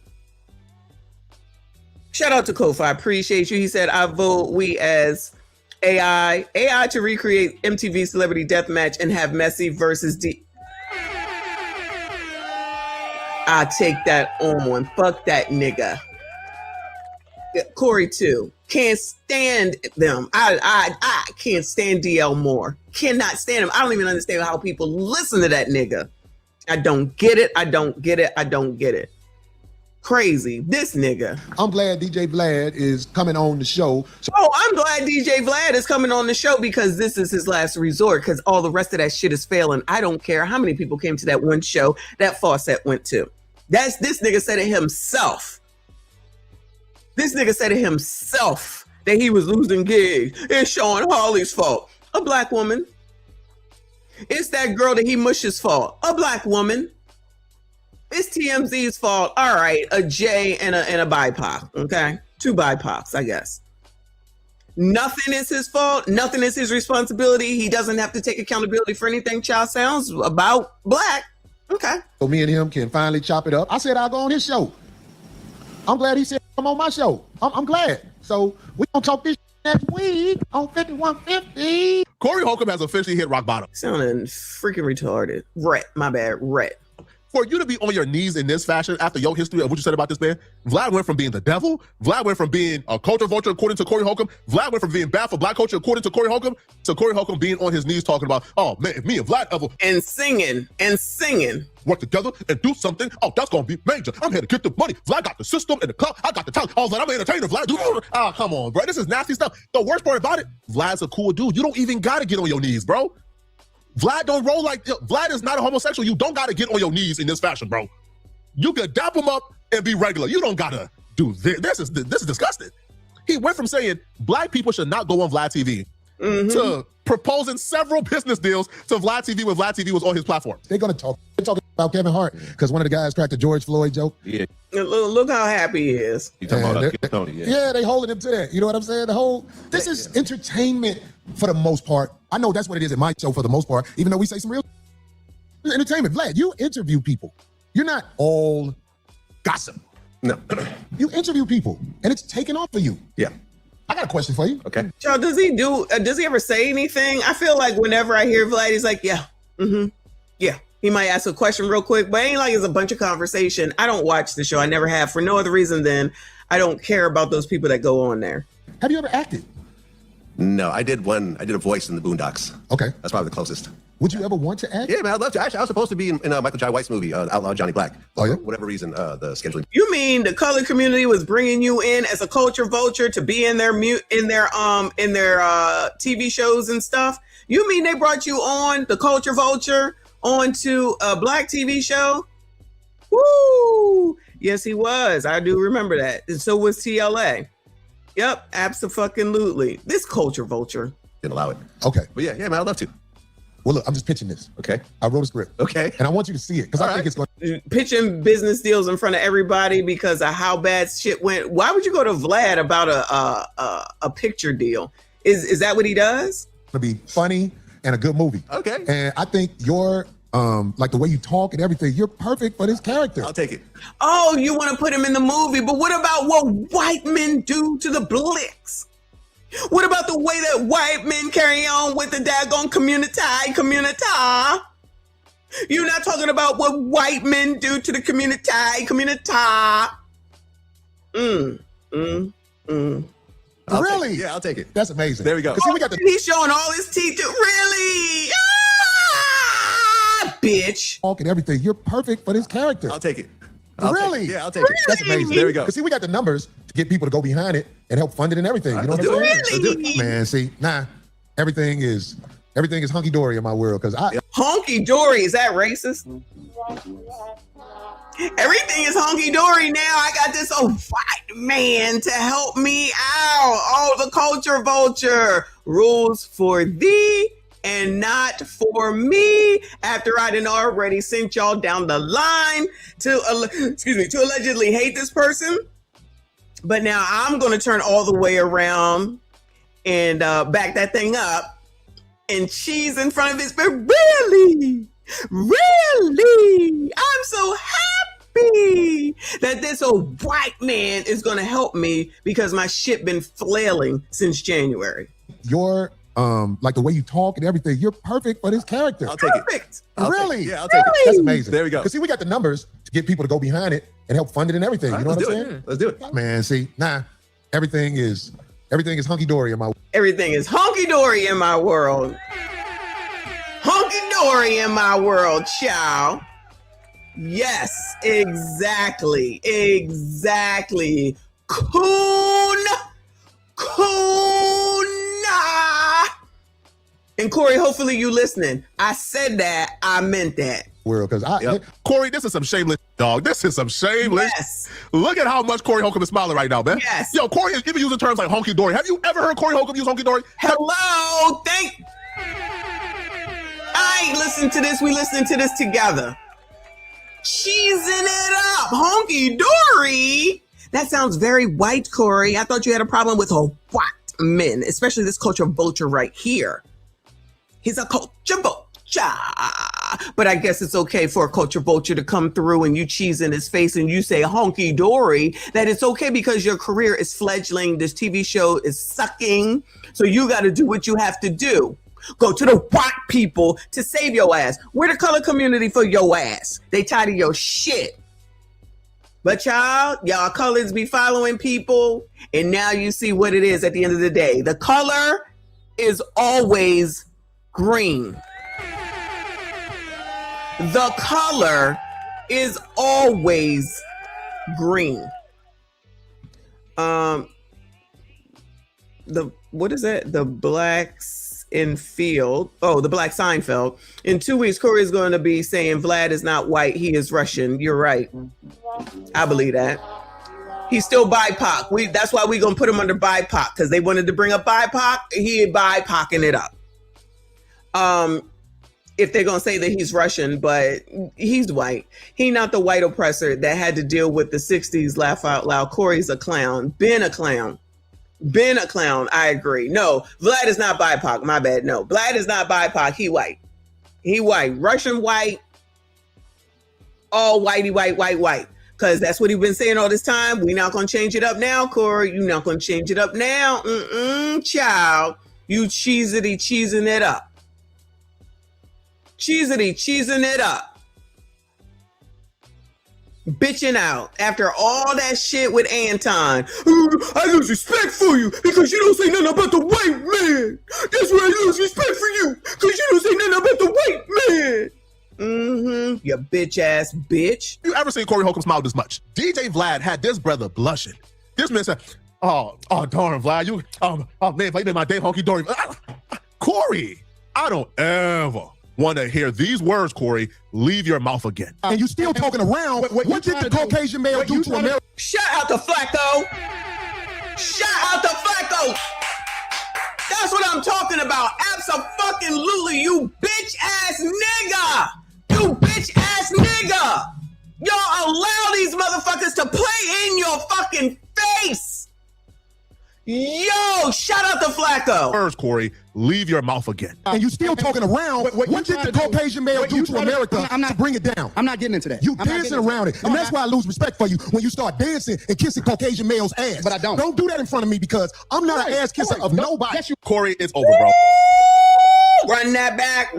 Shout out to Kofi. I appreciate you. He said, I vote we as AI to recreate MTV Celebrity Deathmatch and have Messi versus D. I take that on. Fuck that nigga. Corey too. Can't stand them. I can't stand DL Moore. Cannot stand him. I don't even understand how people listen to that nigga. I don't get it. Crazy. This nigga. I'm glad DJ Vlad is coming on the show. I'm glad DJ Vlad is coming on the show because this is his last resort because all the rest of that shit is failing. I don't care how many people came to that one show that Fawcett went to. This nigga said it himself. This nigga said it himself that he was losing gigs. It's Sean Hawley's fault. A black woman. It's that girl that he mushes fault. A black woman. It's TMZ's fault. All right, a J and a BIPOC. Okay, 2 BIPOCs, I guess. Nothing is his fault. Nothing is his responsibility. He doesn't have to take accountability for anything Child sounds about black. Okay. So me and him can finally chop it up. I said I'll go on his show. I'm glad he said I'm on my show. I'm glad. So we gonna talk this next week on 5150. Corey Holcomb has officially hit rock bottom. Sounding freaking retarded. My bad. For you to be on your knees in this fashion after your history of what you said about this man, Vlad went from being the devil, Vlad went from being a culture vulture according to Corey Holcomb, Vlad went from being bad for black culture according to Corey Holcomb, to Corey Holcomb being on his knees talking about, oh man, if me and Vlad ever and singing work together and do something, oh that's gonna be major. I'm here to get the money. Vlad got the system and the club, I got the talent. Oh, Vlad, I'm an entertainer. Vlad, oh come on, bro. This is nasty stuff. The worst part about it, Vlad's a cool dude. You don't even gotta get on your knees, bro. Vlad don't roll like Vlad is not a homosexual. You don't gotta get on your knees in this fashion, bro. You could dap him up and be regular. You don't gotta do this. This is disgusting. He went from saying black people should not go on Vlad TV to proposing several business deals to Vlad TV when Vlad TV was on his platform. They're talking about Kevin Hart because one of the guys cracked a George Floyd joke. Yeah. Look how happy he is. You talking about Tony? Yeah, they holding him to that. You know what I'm saying? This is entertainment for the most part. I know that's what it is at my show for the most part, even though we say some real entertainment. Vlad, you interview people. You're not all gossip. No. You interview people, and it's taken off for you. Yeah. I got a question for you. Okay. Child, does he ever say anything? I feel like whenever I hear Vlad, he's like, yeah, yeah. He might ask a question real quick, but it ain't like it's a bunch of conversation. I don't watch the show. I never have, for no other reason than I don't care about those people that go on there. Have you ever acted? No, I did a voice in the Boondocks. Okay. That's probably the closest. Would you ever want to act? Yeah, man, I'd love to. Actually, I was supposed to be in Michael Jai White's movie, Outlaw Johnny Black. Oh, yeah? For whatever reason, the scheduling. You mean the color community was bringing you in as a culture vulture to be in their TV shows and stuff? You mean they brought you on the culture vulture onto a black TV show? Woo! Yes, he was. I do remember that. And so was TLA. Yep, abso-fucking-lutely. This culture vulture. Didn't allow it. Okay. But yeah, man, I'd love to. Well, look, I'm just pitching this. Okay. I wrote a script. Okay. And I want you to see it because I think it's going to... Pitching business deals in front of everybody because of how bad shit went. Why would you go to Vlad about a picture deal? Is that what he does? To be funny and a good movie. Okay. And I think your like the way you talk and everything, you're perfect for this character. I'll take it. Oh, you want to put him in the movie, but what about what white men do to the blacks? What about the way that white men carry on with the daggone community? You're not talking about what white men do to the community. Really? Yeah, I'll take it. That's amazing. There we go. See, we got He's showing all his teeth. Really? Bitch. Talk and everything. You're perfect for this character. I'll take it. Really? Yeah, I'll take it. That's amazing. There we go. Because see, we got the numbers to get people to go behind it and help fund it and everything. You know what I'm saying? Let's do it. Man, see, everything is hunky dory in my world. Because Honky dory, is that racist? Everything is honky dory now. I got this white man to help me out. Oh, the culture vulture. Rules for thee and not for me. After I done already sent y'all down the line to allegedly hate this person. But now I'm going to turn all the way around and back that thing up and cheese in front of his. But really, I'm so happy that this old white man is going to help me because my shit been flailing since January. You're like the way you talk and everything, you're perfect for this character. I'll take it. Really? Yeah, I'll take it. That's amazing. There we go. Because see, we got the numbers to get people to go behind it and help fund it and everything. You know what I'm saying? Let's do it. Man, see, everything is hunky dory in my. Everything is honky dory in my world. Honky dory in my world, child. Yes, exactly. And Corey, hopefully you listening. I said that, I meant that. world because Corey, this is some shameless dog. This is some shameless. Yes. Look at how much Corey Holcomb is smiling right now, man. Yes. Yo, Corey is even using terms like honky dory. Have you ever heard Corey Holcomb use honky dory? Hello, I ain't listening to this. We listening to this together. Cheesing it up, honky dory. That sounds very white, Corey. I thought you had a problem with white men, especially this culture vulture right here. He's a culture vulture. But I guess it's okay for a culture vulture to come through and you cheese in his face and you say honky dory, that it's okay because your career is fledgling. This TV show is sucking. So you got to do what you have to do. Go to the white people to save your ass. We're the color community for your ass. They tired of your shit. But y'all colors be following people. And now you see what it is at the end of the day. The color is always green. The color is always green. What is that? The blacks in field. Oh, the black Seinfeld. In 2 weeks, Corey is going to be saying Vlad is not white. He is Russian. You're right. I believe that. He's still BIPOC. That's why we're going to put him under BIPOC because they wanted to bring up BIPOC. He BIPOCing it up. If they're going to say that he's Russian, but he's white. He not the white oppressor that had to deal with the 60s laugh out loud. Corey's a clown. Been a clown. I agree. No, Vlad is not BIPOC. My bad. No, Vlad is not BIPOC. He white. Russian white. All whitey, white. Because that's what he's been saying all this time. We not going to change it up now, Corey. You not going to change it up now. Child. You cheesing it up. Cheesing it up. Bitching out after all that shit with Anton. I lose respect for you because you don't say nothing about the white man. That's why I lose respect for you because you don't say nothing about the white man. You bitch ass bitch. You ever seen Corey Holcomb smile this much? DJ Vlad had this brother blushing. This man said, oh darn Vlad, you man, if I made my day honky dory. Corey, I don't ever want to hear these words, Corey, leave your mouth again. And you still talking around. What did the Caucasian male do to America? Shout out to Flacco. That's what I'm talking about. Abso-fucking-lutely, you bitch-ass nigga. Y'all allow these motherfuckers to play in your fucking face. Yo, shout out to Flacco. Words, Corey, leave your mouth again. And you still talking around. What did the Caucasian male do to America to bring it down? I'm not getting into that. You dancing around it. And that's why I lose respect for you when you start dancing and kissing Caucasian male's ass. But I don't. Don't do that in front of me because I'm not an ass kisser of nobody. Corey, it's over, bro. Run that back.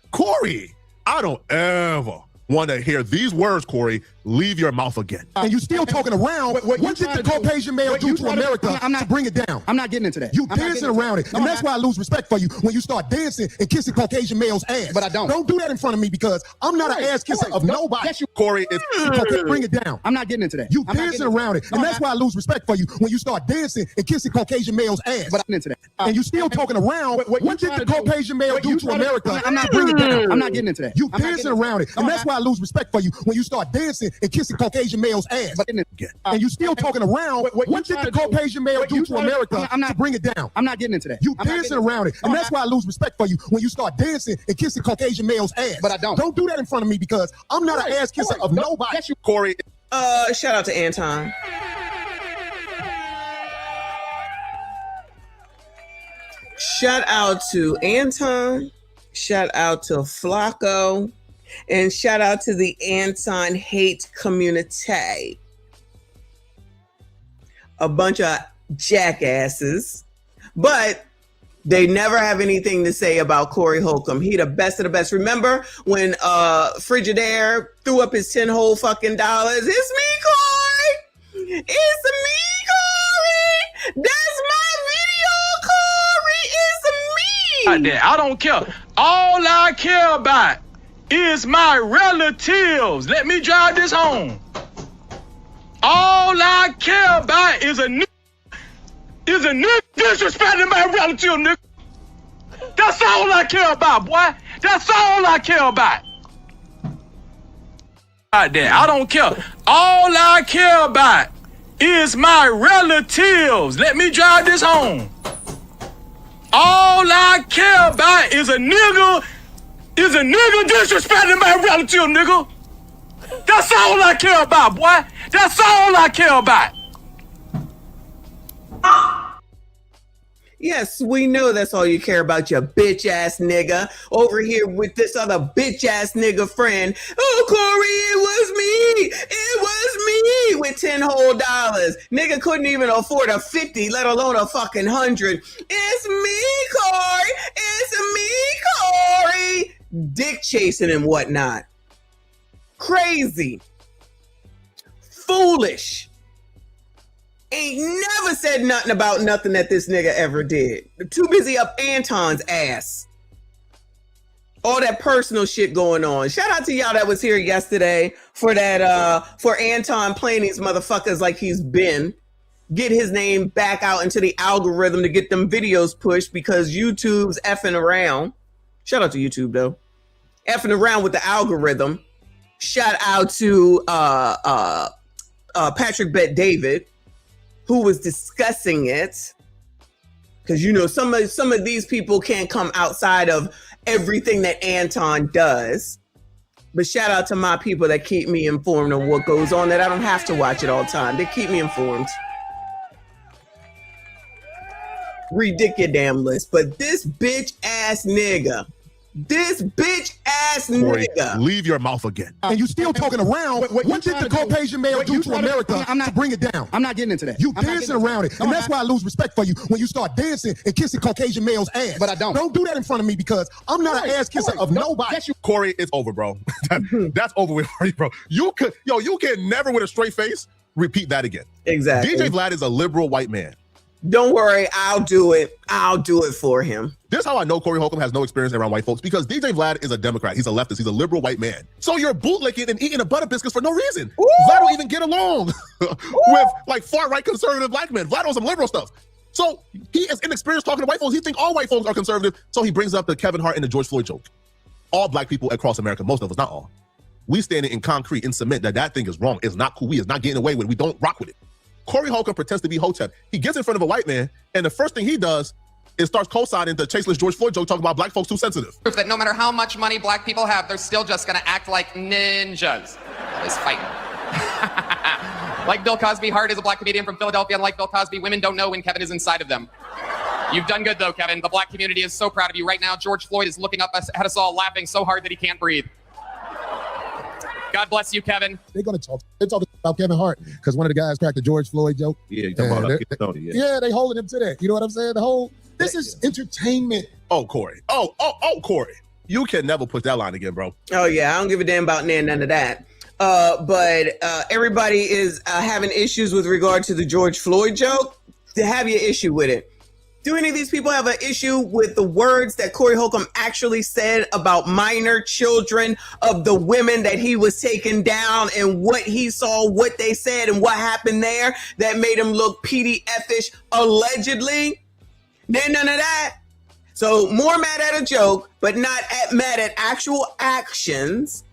Corey, I don't ever want to hear these words, Corey, leave your mouth again. And you still talking around. What did the Caucasian male do to America to bring it down? I'm not getting into that. You dancing around it. And that's why I lose respect for you when you start dancing and kissing Caucasian male's ass. But I don't. Don't do that in front of me because I'm not an ass kisser of nobody. Corey, it's okay, bring it down. I'm not getting into that. You dancing around it. And that's why I lose respect for you when you start dancing and kissing Caucasian male's ass. But I'm into that. And you still talking around. What did the Caucasian male do to America? I'm not bringing it down. I'm not getting into that. You dancing around it. And that's why I lose respect for you when you start dancing and kissing Caucasian male's ass. But and you still talking around. What did the Caucasian male do to America to bring it down? I'm not getting into that. You dancing around it. And that's why I lose respect for you when you start dancing and kissing Caucasian male's ass. But I don't. Don't do that in front of me because I'm not an ass kisser of nobody. Corey. Shout out to Anton. Shout out to Anton. Shout out to Flacco. And shout out to the Anton hate community. A bunch of jackasses. But they never have anything to say about Corey Holcomb. He the best of the best. Remember when Frigidaire threw up his 10 whole fucking dollars? It's me, Corey. It's me, Corey. That's my video, Corey. It's me. I don't care. All I care about is my relatives. Let me drive this home. All I care about is a nigga disrespecting my relative, nigga. That's all I care about, boy. That's all I care about. I don't care. All I care about is my relatives. Let me drive this home. All I care about is a nigga disrespecting my relative, nigga. That's all I care about, boy. That's all I care about. Yes, we know that's all you care about, you bitch ass nigga. Over here with this other bitch ass nigga friend. Oh, Corey, it was me with $10 whole. Nigga couldn't even afford a 50, let alone a fucking 100. It's me, Corey. It's me, Corey. Dick chasing and whatnot. Crazy. Foolish. Ain't never said nothing about nothing that this nigga ever did. Too busy up Anton's ass. All that personal shit going on. Shout out to y'all that was here yesterday for that, for Anton playing these motherfuckers like he's been. Get his name back out into the algorithm to get them videos pushed because YouTube's effing around. Shout out to YouTube though. Effing around with the algorithm. Shout out to Patrick Bet David, who was discussing it, because you know some of these people can't come outside of everything that Anton does. But shout out to my people that keep me informed on what goes on, that I don't have to watch it all the time. They keep me informed. Ridiculous. But this bitch ass nigga. Corey, leave your mouth again. And you still talking around. What did the Caucasian male do to America to bring it down? I'm not getting into that. You dancing around it. And that's why I lose respect for you when you start dancing and kissing Caucasian males' ass. But I don't. Don't do that in front of me because I'm not an ass kisser of nobody. Corey, it's over, bro. That's over with for you, bro. You can never with a straight face repeat that again. Exactly. DJ Vlad is a liberal white man. Don't worry, I'll do it. I'll do it for him. This is how I know Corey Holcomb has no experience around white folks, because DJ Vlad is a Democrat. He's a leftist. He's a liberal white man. So you're bootlicking and eating a butter biscuits for no reason. Ooh. Vlad don't even get along with like far-right conservative black men. Vlad on some liberal stuff. So he is inexperienced talking to white folks. He thinks all white folks are conservative. So he brings up the Kevin Hart and the George Floyd joke. All black people across America, most of us, not all, we standing in concrete, in cement, that thing is wrong. It's not cool. We is not getting away with it. We don't rock with it. Corey Holcomb pretends to be Hotep. He gets in front of a white man, and the first thing he does is starts co-signing the chaseless George Floyd joke, talking about black folks too sensitive. Proof that no matter how much money black people have, they're still just gonna act like ninjas. Always fighting. Like Bill Cosby, Hart is a black comedian from Philadelphia, and like Bill Cosby, women don't know when Kevin is inside of them. You've done good though, Kevin. The black community is so proud of you. Right now, George Floyd is looking up at us all, laughing so hard that he can't breathe. God bless you, Kevin. They're talking about Kevin Hart because one of the guys cracked the George Floyd joke. Yeah, you talking about Tony. Yeah, they holding him to that. You know what I'm saying? This is entertainment. Oh, Corey. Oh, Corey. You can never put that line again, bro. Oh, yeah. I don't give a damn about none of that. But everybody is having issues with regard to the George Floyd joke. To have your issue with it. Do any of these people have an issue with the words that Corey Holcomb actually said about minor children, of the women that he was taking down, and what he saw, what they said, and what happened there that made him look PDF-ish, allegedly? None of that. So more mad at a joke, but not mad at actual actions.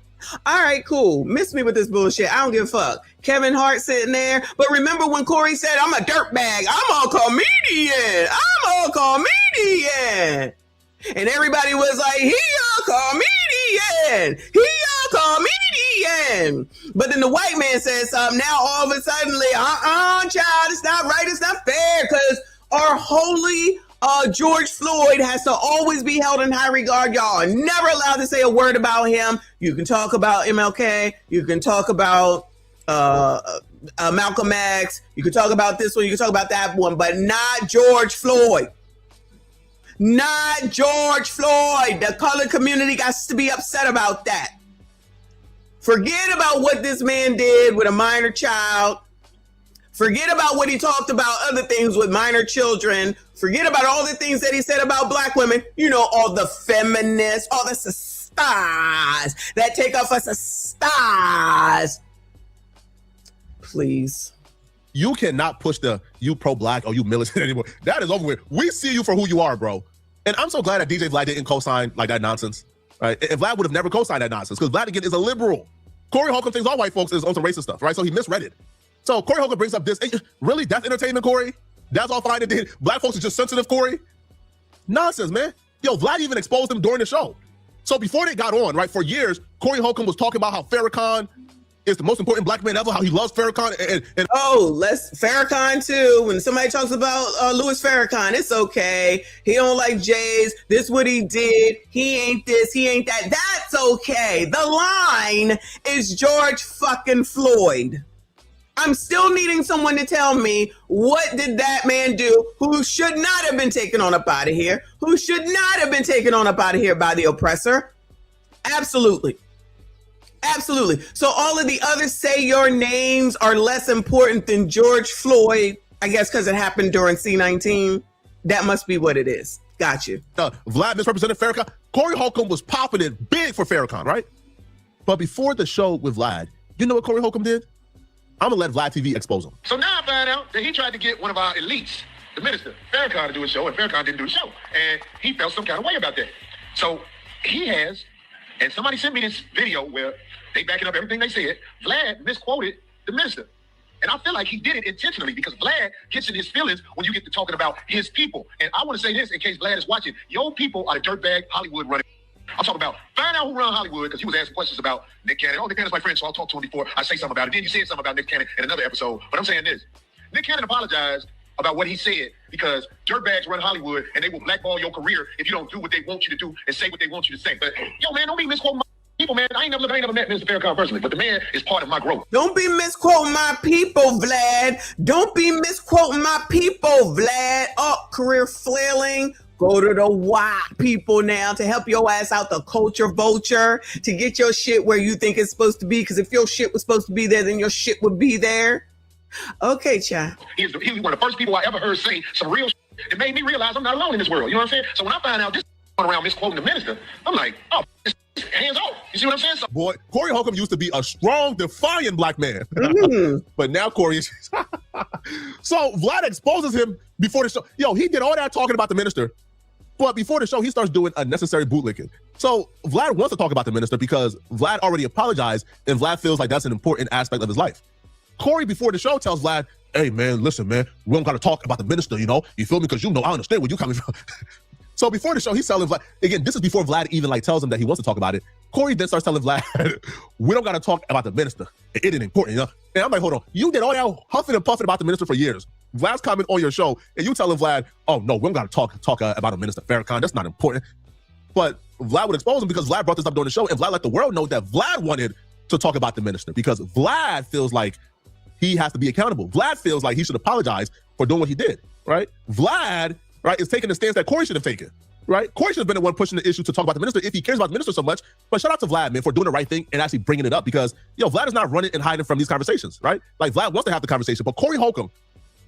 All right, cool. Miss me with this bullshit. I don't give a fuck. Kevin Hart sitting there. But remember when Corey said, I'm a dirtbag. I'm a comedian. And everybody was like, he a comedian. But then the white man said something. Now all of a sudden, child, it's not right. It's not fair. Because our holy George Floyd has to always be held in high regard. Y'all are never allowed to say a word about him. You can talk about MLK. You can talk about Malcolm X. You can talk about this one. You can talk about that one, but not George Floyd. Not George Floyd. The colored community got to be upset about that. Forget about what this man did with a minor child. Forget about what he talked about, other things with minor children. Forget about all the things that he said about black women. You know, all the feminists, all the stars that take off us as stars. Please. You cannot push the you pro-black or you militant anymore. That is over with. We see you for who you are, bro. And I'm so glad that DJ Vlad didn't co-sign like that nonsense. Right? If Vlad would have never co-signed that nonsense, because Vlad again is a liberal. Corey Holcomb thinks all white folks is on some racist stuff, right? So he misread it. So Corey Holcomb brings up this. Really? That's entertainment, Corey? That's all fine and did. Black folks are just sensitive, Corey? Nonsense, man. Yo, Vlad even exposed him during the show. So before they got on, right, for years, Corey Holcomb was talking about how Farrakhan is the most important black man ever, how he loves Farrakhan. And Farrakhan too. When somebody talks about Louis Farrakhan, it's okay. He don't like Jays. This what he did. He ain't this. He ain't that. That's okay. The line is George fucking Floyd. I'm still needing someone to tell me what did that man do who should not have been taken on up out of here, who should not have been taken on up out of here by the oppressor. Absolutely. Absolutely. So all of the other say your names are less important than George Floyd, I guess because it happened during C-19. That must be what it is. Got you. Vlad misrepresented Farrakhan. Corey Holcomb was popping it big for Farrakhan, right? But before the show with Vlad, you know what Corey Holcomb did? I'm gonna let Vlad TV expose him. So now I find out that he tried to get one of our elites, the minister, Farrakhan, to do a show, and Farrakhan didn't do the show. And he felt some kind of way about that. So he has, and somebody sent me this video where they backing up everything they said. Vlad misquoted the minister. And I feel like he did it intentionally because Vlad gets in his feelings when you get to talking about his people. And I want to say this in case Vlad is watching. Your people are the dirtbag Hollywood running. I'm talking about find out who run Hollywood because he was asking questions about Nick Cannon. Oh, Nick Cannon's my friend, so I'll talk to him before I say something about it. Then you said something about Nick Cannon in another episode. But I'm saying this. Nick Cannon apologized about what he said because dirtbags run Hollywood and they will blackball your career if you don't do what they want you to do and say what they want you to say. But yo, man, don't be misquoting my people, man. I ain't never met Mr. Farrakhan personally, but the man is part of my growth. Don't be misquoting my people, Vlad. Don't be misquoting my people, Vlad. Oh, career flailing. Go to the white people now to help your ass out the culture vulture, to get your shit where you think it's supposed to be. Because if your shit was supposed to be there, then your shit would be there. Okay, child. He was one of the first people I ever heard say some real shit. It made me realize I'm not alone in this world. You know what I'm saying? So when I find out this around misquoting the minister, I'm like, oh, hands off. You see what I'm saying? So boy, Corey Holcomb used to be a strong, defiant black man. But now Corey is... So Vlad exposes him before the show. Yo, he did all that talking about the minister. But before the show, he starts doing unnecessary bootlicking. So Vlad wants to talk about the minister because Vlad already apologized and Vlad feels like that's an important aspect of his life. Corey, before the show, tells Vlad, hey, man, listen, man, we don't got to talk about the minister, you know? You feel me? Because you know I understand where you coming from. So before the show, he's telling Vlad, again, this is before Vlad even like tells him that he wants to talk about it. Corey then starts telling Vlad, we don't got to talk about the minister. It ain't important, you know? And I'm like, hold on, you did all that huffing and puffing about the minister for years. Vlad's comment on your show, and you telling Vlad, oh, no, we don't got to talk about a minister, Farrakhan. That's not important. But Vlad would expose him because Vlad brought this up during the show, and Vlad let the world know that Vlad wanted to talk about the minister because Vlad feels like he has to be accountable. Vlad feels like he should apologize for doing what he did, right? Vlad, right, is taking the stance that Corey should have taken, right? Corey should have been the one pushing the issue to talk about the minister if he cares about the minister so much. But shout out to Vlad, man, for doing the right thing and actually bringing it up because, yo, Vlad is not running and hiding from these conversations, right? Like, Vlad wants to have the conversation, but Corey Holcomb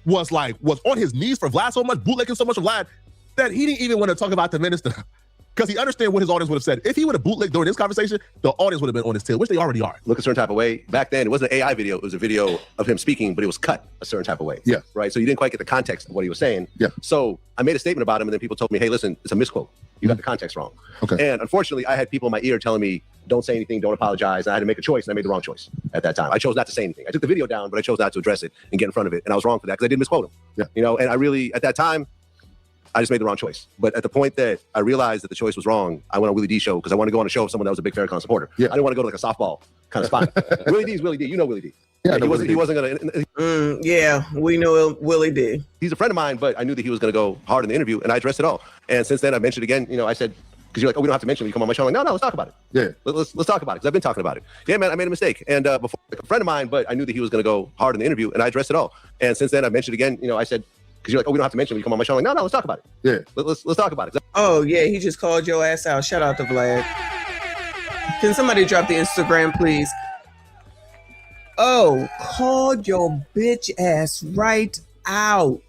was on his knees for Vlad so much, bootlicking so much of Vlad, that he didn't even want to talk about the minister because he understood what his audience would have said. If he would have bootlicked during this conversation, the audience would have been on his tail, which they already are. Look a certain type of way. Back then, it wasn't an AI video. It was a video of him speaking, but it was cut a certain type of way. Yeah. Right? So you didn't quite get the context of what he was saying. Yeah. So I made a statement about him, and then people told me, hey, listen, it's a misquote. You got the context wrong. Okay. And unfortunately, I had people in my ear telling me, don't say anything, don't apologize. And I had to make a choice, and I made the wrong choice at that time. I chose not to say anything. I took the video down, but I chose not to address it and get in front of it. And I was wrong for that because I did misquote him. Yeah. You know, and I really, at that time, I just made the wrong choice. But at the point that I realized that the choice was wrong, I went on Willie D show because I wanted to go on a show of someone that was a big Farrakhan supporter. Yeah. I didn't want to go to like a softball kind of spot. Willie D is Willie D. You know Willie D. Yeah, he wasn't gonna. Yeah, we know Willie D. He's a friend of mine, but I knew that he was gonna go hard in the interview, and I addressed it all. And since then, I mentioned again. You know, I said, because you're like, oh, we don't have to mention it. You come on my show. I'm like, no, let's talk about it. Yeah. Let's talk about it because I've been talking about it. Yeah, man, I made a mistake, and before like a friend of mine, but I knew that he was gonna go hard in the interview, and I addressed it all. And since then, I mentioned again. You know, I said, because you're like, oh, we don't have to mention it. You come on my show. I'm like, no, let's talk about it. Yeah. Let's talk about it. Oh, yeah, he just called your ass out. Shout out to Vlad. Can somebody drop the Instagram, please? Oh, called your bitch ass right out.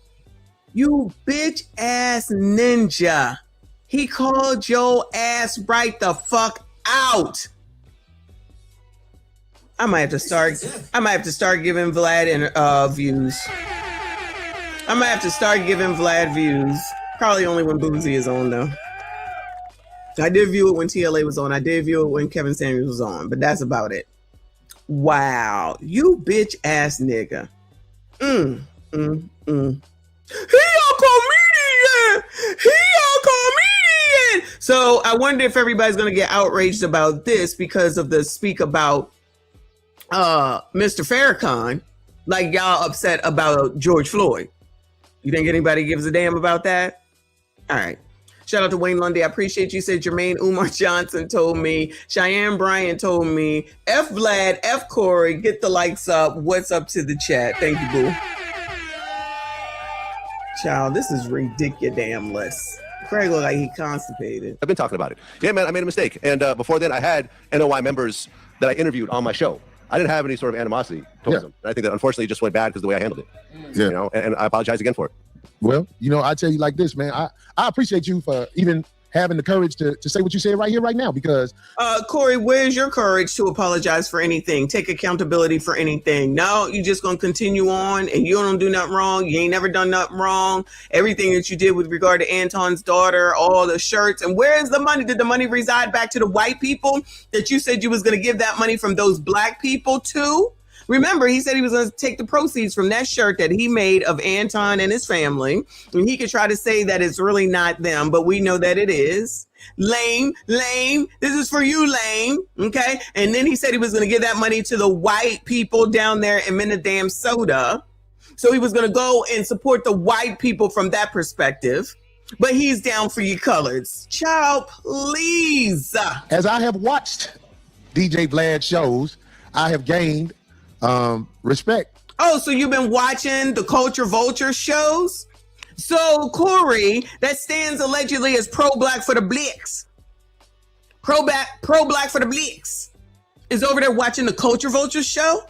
You bitch ass ninja. He called your ass right the fuck out. I might have to start giving Vlad views. I might have to start giving Vlad views. Probably only when Boozy is on, though. I did view it when TLA was on. I did view it when Kevin Samuels was on, but that's about it. Wow. You bitch ass nigga. He a comedian! He a comedian! So I wonder if everybody's going to get outraged about this because of the speak about Mr. Farrakhan, like y'all upset about George Floyd. You think anybody gives a damn about that? All right. Shout out to Wayne Lundy. I appreciate you. Said Jermaine Umar Johnson told me. Cheyenne Bryan told me. F Vlad, F Corey, get the likes up. What's up to the chat? Thank you, boo. Child, this is ridiculous. Craig look like he constipated. I've been talking about it. Yeah, man, I made a mistake. And before then, I had NOI members that I interviewed on my show. I didn't have any sort of animosity towards them. And I think that unfortunately it just went bad because of the way I handled it. Yeah. You know, and I apologize again for it. Well, you know, I tell you like this, man. I appreciate you for even having the courage to say what you said right here, right now, because Corey, where's your courage to apologize for anything? Take accountability for anything? No, you just gonna continue on and you don't do nothing wrong. You ain't never done nothing wrong. Everything that you did with regard to Anton's daughter, all the shirts, and where is the money? Did the money reside back to the white people that you said you was gonna give that money from those black people to? Remember, he said he was going to take the proceeds from that shirt that he made of Anton and his family. And he could try to say that it's really not them, but we know that it is. Lame. This is for you, lame. Okay. And then he said he was going to give that money to the white people down there in Minnesota. So he was going to go and support the white people from that perspective. But he's down for you coloreds. Child, please. As I have watched DJ Vlad shows, I have gained respect. Oh, so you've been watching the Culture Vulture shows? So Corey, that stands allegedly as pro-black for the Blacks. Pro-black for the Blacks is over there watching the Culture Vulture show?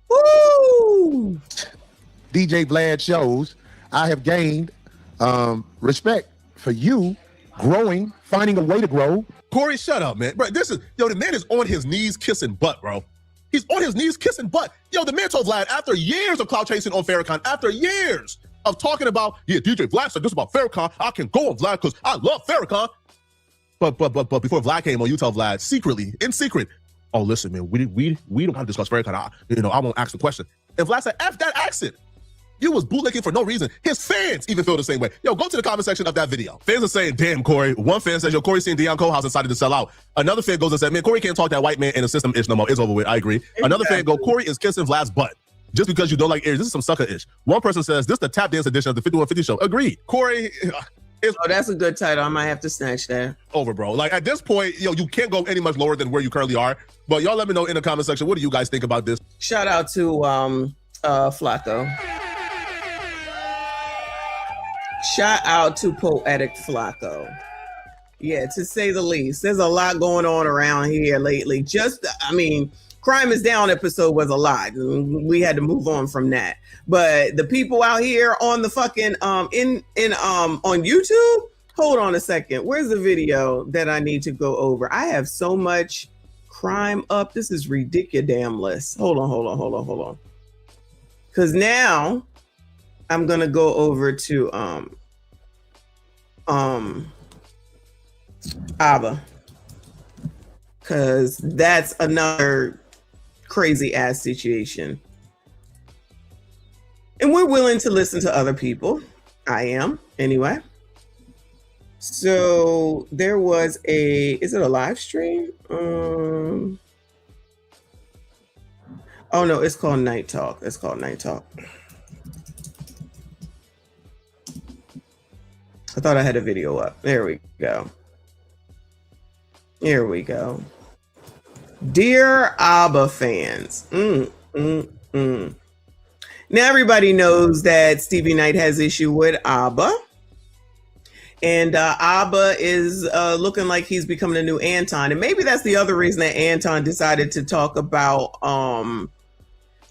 Woo! DJ Vlad shows, I have gained respect for you growing, finding a way to grow. Corey, shut up, man. Bro, the man is on his knees kissing butt, bro. He's on his knees kissing butt. Yo, the man told Vlad after years of clout chasing on Farrakhan, after years of talking about, yeah, DJ Vlad said this about Farrakhan, I can go on Vlad because I love Farrakhan. But before Vlad came on, you tell Vlad secretly, in secret, oh, listen, man, we don't have to discuss Farrakhan. I won't ask the question. And Vlad said, F that accent. You was bootlicking for no reason. His fans even feel the same way. Yo, go to the comment section of that video. Fans are saying, damn, Corey. One fan says, yo, Corey seen Deion Colehouse decided to sell out. Another fan goes and said, man, Corey can't talk that white man in the system ish no more. It's over with. I agree. Exactly. Another fan go, Corey is kissing Vlad's butt. Just because you don't like Aries. This is some sucker ish. One person says, this is the tap dance edition of the 5150 show. Agreed. Corey. Oh, that's a good title. I might have to snatch that. Over, bro. Like at this point, yo, you can't go any much lower than where you currently are. But y'all let me know in the comment section. What do you guys think about this? Shout out to Flacco. Shout out to Poetic Flacco. Yeah, to say the least. There's a lot going on around here lately. Crime is Down episode was a lot. We had to move on from that. But the people out here on the fucking on YouTube, hold on a second. Where's the video that I need to go over? I have so much crime up. This is ridiculous. Hold on. Because now I'm gonna go over to Abba, because that's another crazy ass situation. And we're willing to listen to other people. I am, anyway. So there was is it a live stream? Oh no, it's called Night Talk. I thought I had a video up. There we go. Dear ABBA fans. Now everybody knows that Stevie Knight has issue with ABBA. And ABBA is looking like he's becoming a new Anton. And maybe that's the other reason that Anton decided to talk about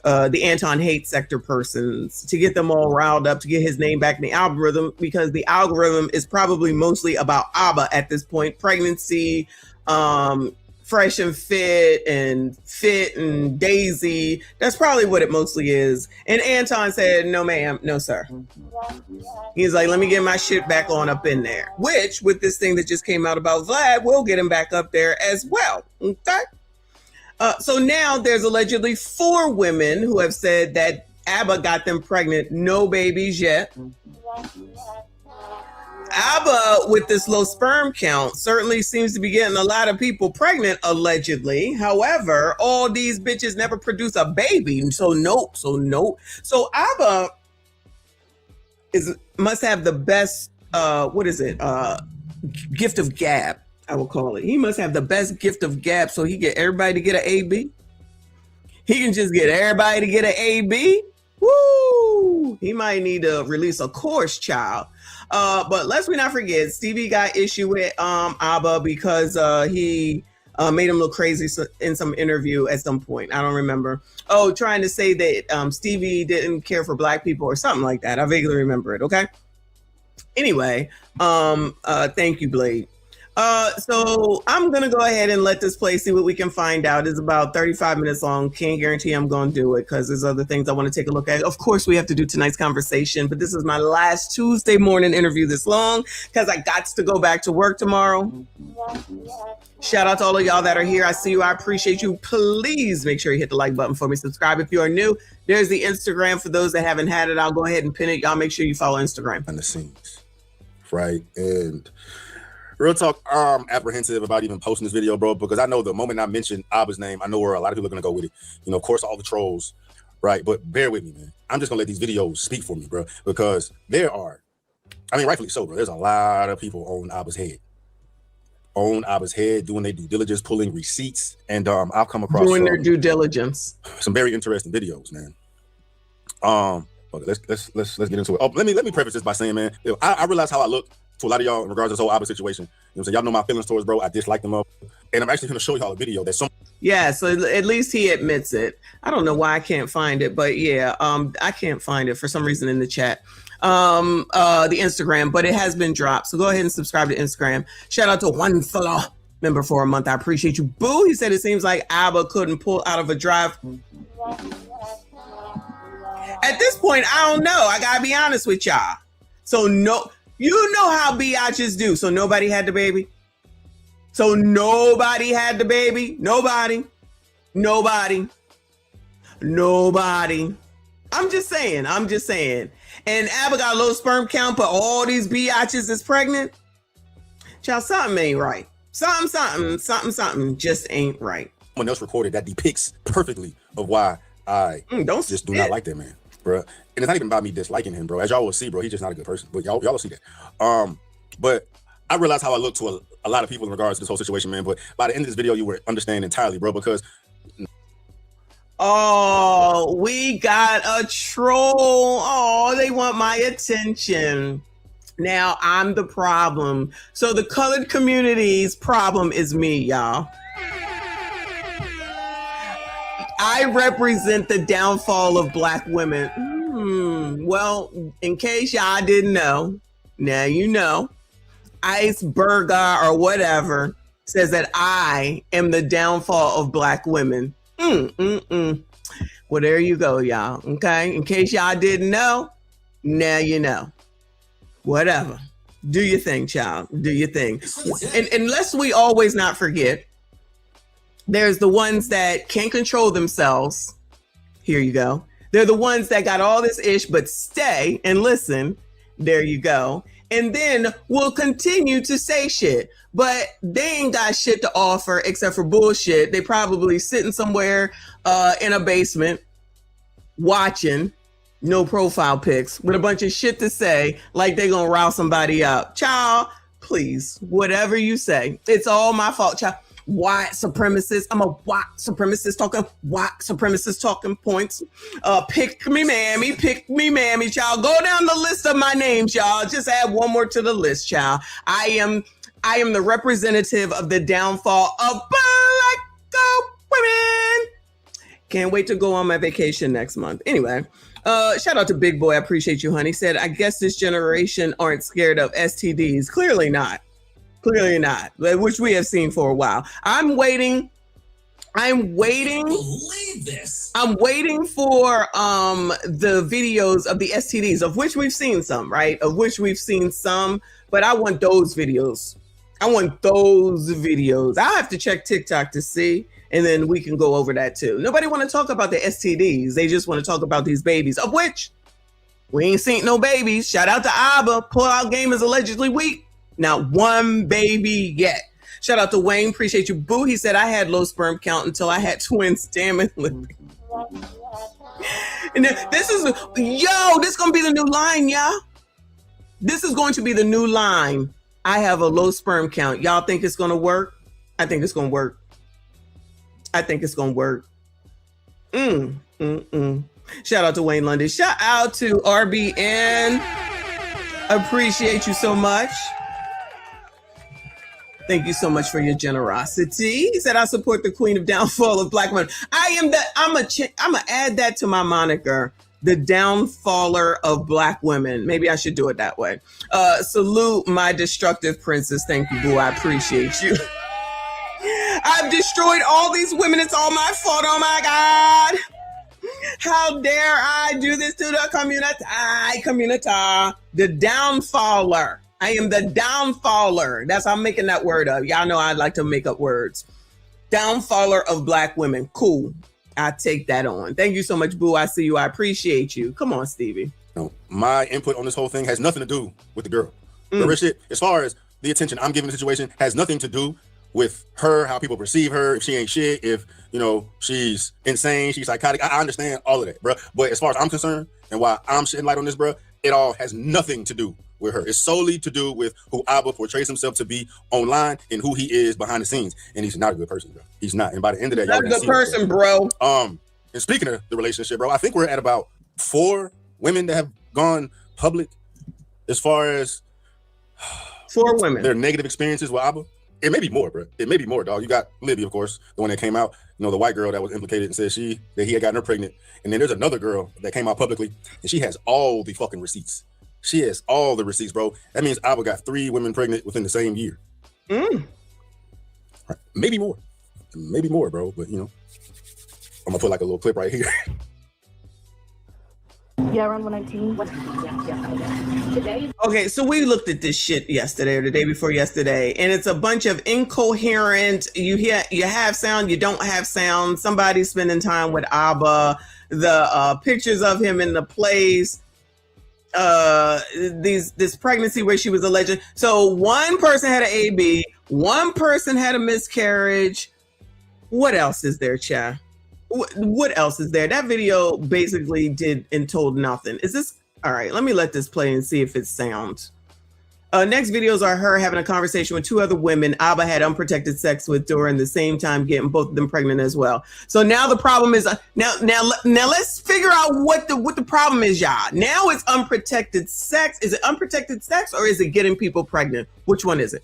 the Anton hate sector persons, to get them all riled up, to get his name back in the algorithm, because the algorithm is probably mostly about ABBA at this point. Pregnancy, Fresh and Fit and Daisy. That's probably what it mostly is. And Anton said, no, ma'am. No, sir. He's like, let me get my shit back on up in there. Which, with this thing that just came out about Vlad, we'll get him back up there as well. Okay? So now there's allegedly 4 women who have said that ABBA got them pregnant. No babies yet. ABBA, with this low sperm count, certainly seems to be getting a lot of people pregnant, allegedly. However, all these bitches never produce a baby. So nope. So ABBA must have the best, gift of gab, I will call it. He must have the best gift of gab, so he get everybody to get an AB. He can just get everybody to get an AB. Woo! He might need to release a course, child. But let's not forget, Stevie got issue with ABBA because he made him look crazy in some interview at some point. I don't remember. Oh, trying to say that Stevie didn't care for black people or something like that. I vaguely remember it. Okay. Anyway, thank you, Blade. So I'm going to go ahead and let this play, see what we can find out. It's about 35 minutes long. Can't guarantee I'm going to do it because there's other things I want to take a look at. Of course, we have to do tonight's conversation, but this is my last Tuesday morning interview this long because I got to go back to work tomorrow. Shout out to all of y'all that are here. I see you. I appreciate you. Please make sure you hit the like button for me. Subscribe if you are new. There's the Instagram for those that haven't had it. I'll go ahead and pin it. Y'all make sure you follow Instagram. Behind the scenes, right? And real talk, I'm apprehensive about even posting this video, bro, because I know the moment I mention ABBA's name, I know where a lot of people are going to go with it. You know, of course, all the trolls, right? But bear with me, man. I'm just going to let these videos speak for me, bro, because there are, I mean, rightfully so, bro. There's a lot of people on ABBA's head. Doing their due diligence, pulling receipts, and I've come across doing their due diligence. Some very interesting videos, man. Okay, let's get into it. Oh, let me preface this by saying, man, I realize how I look to a lot of y'all in regards to this whole ABBA situation. You know what I'm saying? Y'all know my feelings towards bro. I dislike them up. And I'm actually going to show y'all a video that's yeah, so at least he admits it. I don't know why I can't find it, but yeah, I can't find it for some reason in the chat. The Instagram, but it has been dropped. So go ahead and subscribe to Instagram. Shout out to One Fella member for a month. I appreciate you. Boo, he said it seems like ABBA couldn't pull out of a drive. At this point, I don't know. I gotta be honest with y'all. So no, you know how biatches do. So nobody had the baby. Nobody. I'm just saying. And ABBA got a low sperm count, but all these biatches is pregnant. Child, something ain't right. Something just ain't right. Someone else recorded that depicts perfectly of why I do not like that man, bro. And it's not even about me disliking him, bro. As y'all will see, bro, he's just not a good person. But y'all will see that. But I realize how I look to a lot of people in regards to this whole situation, man. But by the end of this video, you will understand entirely, bro, because oh, we got a troll. Oh, they want my attention. Now I'm the problem. So the colored community's problem is me, y'all. I represent the downfall of Black women. Well, in case y'all didn't know, now you know. Iceberg or whatever says that I am the downfall of Black women. Well, there you go, y'all. Okay, in case y'all didn't know, now you know. Whatever. Do your thing, child. Do your thing. And unless we always not forget, there's the ones that can't control themselves. Here you go. They're the ones that got all this ish, but stay and listen. There you go. And then we'll continue to say shit, but they ain't got shit to offer except for bullshit. They probably sitting somewhere in a basement watching, no profile pics, with a bunch of shit to say, like they gonna rile somebody up. Child, please, whatever you say, it's all my fault, child. White supremacist. I'm a white supremacist talking points. Pick me, mammy, child. Go down the list of my names, y'all. Just add one more to the list, child. I am the representative of the downfall of Black women. Can't wait to go on my vacation next month. Anyway, shout out to Big Boy. I appreciate you, honey. Said, I guess this generation aren't scared of STDs. Clearly not. Clearly not, which we have seen for a while. I'm waiting. Believe this. I'm waiting for the videos of the STDs, of which we've seen some, right? Of which we've seen some, but I want those videos. I have to check TikTok to see, and then we can go over that too. Nobody want to talk about the STDs. They just want to talk about these babies, of which we ain't seen no babies. Shout out to Abba. Pull-out game is allegedly weak. Not one baby yet. Shout out to Wayne. Appreciate you, boo. He said, I had low sperm count until I had twins. Damn it. And this is going to be the new line, y'all. This is going to be the new line. I have a low sperm count. Y'all think it's going to work? I think it's going to work. Shout out to Wayne London. Shout out to RBN. Appreciate you so much. Thank you so much for your generosity. He said, I support the queen of downfall of black women. I'm gonna add that to my moniker, the downfaller of black women. Maybe I should do it that way. Salute my destructive princess. Thank you, boo. I appreciate you. I've destroyed all these women. It's all my fault. Oh my God. How dare I do this to the community? The downfaller. I am the downfaller. That's how I'm making that word up. Y'all know I like to make up words. Downfaller of black women. Cool. I take that on. Thank you so much, boo. I see you. I appreciate you. Come on, Stevie. No, my input on this whole thing has nothing to do with the girl. The rich shit, as far as the attention I'm giving the situation, has nothing to do with her, how people perceive her, if she ain't shit, if, she's insane, she's psychotic. I understand all of that, bro. But as far as I'm concerned and why I'm shedding light on this, bro, it all has nothing to do with her. It's solely to do with who Abba portrays himself to be online and who he is behind the scenes. And he's not a good person, bro. He's not. And by the end of that, not a good person, bro. And speaking of the relationship, bro, I think we're at about 4 women that have gone public as far as 4 women, their negative experiences with Abba. It may be more, bro. It may be more, dog. You got Libby, of course, the one that came out, the white girl that was implicated and said that he had gotten her pregnant. And then there's another girl that came out publicly and she has all the fucking receipts. She has all the receipts, bro. That means Abba got 3 women pregnant within the same year. Right. Maybe more, bro. But I'm gonna put like a little clip right here. Yeah, around 119. Today. Okay, so we looked at this shit yesterday or the day before yesterday, and it's a bunch of incoherent. You have sound, you don't have sound. Somebody's spending time with Abba. The pictures of him in the place. This pregnancy where she was alleged. So one person had an AB, one person had a miscarriage. What else is there, Cha? What else is there? That video basically did and told nothing. Is this all right? Let me let this play and see if it sounds. Next videos are her having a conversation with 2 other women Abba had unprotected sex with during the same time, getting both of them pregnant as well. So now the problem is now let's figure out what the problem is, y'all. Now it's unprotected sex. Is it unprotected sex or is it getting people pregnant? Which one is it?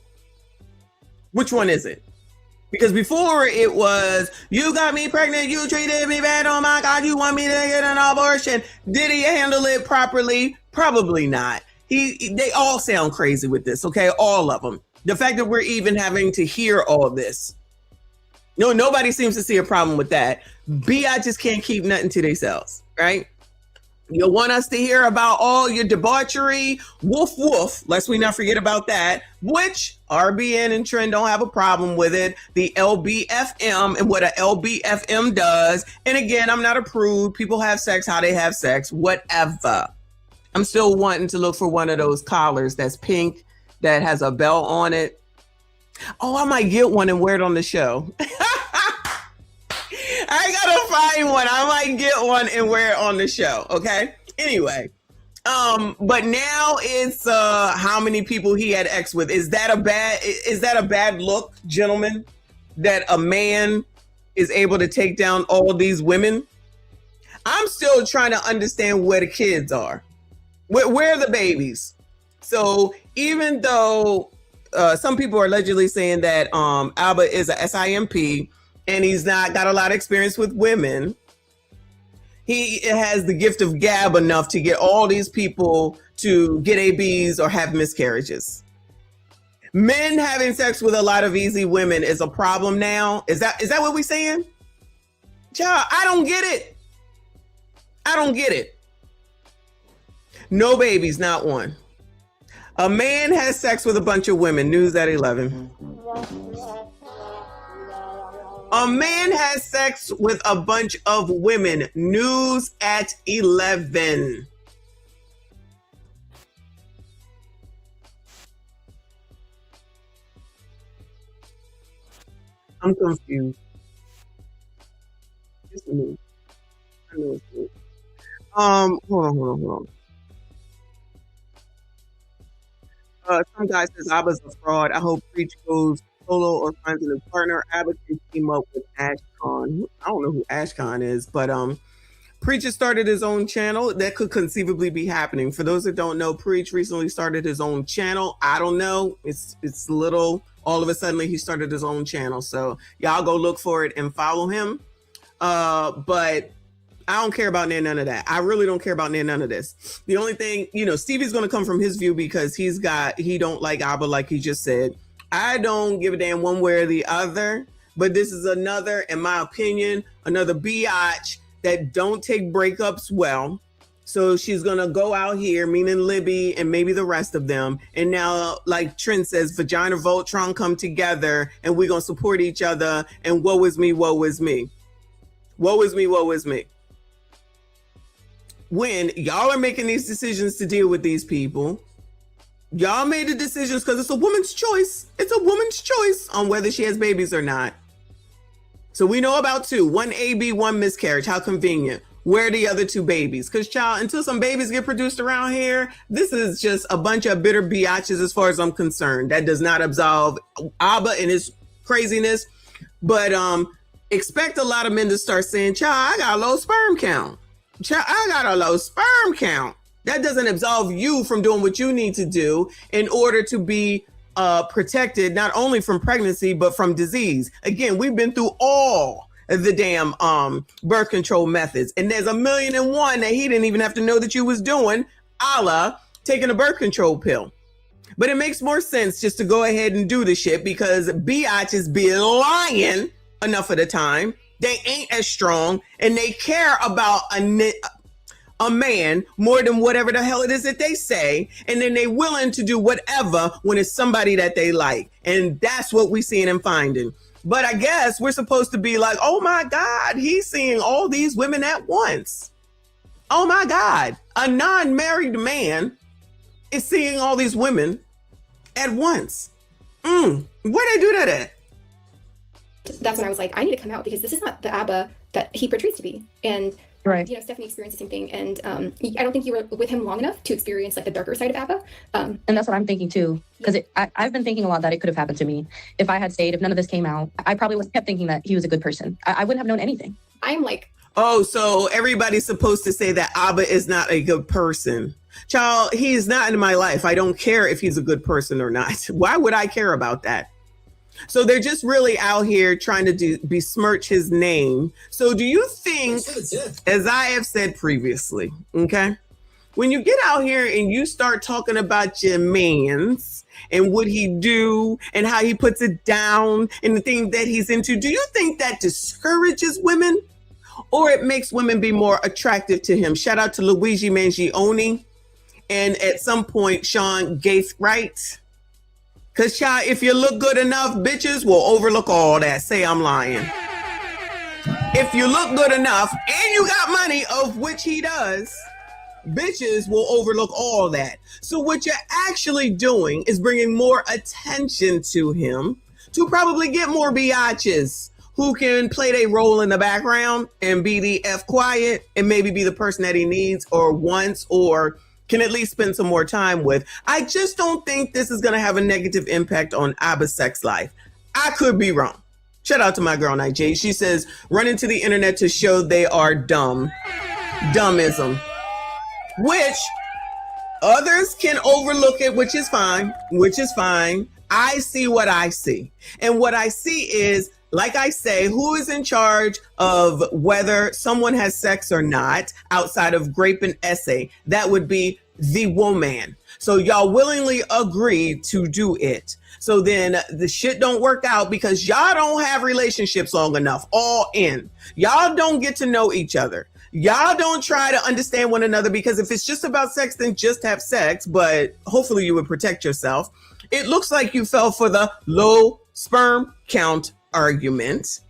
Because before it was, you got me pregnant, you treated me bad, oh my God, you want me to get an abortion. Did he handle it properly? Probably not. They all sound crazy with this, okay? All of them. The fact that we're even having to hear all of this. No, nobody seems to see a problem with that. I just can't keep nothing to themselves, right? You want us to hear about all your debauchery, woof woof, lest we not forget about that, which RBN and Trend don't have a problem with it. The LBFM and what a LBFM does. And again, I'm not a prude. People have sex how they have sex, whatever. I'm still wanting to look for one of those collars that's pink, that has a bell on it. Oh, I might get one and wear it on the show. I gotta find one. I might get one and wear it on the show. Okay. Anyway, but now it's how many people he had sex with. Is that a bad look, gentlemen? That a man is able to take down all these women? I'm still trying to understand where the kids are. Where are the babies? So even though some people are allegedly saying that Abba is a SIMP and he's not got a lot of experience with women, he has the gift of gab enough to get all these people to get ABs or have miscarriages. Men having sex with a lot of easy women is a problem now. Is that what we're saying? Child, I don't get it. I don't get it. No babies, not one. A man has sex with a bunch of women. News at 11. A man has sex with a bunch of women. News at 11. I'm confused. It's me. I know it's me. Hold on. Some guy says Abba's a fraud. I hope Preach goes solo or finds a new partner. Abba can team up with Ashcon. I don't know who Ashcon is, but Preach has started his own channel. That could conceivably be happening. For those that don't know, Preach recently started his own channel. I don't know. It's little. All of a sudden, he started his own channel. So y'all go look for it and follow him. But I don't care about none of that. I really don't care about none of this. The only thing, Stevie's going to come from his view because he don't like Abba, like he just said. I don't give a damn one way or the other, but this is another, in my opinion, another biatch that don't take breakups well. So she's going to go out here, meaning Libby and maybe the rest of them. And now, like Trent says, Vagina Voltron come together and we're going to support each other. And woe is me, woe is me. Woe is me, woe is me. When y'all are making these decisions to deal with these people, y'all made the decisions because it's a woman's choice. It's a woman's choice on whether she has babies or not. So we know about two, one AB, one miscarriage. How convenient. Where are the other two babies? Because child, until some babies get produced around here, this is just a bunch of bitter biatches as far as I'm concerned. That does not absolve Abba and his craziness. But expect a lot of men to start saying, child, I got a low sperm count. Child, I got a low sperm count. That doesn't absolve you from doing what you need to do in order to be protected, not only from pregnancy, but from disease. Again, we've been through all of the damn birth control methods. And there's 1,000,001 that he didn't even have to know that you was doing, a la taking a birth control pill. But it makes more sense just to go ahead and do the shit because biatches be lying enough of the time. They ain't as strong and they care about a man more than whatever the hell it is that they say. And then they willing to do whatever when it's somebody that they like. And that's what we seeing and finding. But I guess we're supposed to be like, oh my God, he's seeing all these women at once. Oh my God, a non-married man is seeing all these women at once. Where they do that at? That's when I was like, I need to come out because this is not the Abba that he portrays to be. And right. Stephanie experienced the same thing. And I don't think you were with him long enough to experience like the darker side of Abba. And that's what I'm thinking too. Because I've been thinking a lot that it could have happened to me. If I had stayed, if none of this came out, I probably would have kept thinking that he was a good person. I wouldn't have known anything. I'm like, oh, so everybody's supposed to say that Abba is not a good person. Child, he's not in my life. I don't care if he's a good person or not. Why would I care about that? So they're just really out here trying to besmirch his name. So do you think, as I have said previously, okay, when you get out here and you start talking about your mans and what he do and how he puts it down and the things that he's into, do you think that discourages women or it makes women be more attractive to him? Shout out to Luigi Mangione and at some point, Sean Gaithright. Because, child, if you look good enough, bitches will overlook all that. Say I'm lying. If you look good enough and you got money, of which he does, bitches will overlook all that. So what you're actually doing is bringing more attention to him to probably get more biatches who can play their role in the background and be the F quiet and maybe be the person that he needs or wants or can at least spend some more time with. I just don't think this is going to have a negative impact on Abba's sex life. I could be wrong. Shout out to my girl, Night J. She says, run into the internet to show they are dumb. Dummism. Which others can overlook it, which is fine. I see what I see. And what I see is, like I say, who is in charge of whether someone has sex or not outside of Grape and Essay? That would be the woman. So y'all willingly agreed to do it. So then the shit don't work out because y'all don't have relationships long enough, all in. Y'all don't get to know each other. Y'all don't try to understand one another, because if it's just about sex, then just have sex, but hopefully you would protect yourself. It looks like you fell for the low sperm count argument.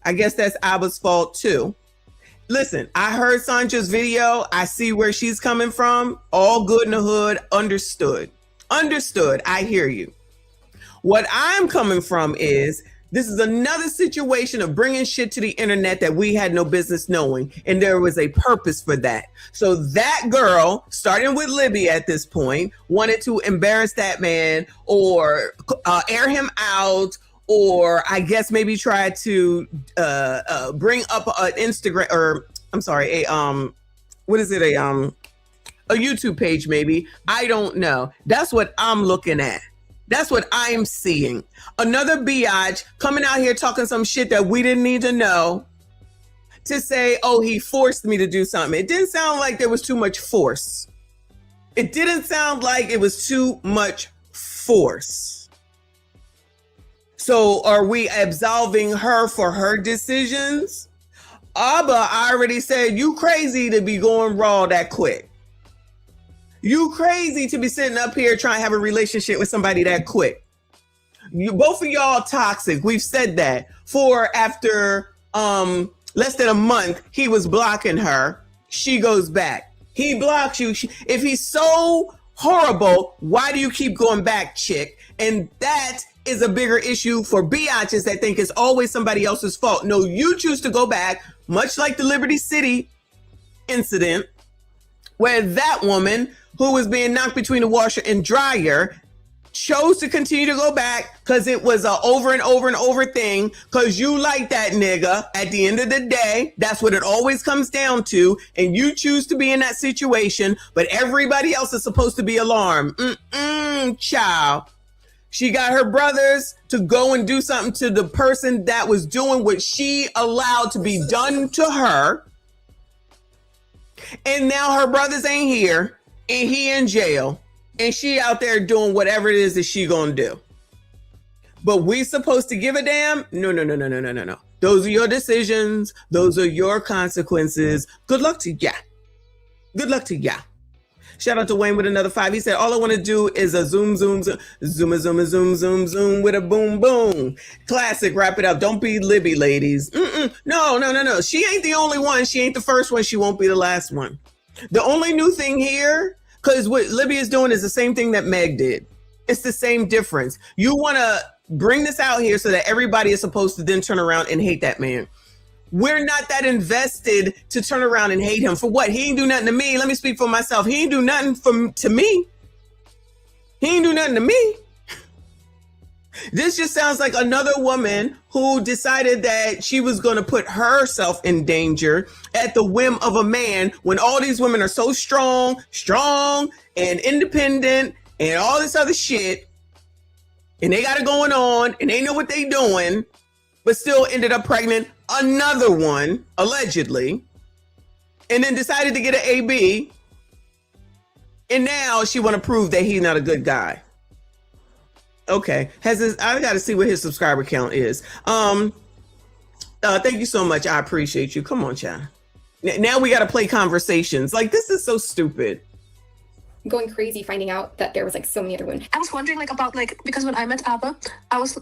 I guess that's Abba's fault too. Listen, I heard Sandra's video. I see where she's coming from. All good in the hood. Understood. Understood. I hear you. What I'm coming from is, this is another situation of bringing shit to the internet that we had no business knowing. And there was a purpose for that. So that girl, starting with Libby at this point, wanted to embarrass that man or air him out, or I guess maybe try to bring up an Instagram, or I'm sorry, what is it? A YouTube page, maybe. I don't know. That's what I'm looking at. That's what I'm seeing. Another biatch coming out here talking some shit that we didn't need to know, to say, oh, he forced me to do something. It didn't sound like there was too much force. It didn't sound like it was too much force. So are we absolving her for her decisions? Abba, I already said, you crazy to be going raw that quick. You crazy to be sitting up here trying to have a relationship with somebody that quick. You, both of y'all toxic. We've said that. For after less than a month, he was blocking her. She goes back. He blocks you. If he's so horrible, why do you keep going back, chick? And that is a bigger issue for biatches that think it's always somebody else's fault. No, you choose to go back, much like the Liberty City incident, where that woman who was being knocked between the washer and dryer chose to continue to go back because it was a over and over and over thing, because you like that nigga. At the end of the day, that's what it always comes down to, and you choose to be in that situation, but everybody else is supposed to be alarmed. Child. She got her brothers to go and do something to the person that was doing what she allowed to be done to her, and now her brothers ain't here, and he in jail, and she out there doing whatever it is that she gonna do. But we supposed to give a damn? No. Those are your decisions. Those are your consequences. Good luck to ya. Good luck to ya. Shout out to Wayne with another 5. He said, all I want to do is a zoom with a boom, boom. Classic. Wrap it up. Don't be Libby, ladies. No. She ain't the only one. She ain't the first one. She won't be the last one. The only new thing here, because what Libby is doing is the same thing that Meg did. It's the same difference. You want to bring this out here so that everybody is supposed to then turn around and hate that man. We're not that invested to turn around and hate him. For what? He ain't do nothing to me. Let me speak for myself. He ain't do nothing to me. He ain't do nothing to me. This just sounds like another woman who decided that she was going to put herself in danger at the whim of a man, when all these women are so strong and independent and all this other shit, and they got it going on and they know what they doing, but still ended up pregnant another one, allegedly, and then decided to get an AB, and now she want to prove that he's not a good guy. Okay, I got to see what his subscriber count is. Thank you so much. I appreciate you. Come on, child. Now we got to play conversations. Like, this is so stupid. Going crazy finding out that there was like so many other women. I was wondering like about like, because when I met Abba, I was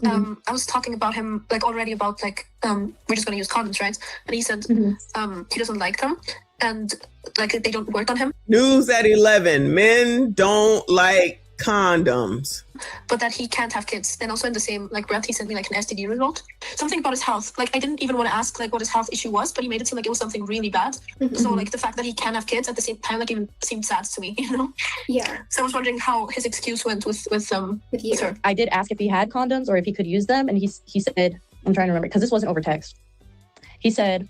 talking about him like already about like we're just gonna use condoms, right? And he said he doesn't like them and like they don't work on him. News at 11. Men don't like condoms. But that he can't have kids. And also in the same like breath, he sent me like an STD result. Something about his health. Like I didn't even want to ask like what his health issue was, but he made it seem like it was something really bad. So like the fact that he can have kids at the same time like even seemed sad to me, you know? Yeah. So I was wondering how his excuse went with her. I did ask if he had condoms or if he could use them, and he said, I'm trying to remember because this wasn't over text. He said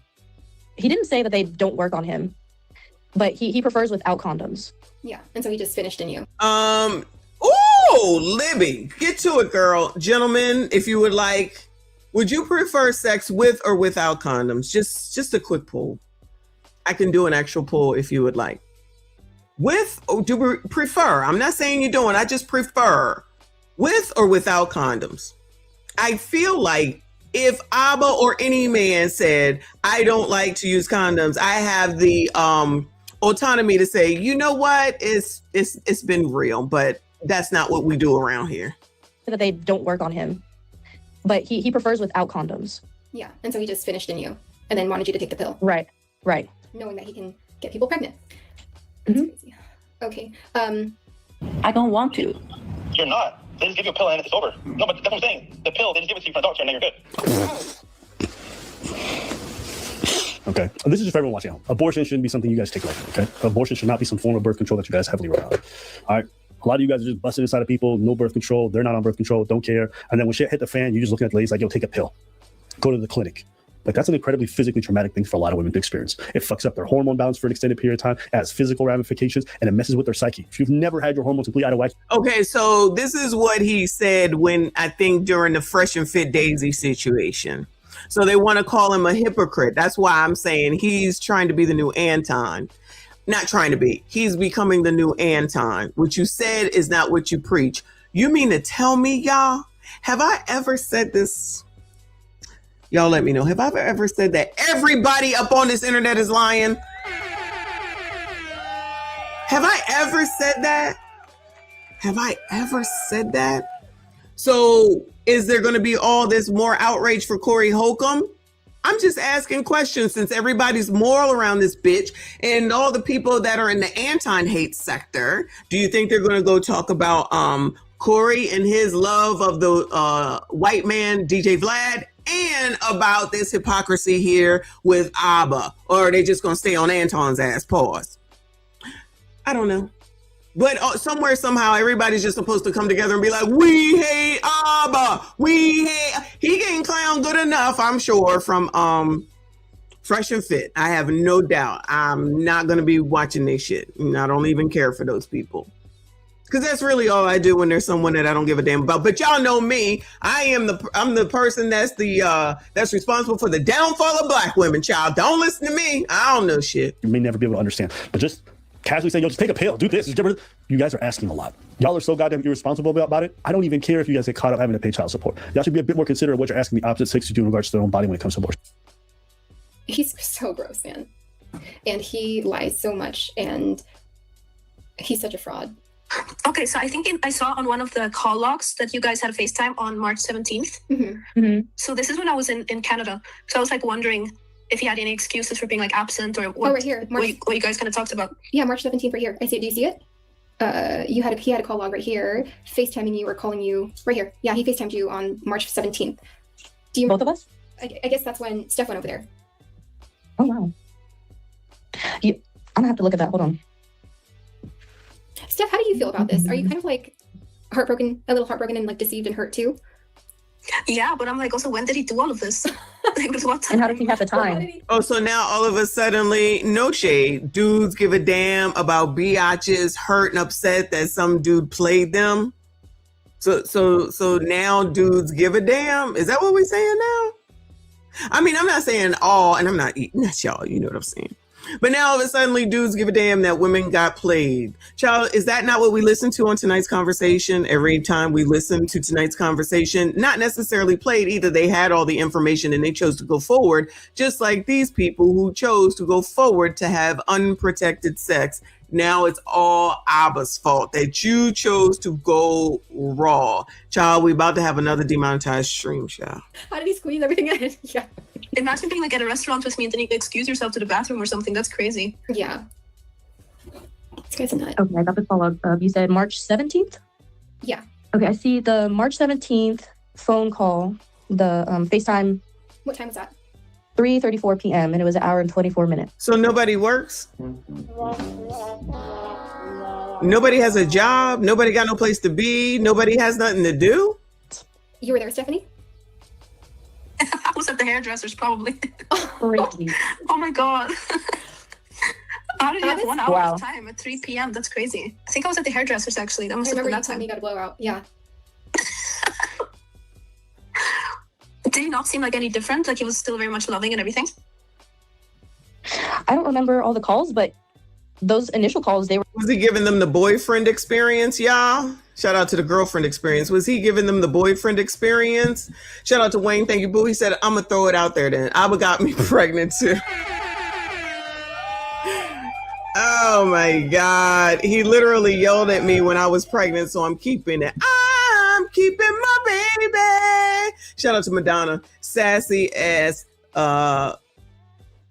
he didn't say that they don't work on him, but he prefers without condoms. Yeah, and so he just finished in you. Oh, Libby, get to it, girl. Gentlemen, if you would like, would you prefer sex with or without condoms? Just a quick poll. I can do an actual poll if you would like. with or do we prefer? I'm not saying you don't. I just prefer with or without condoms. I feel like if Abba or any man said, I don't like to use condoms, I have the autonomy to say, you know what, it's been real, but that's not what we do around here. That they don't work on him, but he prefers without condoms. Yeah, and so he just finished in you and then wanted you to take the pill. Right. Knowing that he can get people pregnant. Mm-hmm. Okay. I don't want to. You're not. They just give you a pill and it's over. No, but that's what I'm saying. The pill, they just give it to you from a doctor and then you're good. Okay. This is just for everyone watching out. Abortion shouldn't be something you guys take away. Okay. Abortion should not be some form of birth control that you guys heavily rely on. All right. A lot of you guys are just busting inside of people, no birth control. They're not on birth control, don't care. And then when shit hit the fan, you're just looking at the ladies like, yo, take a pill. Go to the clinic. Like, that's an incredibly physically traumatic thing for a lot of women to experience. It fucks up their hormone balance for an extended period of time, it has physical ramifications, and it messes with their psyche. If you've never had your hormones completely out of whack. Okay, so this is what he said when, I think, during the Fresh and Fit Daisy situation. So they want to call him a hypocrite. That's why I'm saying he's trying to be the new Anton. Not trying to be. He's becoming the new Anton. What you said is not what you preach. You mean to tell me, y'all, have I ever said this? Y'all let me know. Have I ever said that everybody up on this internet is lying? Have I ever said that? Have I ever said that? So is there going to be all this more outrage for Corey Holcomb? I'm just asking questions since everybody's moral around this bitch and all the people that are in the anti-hate sector. Do you think they're going to go talk about Corey and his love of the white man, DJ VLAD, and about this hypocrisy here with Abba? Or are they just going to stay on Anton's ass? Pause. I don't know. But somewhere, somehow, everybody's just supposed to come together and be like, we hate Abba. We hate. He getting clown good enough, I'm sure, from Fresh and Fit. I have no doubt. I'm not going to be watching this shit. I don't even care for those people. Because that's really all I do when there's someone that I don't give a damn about. But y'all know me. I'm the person that's that's responsible for the downfall of black women, child. Don't listen to me. I don't know shit. You may never be able to understand, but just casually saying, yo, just take a pill, do this. You guys are asking a lot. Y'all are so goddamn irresponsible about it. I don't even care if you guys get caught up having to pay child support. Y'all should be a bit more considerate of what you're asking the opposite sex to do in regards to their own body when it comes to abortion. He's so gross, man. And he lies so much, and he's such a fraud. Okay, so I think I saw on one of the call logs that you guys had a FaceTime on March 17th. So this is when I was in Canada. So I was like wondering if you had any excuses for being like absent or what, right here. what you guys kind of talked about. Yeah, March 17th right here. I see it. Do you see it? He had a call log right here, FaceTiming you or calling you right here. Yeah, he FaceTimed you on March 17th. Do you both of us? I guess that's when Steph went over there. Oh wow. I'm gonna have to look at that. Hold on. Steph, how do you feel about this? Are you kind of like heartbroken, a little heartbroken and like deceived and hurt too? Yeah, but I'm like, also, when did he do all of this? Like, with what time? And how did he have the time? Oh, so now all of a sudden, no shade, dudes give a damn about biatches hurt and upset that some dude played them. So now dudes give a damn. Is that what we're saying now? I mean, I'm not saying all, and I'm not eating that, y'all. You know what I'm saying. But now all of a sudden, dudes give a damn that women got played. Child, is that not what we listen to on tonight's conversation? Every time we listen to tonight's conversation, not necessarily played either. They had all the information and they chose to go forward, just like these people who chose to go forward to have unprotected sex. Now it's all Abba's fault that you chose to go raw. Child, we about to have another demonetized stream, child. How did he squeeze everything in? Yeah. Imagine being like at a restaurant with me and then you excuse yourself to the bathroom or something. That's crazy. Yeah. This guy's a nut. Okay, I got the follow up. You said March 17th? Yeah. Okay, I see the March 17th phone call, the FaceTime. What time was that? 3:34 p.m. and it was an hour and 24 minutes. So nobody works? Nobody has a job? Nobody got no place to be? Nobody has nothing to do? You were there, Stephanie? I was at the hairdressers, probably. Crazy. Oh my god. How did you have 1 hour Wow. of time at 3 p.m.? That's crazy. I think I was at the hairdressers actually. That I must have remember been you that told time. me you got a blowout. Yeah. Did he not seem like any different? Like he was still very much loving and everything? I don't remember all the calls, but those initial calls, they were. Was he giving them the boyfriend experience, y'all? Shout out to the girlfriend experience. Was he giving them the boyfriend experience? Shout out to Wayne. Thank you, boo. He said, I'm going to throw it out there then. Abba got me pregnant too. Oh my God. He literally yelled at me when I was pregnant, so I'm keeping it. I'm keeping my baby. Shout out to Madonna. Sassy ass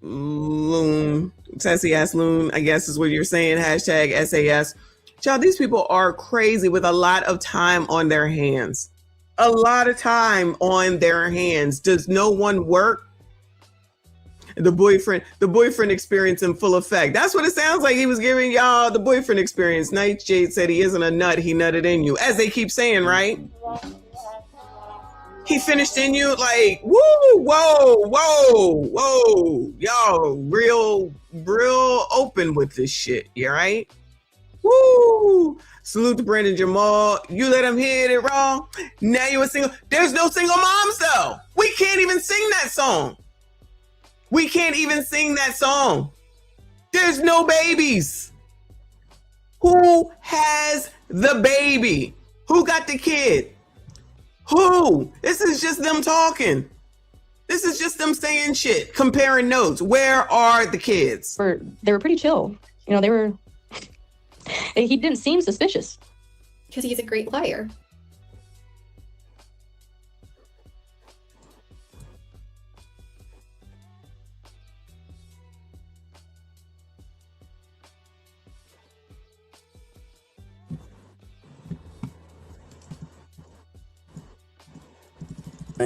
loon. Sassy ass loon, I guess is what you're saying. Hashtag SAS. Child, these people are crazy with a lot of time on their hands. A lot of time on their hands. Does no one work? The boyfriend experience in full effect. That's what it sounds like he was giving y'all, the boyfriend experience. Night Jade said he isn't a nut, he nutted in you. As they keep saying, right? He finished in you like, woo, whoa. Y'all real open with this shit, you right? Woo! Salute to Brandon Jamal. You let him hit it wrong. Now you a single. There's no single moms though. We can't even sing that song. There's no babies. Who has the baby? Who got the kid? Who? This is just them talking. This is just them saying shit, comparing notes. Where are the kids? They were pretty chill. You know, they were. He didn't seem suspicious. Because he's a great liar.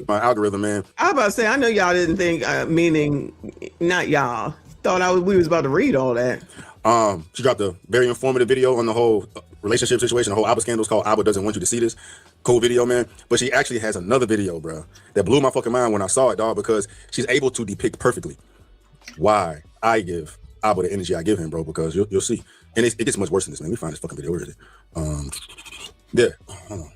My algorithm, man. I was about to say, I know y'all didn't think, meaning not y'all, thought we was about to read all that. She dropped a very informative video on the whole relationship situation, the whole ABBA scandal. It's called ABBA Doesn't Want You to See This. Cool video, man. But she actually has another video, bro, that blew my fucking mind when I saw it, dog, because she's able to depict perfectly why I give ABBA the energy I give him, bro, because you'll see. And it gets much worse than this, man. Let me find this fucking video. Where is it? Yeah. Hold on.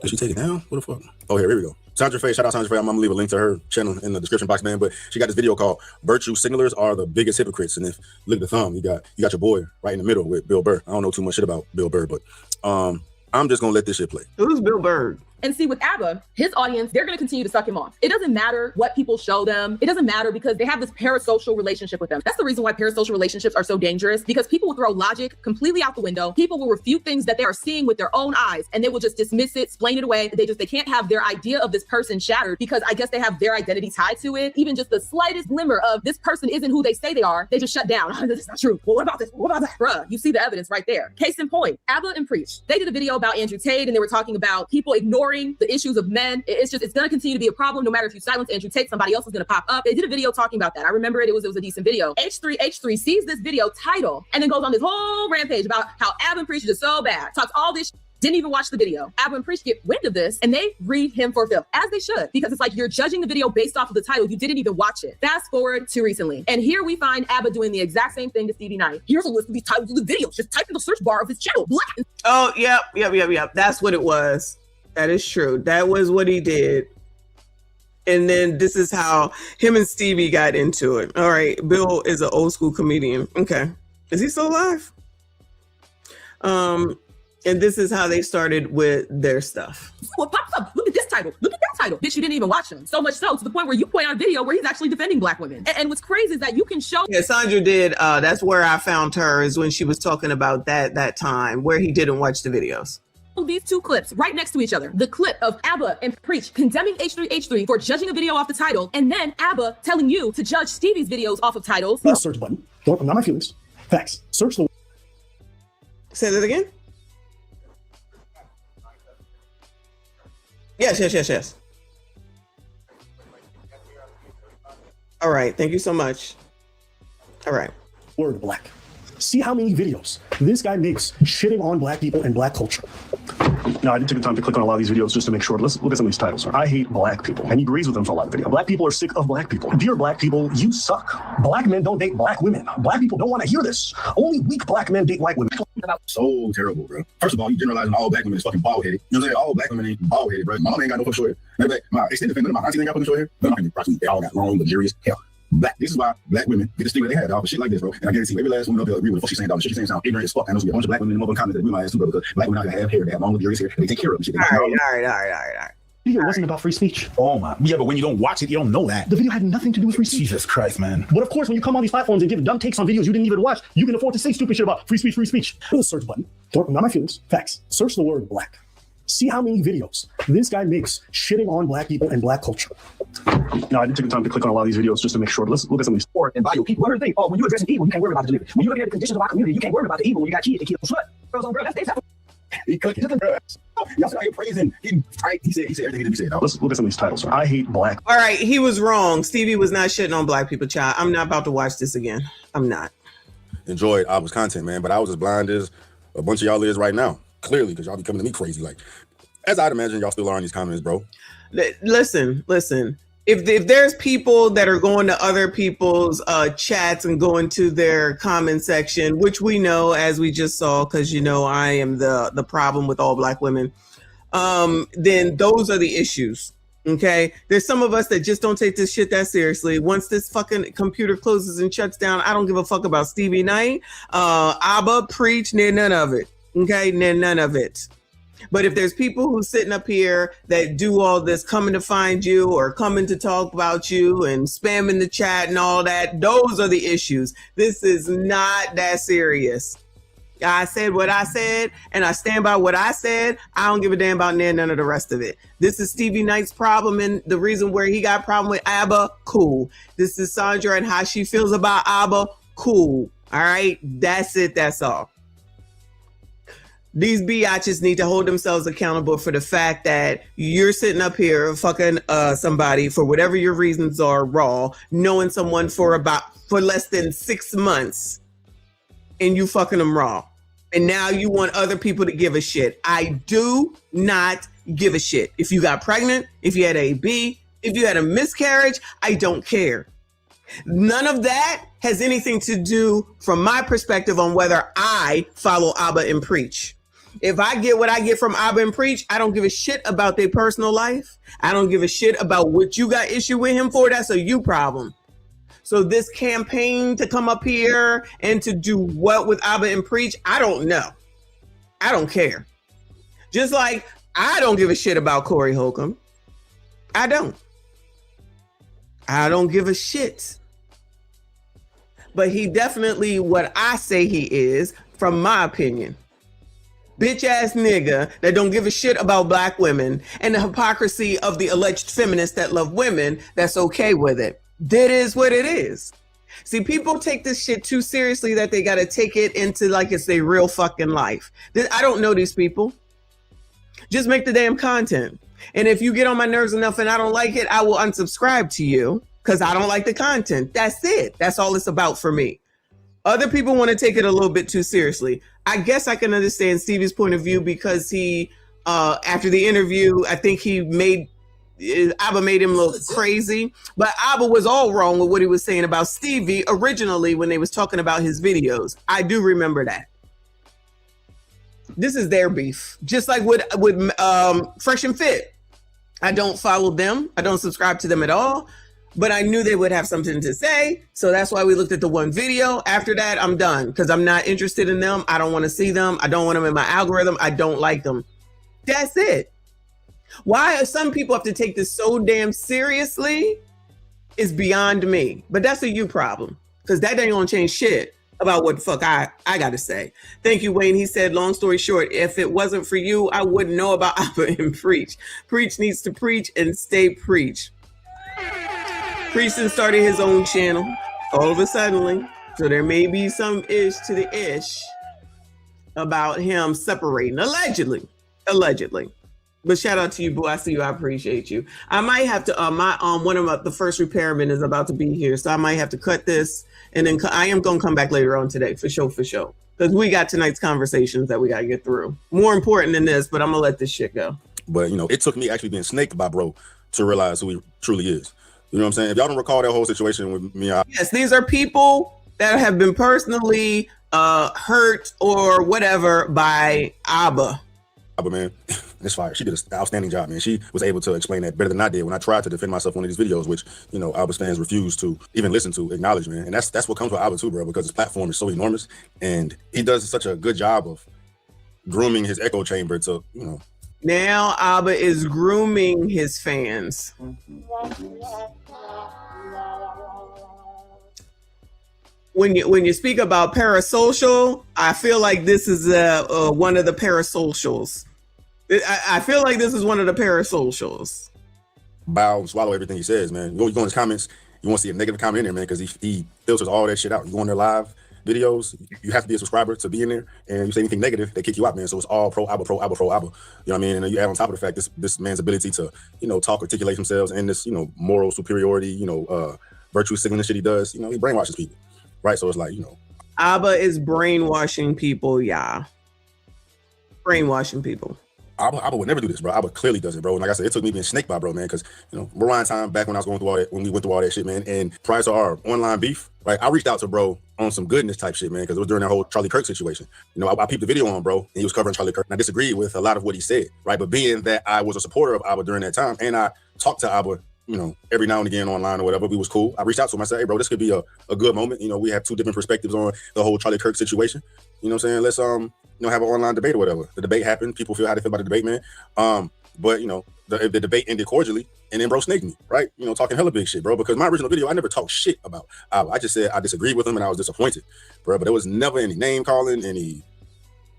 Did she take it down? What the fuck? Oh, here we go. Sandra Faye, shout out Sandra Faye. I'm gonna leave a link to her channel in the description box, man. But she got this video called "Virtue Signalers Are the Biggest Hypocrites." And if you look at the thumb, you got your boy right in the middle with Bill Burr. I don't know too much shit about Bill Burr, but I'm just gonna let this shit play. Who's Bill Burr? And see, with ABBA, his audience, they're going to continue to suck him off. It doesn't matter what people show them. It doesn't matter because they have this parasocial relationship with them. That's the reason why parasocial relationships are so dangerous, because people will throw logic completely out the window. People will refute things that they are seeing with their own eyes, and they will just dismiss it, explain it away. They can't have their idea of this person shattered because I guess they have their identity tied to it. Even just the slightest glimmer of this person isn't who they say they are, they just shut down. This is not true. Well, what about this? What about that? Bruh, you see the evidence right there. Case in point, ABBA and Preach. They did a video about Andrew Tate, and they were talking about people ignoring the issues of men. It's going to continue to be a problem. No matter if you silence Andrew Tate, somebody else is going to pop up. They did a video talking about that. I remember it. It was a decent video. H3 sees this video title and then goes on this whole rampage about how ABBA and Preach is so bad. Talks all this shit. Didn't even watch the video. ABBA and Preach get wind of this and they read him for filth, as they should, because it's like you're judging the video based off of the title. You didn't even watch it. Fast forward to recently. And here we find ABBA doing the exact same thing to Stevie Knight. Here's a list of these titles of the videos. Just type in the search bar of his channel. Black. Oh, yep. That's what it was. That is true. That was what he did. And then this is how him and Stevie got into it. All right. Bill is an old school comedian. Okay. Is he still alive? And this is how they started with their stuff. What pops up? Look at this title. Look at that title. Bitch, you didn't even watch him. So much so to the point where you point out a video where he's actually defending Black women. And what's crazy is that you can show. Yeah, Sandra did. That's where I found her, is when she was talking about that time where he didn't watch the videos. These two clips right next to each other. The clip of ABBA and Preach condemning H3 for judging a video off the title, and then ABBA telling you to judge Stevie's videos off of titles. Press search button. Don't, not my feelings. Facts. Search the. Say that again. Yes. All right. Thank you so much. All right. Word Black. See how many videos this guy makes shitting on Black people and Black culture. Now, I did take the time to click on a lot of these videos just to make sure. Let's look at some of these titles. I hate Black people, and he agrees with them for a lot of videos. Black people are sick of Black people. Dear Black people, you suck. Black men don't date Black women. Black people don't want to hear this. Only weak Black men date white women. So terrible, bro. First of all, you generalizing all Black women is fucking bald-headed. You know what I'm saying? All Black women ain't bald-headed, bro. My mom ain't got no fucking short hair. My extended family, my auntie ain't got fucking short hair. But my family, they all got long, luxurious hair. This is why black women get the stigma they had off of shit like this, bro. And I guarantee you, every last woman up there agree with what she's saying. All the shit she's saying sound ignorant as fuck. I know there's a bunch of black women in the comments that agree with my ass too, bro, because black women out here have hair, they have long luxurious hair, and they take care of them. Shit. All right. It wasn't about free speech. Oh my. Yeah, but when you don't watch it, you don't know that. The video had nothing to do with free speech. Jesus Christ, man. But of course, when you come on these platforms and give dumb takes on videos you didn't even watch, you can afford to say stupid shit about free speech, free speech. Go to the search button. Not my feelings. Facts. Search the word black. See how many videos this guy makes shitting on black people and black culture. Now, I didn't take the time to click on a lot of these videos just to make sure. But let's look at some of these. And bio people, what do they think? Oh, when you're addressing evil, you can't worry about the delivery. When you're looking at the conditions of our community, you can't worry about the evil when you got kids, they kill slut. Girls on girls, that's their he cooking. Y'all said I praising. He said everything that he said. Let's look at some of these titles. I hate black. All right, he was wrong. Stevie was not shitting on black people, child. I'm not about to watch this again. I'm not. Enjoyed Abba's content, man, but I was as blind as a bunch of y'all is right now. Clearly, because y'all be coming to me crazy. Like, as I'd imagine, y'all still are in these comments, bro. Listen. If there's people that are going to other people's chats and going to their comment section, which we know, as we just saw, because you know I am the problem with all black women, then those are the issues. Okay, there's some of us that just don't take this shit that seriously. Once this fucking computer closes and shuts down, I don't give a fuck about Stevie Knight, Abba, Preach, none of it. Okay, none of it. But if there's people who's sitting up here that do all this coming to find you or coming to talk about you and spamming the chat and all that, those are the issues. This is not that serious. I said what I said, and I stand by what I said. I don't give a damn about none of the rest of it. This is Stevie Knight's problem, and the reason where he got a problem with Abba, cool. This is Sandra and how she feels about Abba, cool. All right, that's it, that's all. These biatches need to hold themselves accountable for the fact that you're sitting up here fucking somebody for whatever your reasons are raw, knowing someone for less than 6 months, and you fucking them raw. And now you want other people to give a shit. I do not give a shit. If you got pregnant, if you had AB, if you had a miscarriage, I don't care. None of that has anything to do, from my perspective, on whether I follow Abba and Preach. If I get what I get from Abba and Preach, I don't give a shit about their personal life. I don't give a shit about what you got issue with him for. That's a you problem. So this campaign to come up here and to do what with Abba and Preach, I don't know. I don't care. Just like I don't give a shit about Corey Holcomb. I don't give a shit. But he definitely what I say he is, from my opinion. Bitch ass nigga that don't give a shit about black women, and the hypocrisy of the alleged feminists that love women that's okay with it. That is what it is. See, people take this shit too seriously that they got to take it into like it's their real fucking life. I don't know these people. Just make the damn content. And if you get on my nerves enough and I don't like it, I will unsubscribe to you because I don't like the content. That's it. That's all it's about for me. Other people want to take it a little bit too seriously. I guess I can understand Stevie's point of view because he, after the interview, I think Abba made him look crazy. But Abba was all wrong with what he was saying about Stevie originally when they was talking about his videos. I do remember that. This is their beef. Just like with Fresh and Fit. I don't follow them. I don't subscribe to them at all. But I knew they would have something to say. So that's why we looked at the one video. After that, I'm done because I'm not interested in them. I don't want to see them. I don't want them in my algorithm. I don't like them. That's it. Why some people have to take this so damn seriously is beyond me. But that's a you problem because that ain't going to change shit about what the fuck I got to say. Thank you, Wayne. He said, long story short, if it wasn't for you, I wouldn't know about Abba and Preach. Preach needs to preach and stay preach. Preaching started his own channel all of a sudden, so there may be some ish to the ish about him separating, allegedly. But shout out to you, boo. I see you. I appreciate you. I might have to. One of the first repairmen is about to be here, so I might have to cut this, and then I am gonna come back later on today for sure, because we got tonight's conversations that we gotta get through. More important than this, but I'm gonna let this shit go. But it took me actually being snaked by bro to realize who he truly is. You know what I'm saying? If y'all don't recall that whole situation with me, yes, these are people that have been personally hurt or whatever by Abba. Abba, man. it's fire. She did an outstanding job, man. She was able to explain that better than I did when I tried to defend myself on one of these videos, which, you know, Abba's fans refuse to even listen to, acknowledge, man. And that's what comes with Abba too, bro, because his platform is so enormous and he does such a good job of grooming his echo chamber to, you know. Now Abba is grooming his fans. When you speak about parasocial, I feel like this is one of the parasocials. I feel like this is one of the parasocials. Bow and swallow everything he says, man. You go in his comments, you want to see a negative comment in there, man, because he filters all that shit out. You go on their live videos, you have to be a subscriber to be in there, and you say anything negative, they kick you out, man. So it's all pro Abba, pro Abba, pro Abba. You know what I mean? And you add on top of the fact this man's ability to, you know, talk, articulate themselves, and this, you know, moral superiority, you know, virtue signaling shit he does. You know, he brainwashes people, right? So it's like, you know, Abba is brainwashing people, yeah. Brainwashing people. Abba would never do this, bro. Abba clearly does it, bro. And like I said, it took me being snaked by, bro, man, because, you know, rewind time back when I was going through all that, when we went through all that shit, man. And prior to our online beef, like, I reached out to bro on some goodness type shit, man, because it was during that whole Charlie Kirk situation. You know, I peeped the video on bro, and he was covering Charlie Kirk, and I disagreed with a lot of what he said, right? But being that I was a supporter of Abba during that time, and I talked to Abba, you know, every now and again online or whatever, we was cool. I reached out to him. I said, hey, bro, this could be a good moment. You know, we have two different perspectives on the whole Charlie Kirk situation. You know what I'm saying? Let's, you know, have an online debate or whatever. The debate happened. People feel how they feel about the debate, man. But, you know, the debate ended cordially, and then bro snaked me, right? You know, talking hella big shit, bro, because my original video, I never talked shit about Abba. I just said I disagreed with him and I was disappointed, bro. But there was never any name calling, any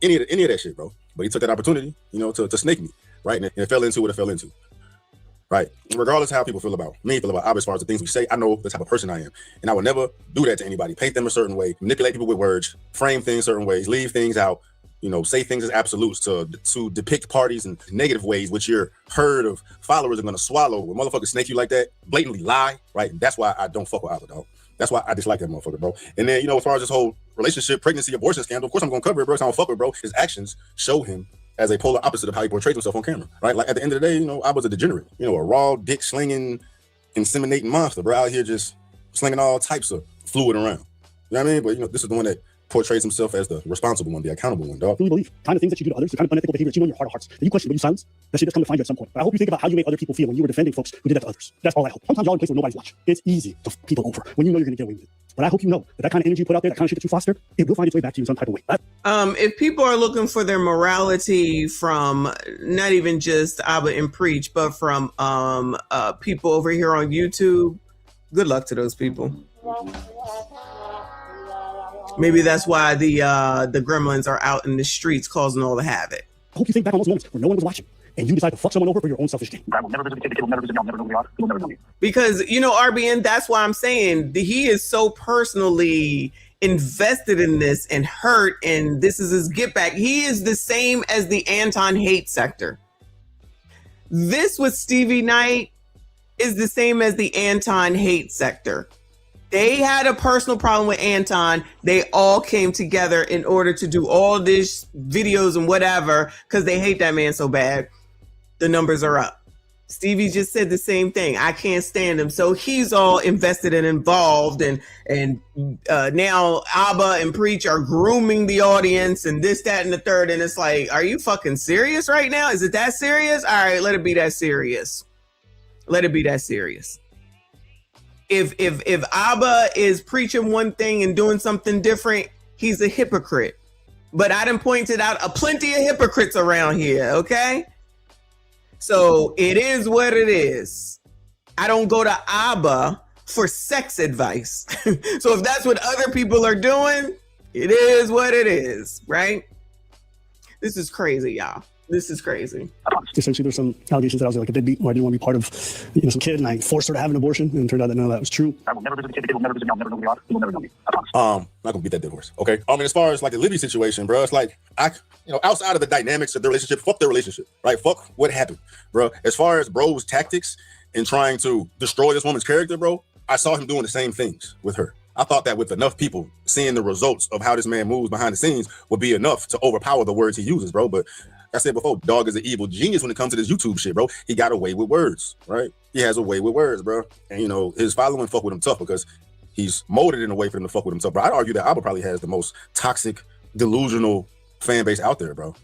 of that shit, bro. But he took that opportunity, you know, to snake me, right? And it fell into what it fell into. Right. Regardless of how people feel about me, feel about Abba, as far as the things we say, I know the type of person I am. And I will never do that to anybody. Paint them a certain way, manipulate people with words, frame things certain ways, leave things out, you know, say things as absolutes to depict parties in negative ways, which your herd of followers are going to swallow. When motherfuckers snake you like that, blatantly lie, right? That's why I don't fuck with Abba, dog. That's why I dislike that motherfucker, bro. And then, you know, as far as this whole relationship, pregnancy, abortion scandal, of course I'm going to cover it, bro. So I don't fuck with, bro. His actions show him as a polar opposite of how he portrays himself on camera, right? Like, at the end of the day, you know, I was a degenerate, you know, a raw dick slinging, inseminating monster, bro, out here just slinging all types of fluid around. You know what I mean? But, you know, this is the one that portrays himself as the responsible one, the accountable one, dog. Really believe kind of things that you do to others, the kind of unethical behavior that you know in your heart of hearts, that you question but you silence, that shit just come to find you at some point. But I hope you think about how you made other people feel when you were defending folks who did that to others. That's all I hope. Sometimes y'all in places where nobody's watching. It's easy to f people over when you know you're gonna get away with it. But I hope you know that kind of energy you put out there, that kind of shit that you fostered, it will find its way back to you in some type of way. If people are looking for their morality from not even just Abba and Preach, but from people over here on YouTube, good luck to those people. Maybe that's why the gremlins are out in the streets causing all the havoc. I hope you think back on those moments where no one was watching and you decide to fuck someone over for your own selfish gain. Because, you know, RBN, that's why I'm saying he is so personally invested in this and hurt, and this is his get back. He is the same as the Anton hate sector. This with Stevie Knight is the same as the Anton hate sector. They had a personal problem with Anton. They all came together in order to do all these videos and whatever because they hate that man so bad. The numbers are up. Stevie just said the same thing. I can't stand him. So he's all invested and involved. And now Abba and Preach are grooming the audience and this, that, and the third. And it's like, are you fucking serious right now? Is it that serious? All right, let it be that serious. Let it be that serious. If Abba is preaching one thing and doing something different, he's a hypocrite. But I done pointed out a plenty of hypocrites around here, okay? So it is what it is. I don't go to Abba for sex advice. So if that's what other people are doing, it is what it is, right? This is crazy, y'all. This is crazy. Essentially, there's some allegations that I was like a deadbeat, or I didn't want to be part of, you know, some kid, and I forced her to have an abortion, and it turned out that none of that was true. I will never visit a kid. They will never visit me. I'll never know who they are. They will never know me. Not gonna beat that dead horse. Okay. I mean, as far as like the Libby situation, bro, it's like outside of the dynamics of the relationship, fuck their relationship, right? Fuck what happened, bro. As far as bro's tactics in trying to destroy this woman's character, bro, I saw him doing the same things with her. I thought that with enough people seeing the results of how this man moves behind the scenes would be enough to overpower the words he uses, bro. But like I said before, dog is an evil genius when it comes to this YouTube shit, bro. He got away with words, right? He has a way with words, bro. And, you know, his following fuck with him tough because he's molded in a way for them to fuck with him tough. But I'd argue that Abba probably has the most toxic, delusional fan base out there, bro.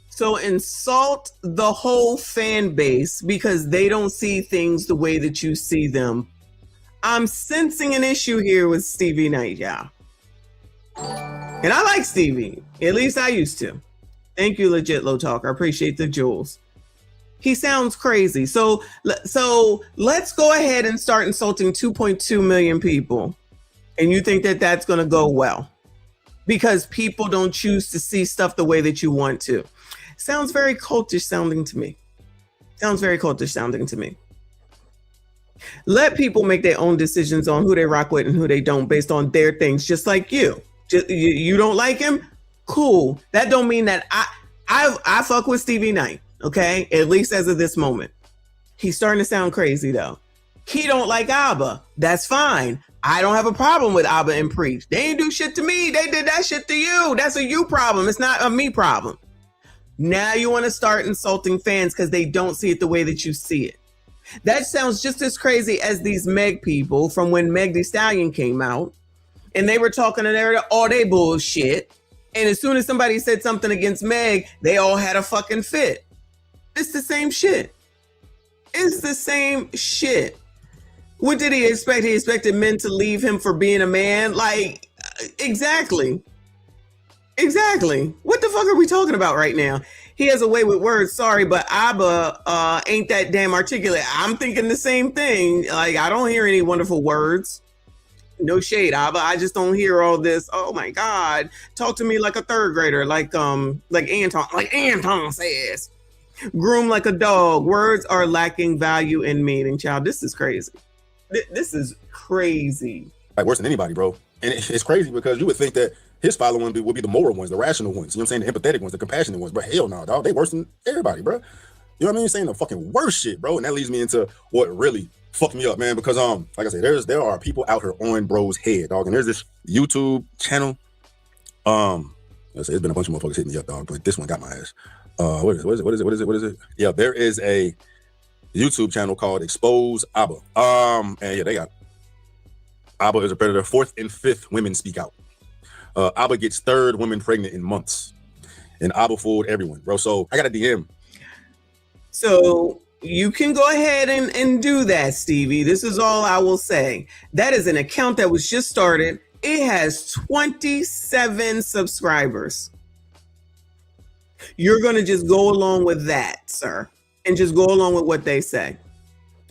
So insult the whole fan base because they don't see things the way that you see them. I'm sensing an issue here with Stevie Knight, y'all. And I like Stevie. At least I used to. Thank you, Legit Low Talk. I appreciate the jewels. He sounds crazy. So let's go ahead and start insulting 2.2 million people. And you think that that's going to go well because people don't choose to see stuff the way that you want to. Sounds very cultish sounding to me. Sounds very cultish sounding to me. Let people make their own decisions on who they rock with and who they don't based on their things, just like you. You don't like him? Cool. That don't mean that I fuck with Stevie Knight, okay? At least as of this moment. He's starting to sound crazy though. He don't like ABBA. That's fine. I don't have a problem with ABBA and Preach. They ain't do shit to me. They did that shit to you. That's a you problem. It's not a me problem. Now you want to start insulting fans because they don't see it the way that you see it. That sounds just as crazy as these Meg people from when Meg Thee Stallion came out and they were talking to all they bullshit. And as soon as somebody said something against Meg, they all had a fucking fit. It's the same shit. It's the same shit. What did he expect? He expected men to leave him for being a man? Like, exactly. Exactly. What the fuck are we talking about right now? He has a way with words. Sorry, but ABBA ain't that damn articulate. I'm thinking the same thing. Like, I don't hear any wonderful words. No shade, ABBA. I just don't hear all this. Oh my God. Talk to me like a third grader, like Anton says. Groom like a dog. Words are lacking value in meaning, child. This is crazy. This is crazy. Like worse than anybody, bro. And it's crazy because you would think that his following would be the moral ones, the rational ones. You know what I'm saying? The empathetic ones, the compassionate ones. But hell no, dog. They worse than everybody, bro. You know what I mean? Saying the fucking worst shit, bro. And that leads me into what really fucked me up, man. Because like I said, there are people out here on bro's head, dog. And there's this YouTube channel. Let's say it's been a bunch of motherfuckers hitting me up, dog. But this one got my ass. What is it? Yeah, there is a YouTube channel called Expose ABBA. And yeah, they got ABBA is a predator. 4th and 5th women speak out. ABBA gets 3rd woman pregnant in months. And ABBA fooled everyone, bro. So I got a DM. So you can go ahead and do that, Stevie. This is all I will say. That is an account that was just started. It has 27 subscribers. You're going to just go along with that, sir, and just go along with what they say.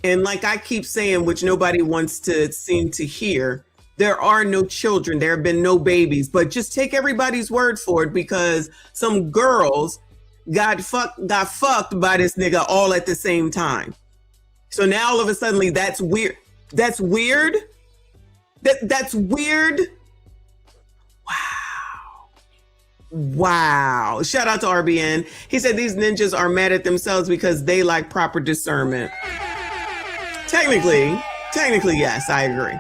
And like I keep saying, which nobody wants to seem to hear, there are no children. There have been no babies, but just take everybody's word for it because some girls got fucked by this nigga all at the same time. So now all of a sudden that's weird. That's weird. That's weird. Wow. Shout out to RBN. He said these ninjas are mad at themselves because they lack proper discernment. Technically, yes, I agree.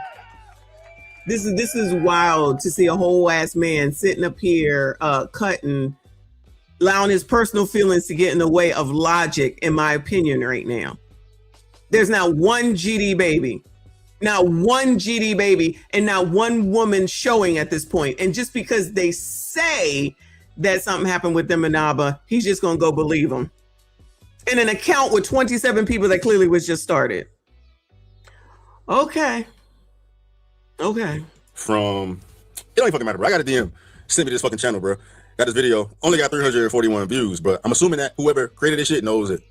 This is wild to see a whole ass man sitting up here cutting, allowing his personal feelings to get in the way of logic, in my opinion, right now. There's not one GD baby. Not one GD baby and not one woman showing at this point. And just because they say that something happened with them and ABBA, he's just going to go believe them. In an account with 27 people that clearly was just started. Okay. It don't even fucking matter, bro. I got a DM. Send me this fucking channel, bro. Got this video. Only got 341 views, but I'm assuming that whoever created this shit knows it.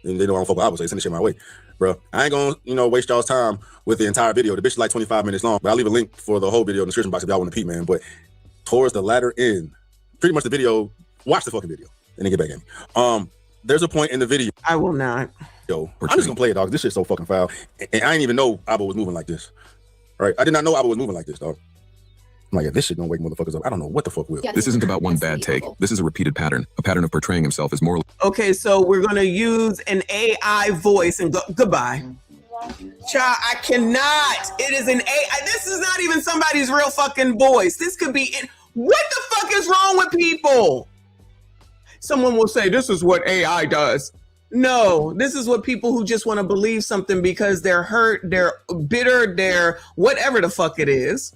And they know I don't fuck with ABBA, so they send this shit my way. Bro, I ain't gonna, waste y'all's time with the entire video. The bitch is like 25 minutes long, but I'll leave a link for the whole video in the description box if y'all want to peep, man. But towards the latter end, pretty much the video, watch the fucking video and then get back in. There's a point in the video. I will not. Yo, I'm just gonna play it, dog. This shit's so fucking foul. And I didn't even know ABBA was moving like this. Right? I did not know ABBA was moving like this, dog. I'm like, if this shit don't wake motherfuckers up, I don't know what the fuck will. This isn't about one bad take. This is a repeated pattern, a pattern of portraying himself as morally. Okay, so we're going to use an AI voice and goodbye. Child, I cannot. It is an AI. This is not even somebody's real fucking voice. This could be it. What the fuck is wrong with people? Someone will say, this is what AI does. No, this is what people who just want to believe something because they're hurt, they're bitter, they're whatever the fuck it is.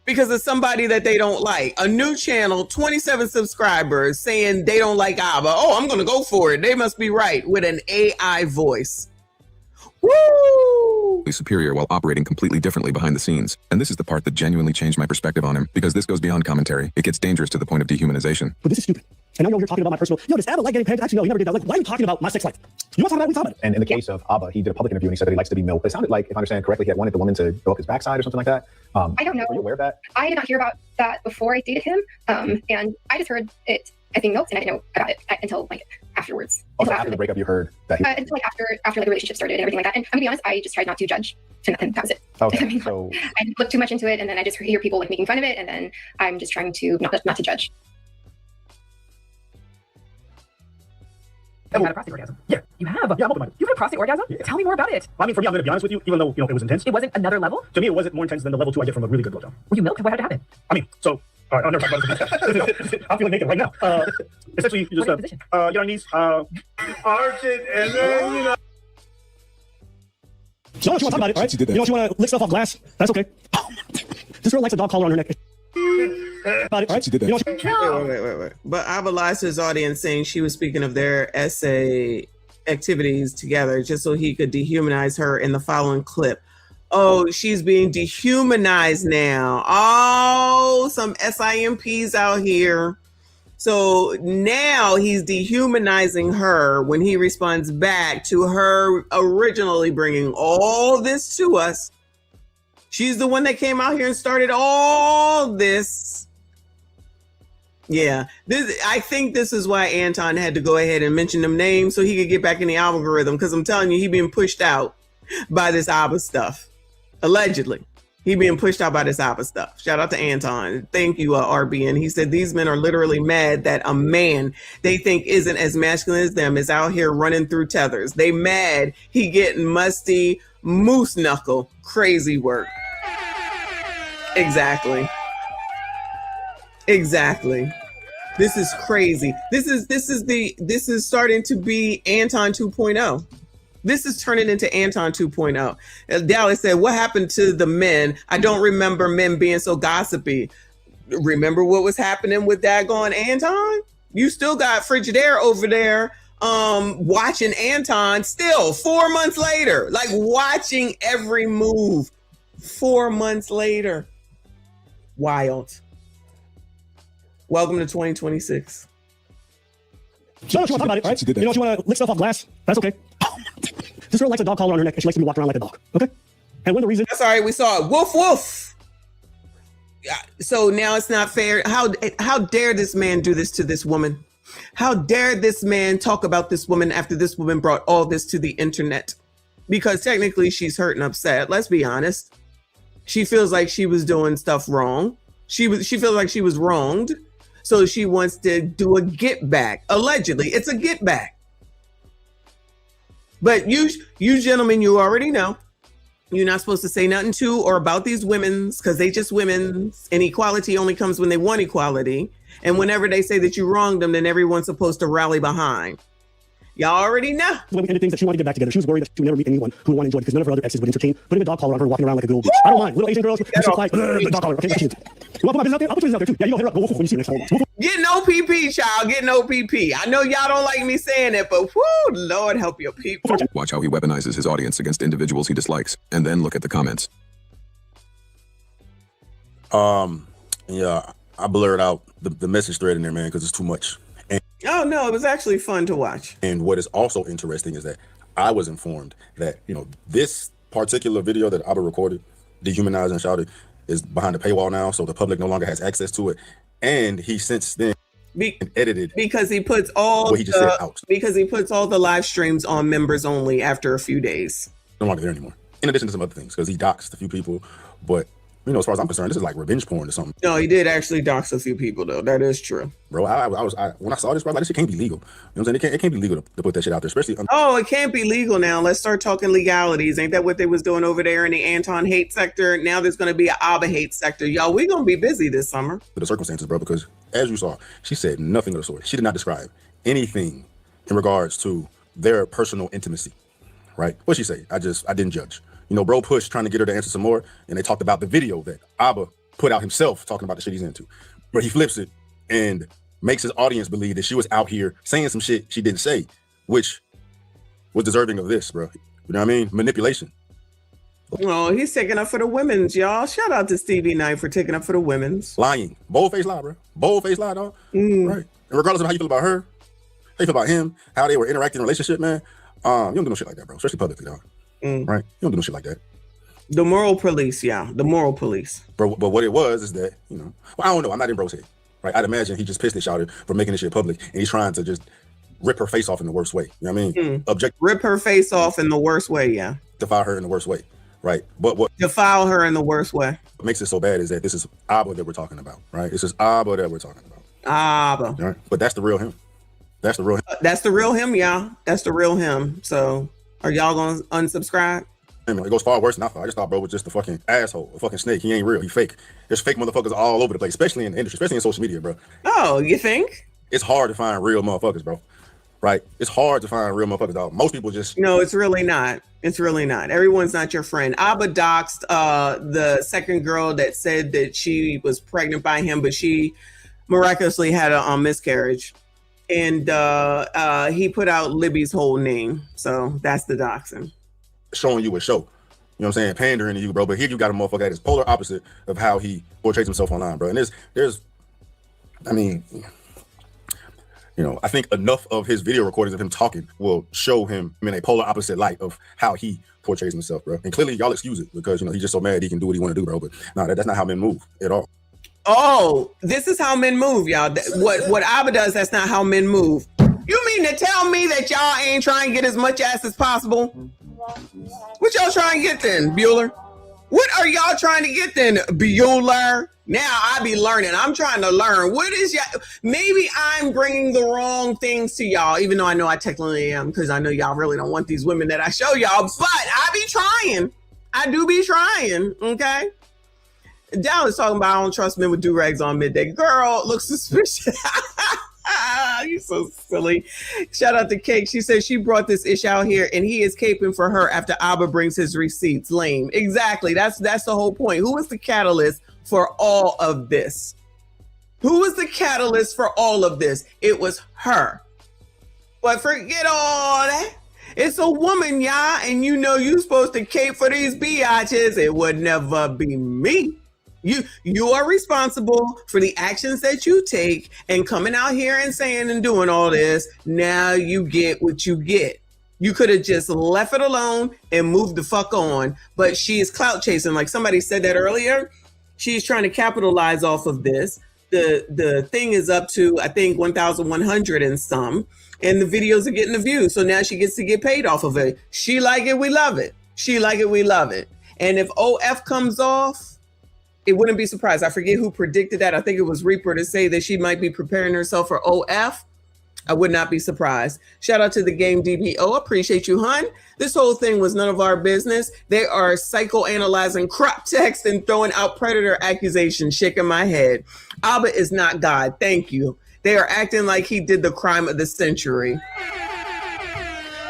because of somebody that they don't like. A new channel, 27 subscribers saying they don't like Abba. Oh, I'm going to go for it. They must be right, with an AI voice. Woo! Superior while operating completely differently behind the scenes. And this is the part that genuinely changed my perspective on him, because this goes beyond commentary. It gets dangerous to the point of dehumanization. But this is stupid. And I know you're talking about my personal, does Abba like getting pegged? Actually, no, he never did that. Like, why are you talking about my sex life? You want to talk about it? We talk about it. And in the case of Abba, he did a public interview and he said that he likes to be milked. It sounded like, if I understand correctly, he had wanted the woman to go up his backside or something like that. I don't know. Were you aware of that? I did not hear about that before I dated him. And I just heard it as being milked, and I didn't know about it until like afterwards. Also, after the breakup, you heard that he... until like after like the relationship started and everything like that. And I'm gonna be honest, I just tried not to judge, and that was it. Okay, I mean, so I didn't look too much into it, and then I just hear people like making fun of it, and then I'm just trying to not to judge. You had a prostate orgasm. Yeah, you have. Yeah, I'm open-minded. You had a prostate orgasm? Yeah. Tell me more about it. I mean, for me, I'm going to be honest with you, even though, it was intense. It wasn't another level? To me, it wasn't more intense than the level 2 I get from a really good blowjob. Were you milked? What had to happen? I mean, so, all right, I'll never talk about this. I'm feeling naked right now. Essentially, you just, get on your knees, arch it, and then, you know. You know what you want to talk about it, right? You know what you want to lick stuff off glass? That's okay. This girl likes a dog collar on her neck. About it, right? She did that. Wait. But Abba lies to his audience saying she was speaking of their essay activities together just so he could dehumanize her in the following clip. Oh, she's being dehumanized now. Oh, some SIMPs out here. So now he's dehumanizing her when he responds back to her originally bringing all this to us. She's the one that came out here and started all this. Yeah, I think this is why Anton had to go ahead and mention them names so he could get back in the algorithm, because I'm telling you, he being pushed out by this ABBA stuff. Allegedly, he being pushed out by this ABBA stuff. Shout out to Anton. Thank you, RBN. He said these men are literally mad that a man they think isn't as masculine as them is out here running through tethers. They mad he getting musty moose knuckle crazy work. Exactly. This is crazy. This is starting to be Anton 2.0. This is turning into Anton 2.0. Dallas said, what happened to the men? I don't remember men being so gossipy. Remember what was happening with daggone Anton? You still got Frigidaire over there watching Anton still 4 months later, like watching every move 4 months later. Wild. Welcome to 2026. You know what you want to talk about it, right? You know what you want to lick stuff off glass? That's okay. This girl likes a dog collar on her neck, and she likes to be walked around like a dog. Okay? And when the reason... That's all right. We saw it. Woof, woof. Yeah. So now it's not fair. How dare this man do this to this woman? How dare this man talk about this woman after this woman brought all this to the internet? Because technically she's hurt and upset. Let's be honest. She feels like she was doing stuff wrong. She feels like she was wronged. So she wants to do a get back. Allegedly, it's a get back. But you gentlemen, you already know. You're not supposed to say nothing to or about these women's, because they just women's, and equality only comes when they want equality. And whenever they say that you wronged them, then everyone's supposed to rally behind. Y'all already know. When we ended things that she wanted to get back together, she was worried that she would never meet anyone who would want to enjoy it because none of her other exes would entertain putting a dog collar on her, walking around like a good old bitch. I don't mind. Little Asian girls, you so quiet, dog collar. Okay, you want to put my business out there? I'll put your business out there too. Yeah, you go hit her up. Go when you see her next time. Get no PP, child. Get no PP. I know y'all don't like me saying it, but whoo, Lord help your people. Watch how he weaponizes his audience against individuals he dislikes, and then look at the comments. Yeah, I blurred out the message thread in there, man, because it's too much. And, oh no, it was actually fun to watch. And what is also interesting is that I was informed that, you know, this particular video that Abba recorded, dehumanized and shouted, is behind the paywall now, so the public no longer has access to it. And he since then edited because he puts all what he just said out. Because he puts all the live streams on members only after a few days. No longer there anymore. In addition to some other things, because he doxed a few people, but you know, as far as I'm concerned, this is like revenge porn or something. No, he did actually dox a few people, though. That is true. Bro, I when I saw this, bro, like, this shit can't be legal. You know what I'm saying? It can't be legal to put that shit out there, especially. Oh, it can't be legal now. Let's start talking legalities. Ain't that what they was doing over there in the Anton hate sector? Now there's going to be an Abba hate sector. Y'all, we're going to be busy this summer. The circumstances, bro, because as you saw, she said nothing of the sort. She did not describe anything in regards to their personal intimacy, right? What'd she say? I didn't judge. You know, bro pushed trying to get her to answer some more, and they talked about the video that Abba put out himself talking about the shit he's into. But he flips it and makes his audience believe that she was out here saying some shit she didn't say, which was deserving of this, bro. You know what I mean? Manipulation. Oh, he's taking up for the women's, y'all. Shout out to Stevie Knight for taking up for the women's. Lying. Bold-faced lie, bro. Bold-faced lie, dog. Right. And regardless of how you feel about her, how you feel about him, how they were interacting in a relationship, man, you don't do no shit like that, bro. Especially publicly, dog. Right? You don't do no shit like that. The moral police, yeah. The moral police. Bro, but what it was is that, you know, well, I don't know. I'm not in bro's head. Right? I'd imagine he just pissed and shouted for making this shit public, and he's trying to just rip her face off in the worst way. You know what I mean? Rip her face off in the worst way, yeah. Defile her in the worst way. Right. But what defile her in the worst way. What makes it so bad is that this is Abba that we're talking about, right? This is Abba that we're talking about. Abba. Right? But that's the real him. That's the real him. That's the real him, y'all. That's the real him. So are y'all gonna unsubscribe? I mean, it goes far worse than I thought. I just thought bro was just a fucking asshole, a fucking snake. He ain't real. He fake. There's fake motherfuckers all over the place, especially in the industry, especially in social media, bro. Oh, you think? It's hard to find real motherfuckers, bro. Right? It's hard to find real motherfuckers, dog. Most people just... No, it's really not. It's really not. Everyone's not your friend. Abba doxed the second girl that said that she was pregnant by him, but she miraculously had a miscarriage. And he put out Libby's whole name. So that's the doxing. Showing you a show. You know what I'm saying? Pandering to you, bro. But here you got a motherfucker that is polar opposite of how he portrays himself online, bro. And there's I mean... You know, I think enough of his video recordings of him talking will show him in a polar opposite light of how he portrays himself, bro. And clearly, y'all excuse it because, you know, he's just so mad he can do what he want to do, bro. But no, that's not how men move at all. Oh, this is how men move, y'all. What Abba does, that's not how men move. You mean to tell me that y'all ain't trying to get as much ass as possible? What y'all trying to get then, Bueller? What are y'all trying to get then, Bueller? Now I be learning. I'm trying to learn. What is y'all? Maybe I'm bringing the wrong things to y'all, even though I know I technically am, because I know y'all really don't want these women that I show y'all. But I be trying. I do be trying. Okay. Dallas talking about I don't trust men with do-rags on midday. Girl, looks suspicious. You so silly. Shout out to Cake. She says she brought this ish out here and he is caping for her after Abba brings his receipts. Lame. Exactly. That's the whole point. Who was the catalyst for all of this? Who was the catalyst for all of this? It was her. But forget all that. It's a woman, y'all, and you know you supposed to cape for these biatches. It would never be me. You are responsible for the actions that you take, and coming out here and saying and doing all this, now you get what you get. You could have just left it alone and moved the fuck on, but she is clout chasing. Like somebody said that earlier. She's trying to capitalize off of this. The thing is up to, I think, 1,100 and some, and the videos are getting the views. So now she gets to get paid off of it. She like it, we love it. She like it, we love it. And if OF comes off, it wouldn't be surprised. I forget who predicted that. I think it was Reaper to say that she might be preparing herself for OF. I would not be surprised. Shout out to the game DBO. Appreciate you, hun. This whole thing was none of our business. They are psychoanalyzing crop text and throwing out predator accusations, shaking my head. Abba is not God. Thank you. They are acting like he did the crime of the century.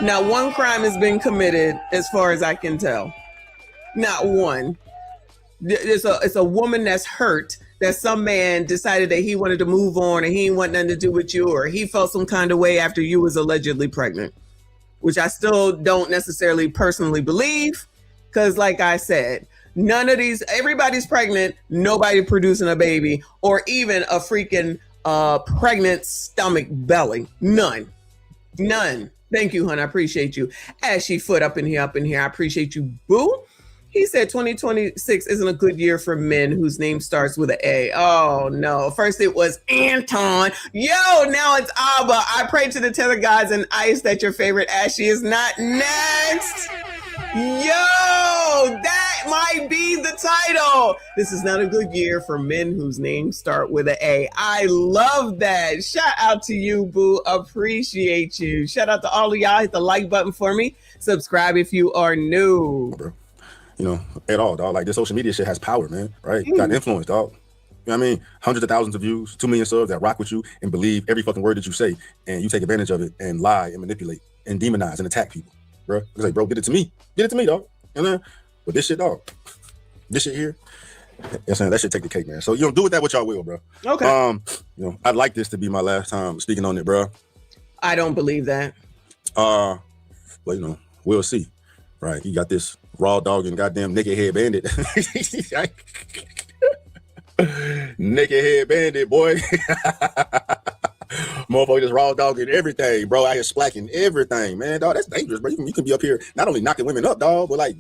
Not one crime has been committed as far as I can tell. Not one. It's a woman that's hurt that some man decided that he wanted to move on and he didn't want nothing to do with you, or he felt some kind of way after you was allegedly pregnant, which I still don't necessarily personally believe. Because like I said, none of these, everybody's pregnant, nobody producing a baby or even a freaking pregnant stomach belly. None. Thank you, hon. I appreciate you. Ashy foot up in here. I appreciate you, boo. He said 2026 isn't a good year for men whose name starts with an A. Oh, no. First it was Anton. Yo, now it's Abba. I pray to the tether gods and ice that your favorite Ashy is not next. Yo, that might be the title. This is not a good year for men whose names start with an A. I love that. Shout out to you, boo. Appreciate you. Shout out to all of y'all. Hit the like button for me. Subscribe if you are new. You know, at all, dog. Like, this social media shit has power, man, right? Got influence, dog. You know what I mean? Hundreds of thousands of views, 2 million subs that rock with you and believe every fucking word that you say, and you take advantage of it and lie and manipulate and demonize and attack people, bro. It's like, bro, get it to me. Get it to me, dog. You know? But this shit, dog, this shit here, Yes, that should take the cake, man. So do with that what y'all will, bro. Okay. I'd like this to be my last time speaking on it, bro. I don't believe that. Well, we'll see. Right? You got this raw dog and goddamn naked head bandit. Naked head bandit, boy. Motherfucker just raw dogging everything, bro. Out here splacking everything, man. Dog, that's dangerous, bro. You can be up here not only knocking women up, dog, but like,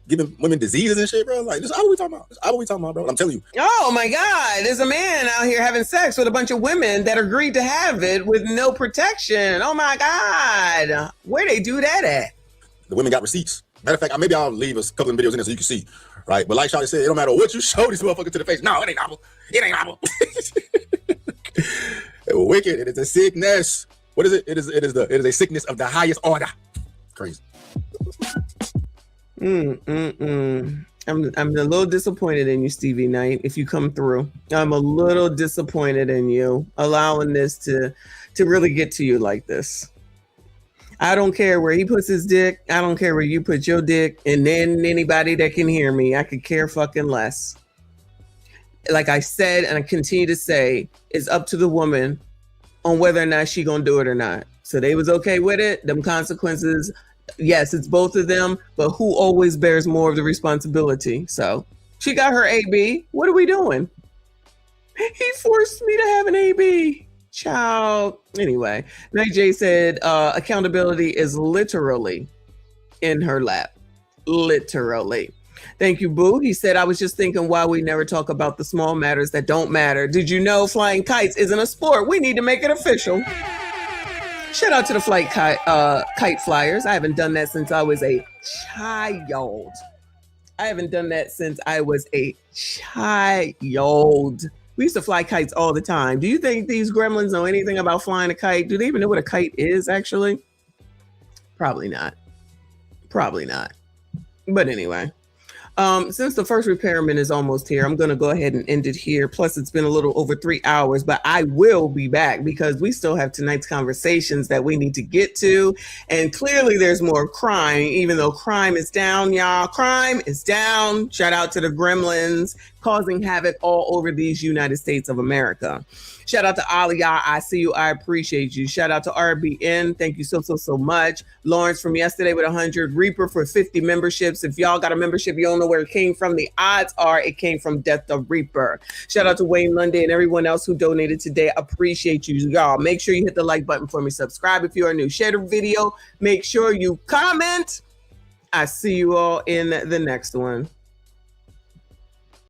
giving women diseases and shit, bro. Like, this is what we talking about. This is what we talking about, bro. I'm telling you. Oh my God, there's a man out here having sex with a bunch of women that agreed to have it with no protection. Oh my God, where they do that at? The women got receipts. Matter of fact, maybe I'll leave a couple of videos in there so you can see, right? But like Shawty said, it don't matter what you show this motherfucker to the face. No, it ain't normal. It ain't normal. Wicked. It is a sickness. What is it? It is a sickness of the highest order. Crazy. I'm a little disappointed in you, Stevie Knight. If you come through, I'm a little disappointed in you allowing this to really get to you like this. I don't care where he puts his dick. I don't care where you put your dick. And then anybody that can hear me, I could care fucking less. Like I said, and I continue to say, it's up to the woman on whether or not she gonna do it or not. So they was okay with it. Them consequences, yes, it's both of them, but who always bears more of the responsibility? So she got her AB. What are we doing? He forced me to have an AB. Child. Anyway, Night J said accountability is literally in her lap. Literally. Thank you, Boo. He said, I was just thinking why we never talk about the small matters that don't matter. Did you know flying kites isn't a sport? We need to make it official. Shout out to the kite flyers. I haven't done that since I was a child. We used to fly kites all the time. Do you think these gremlins know anything about flying a kite? Do they even know what a kite is, actually? Probably not. But anyway, since the first repairman is almost here, I'm going to go ahead and end it here. Plus, it's been a little over 3 hours, but I will be back because we still have tonight's conversations that we need to get to. And clearly there's more crime, even though crime is down, y'all. Crime is down. Shout out to the gremlins causing havoc all over these United States of America. Shout out to Aliyah. I see you. I appreciate you. Shout out to RBN. Thank you so much. Lawrence from yesterday with 100. Reaper for 50 memberships. If y'all got a membership, you don't know where it came from. The odds are it came from Death the Reaper. Shout out to Wayne Lundy and everyone else who donated today. Appreciate you, y'all. Make sure you hit the like button for me. Subscribe if you are new. Share the video. Make sure you comment. I see you all in the next one.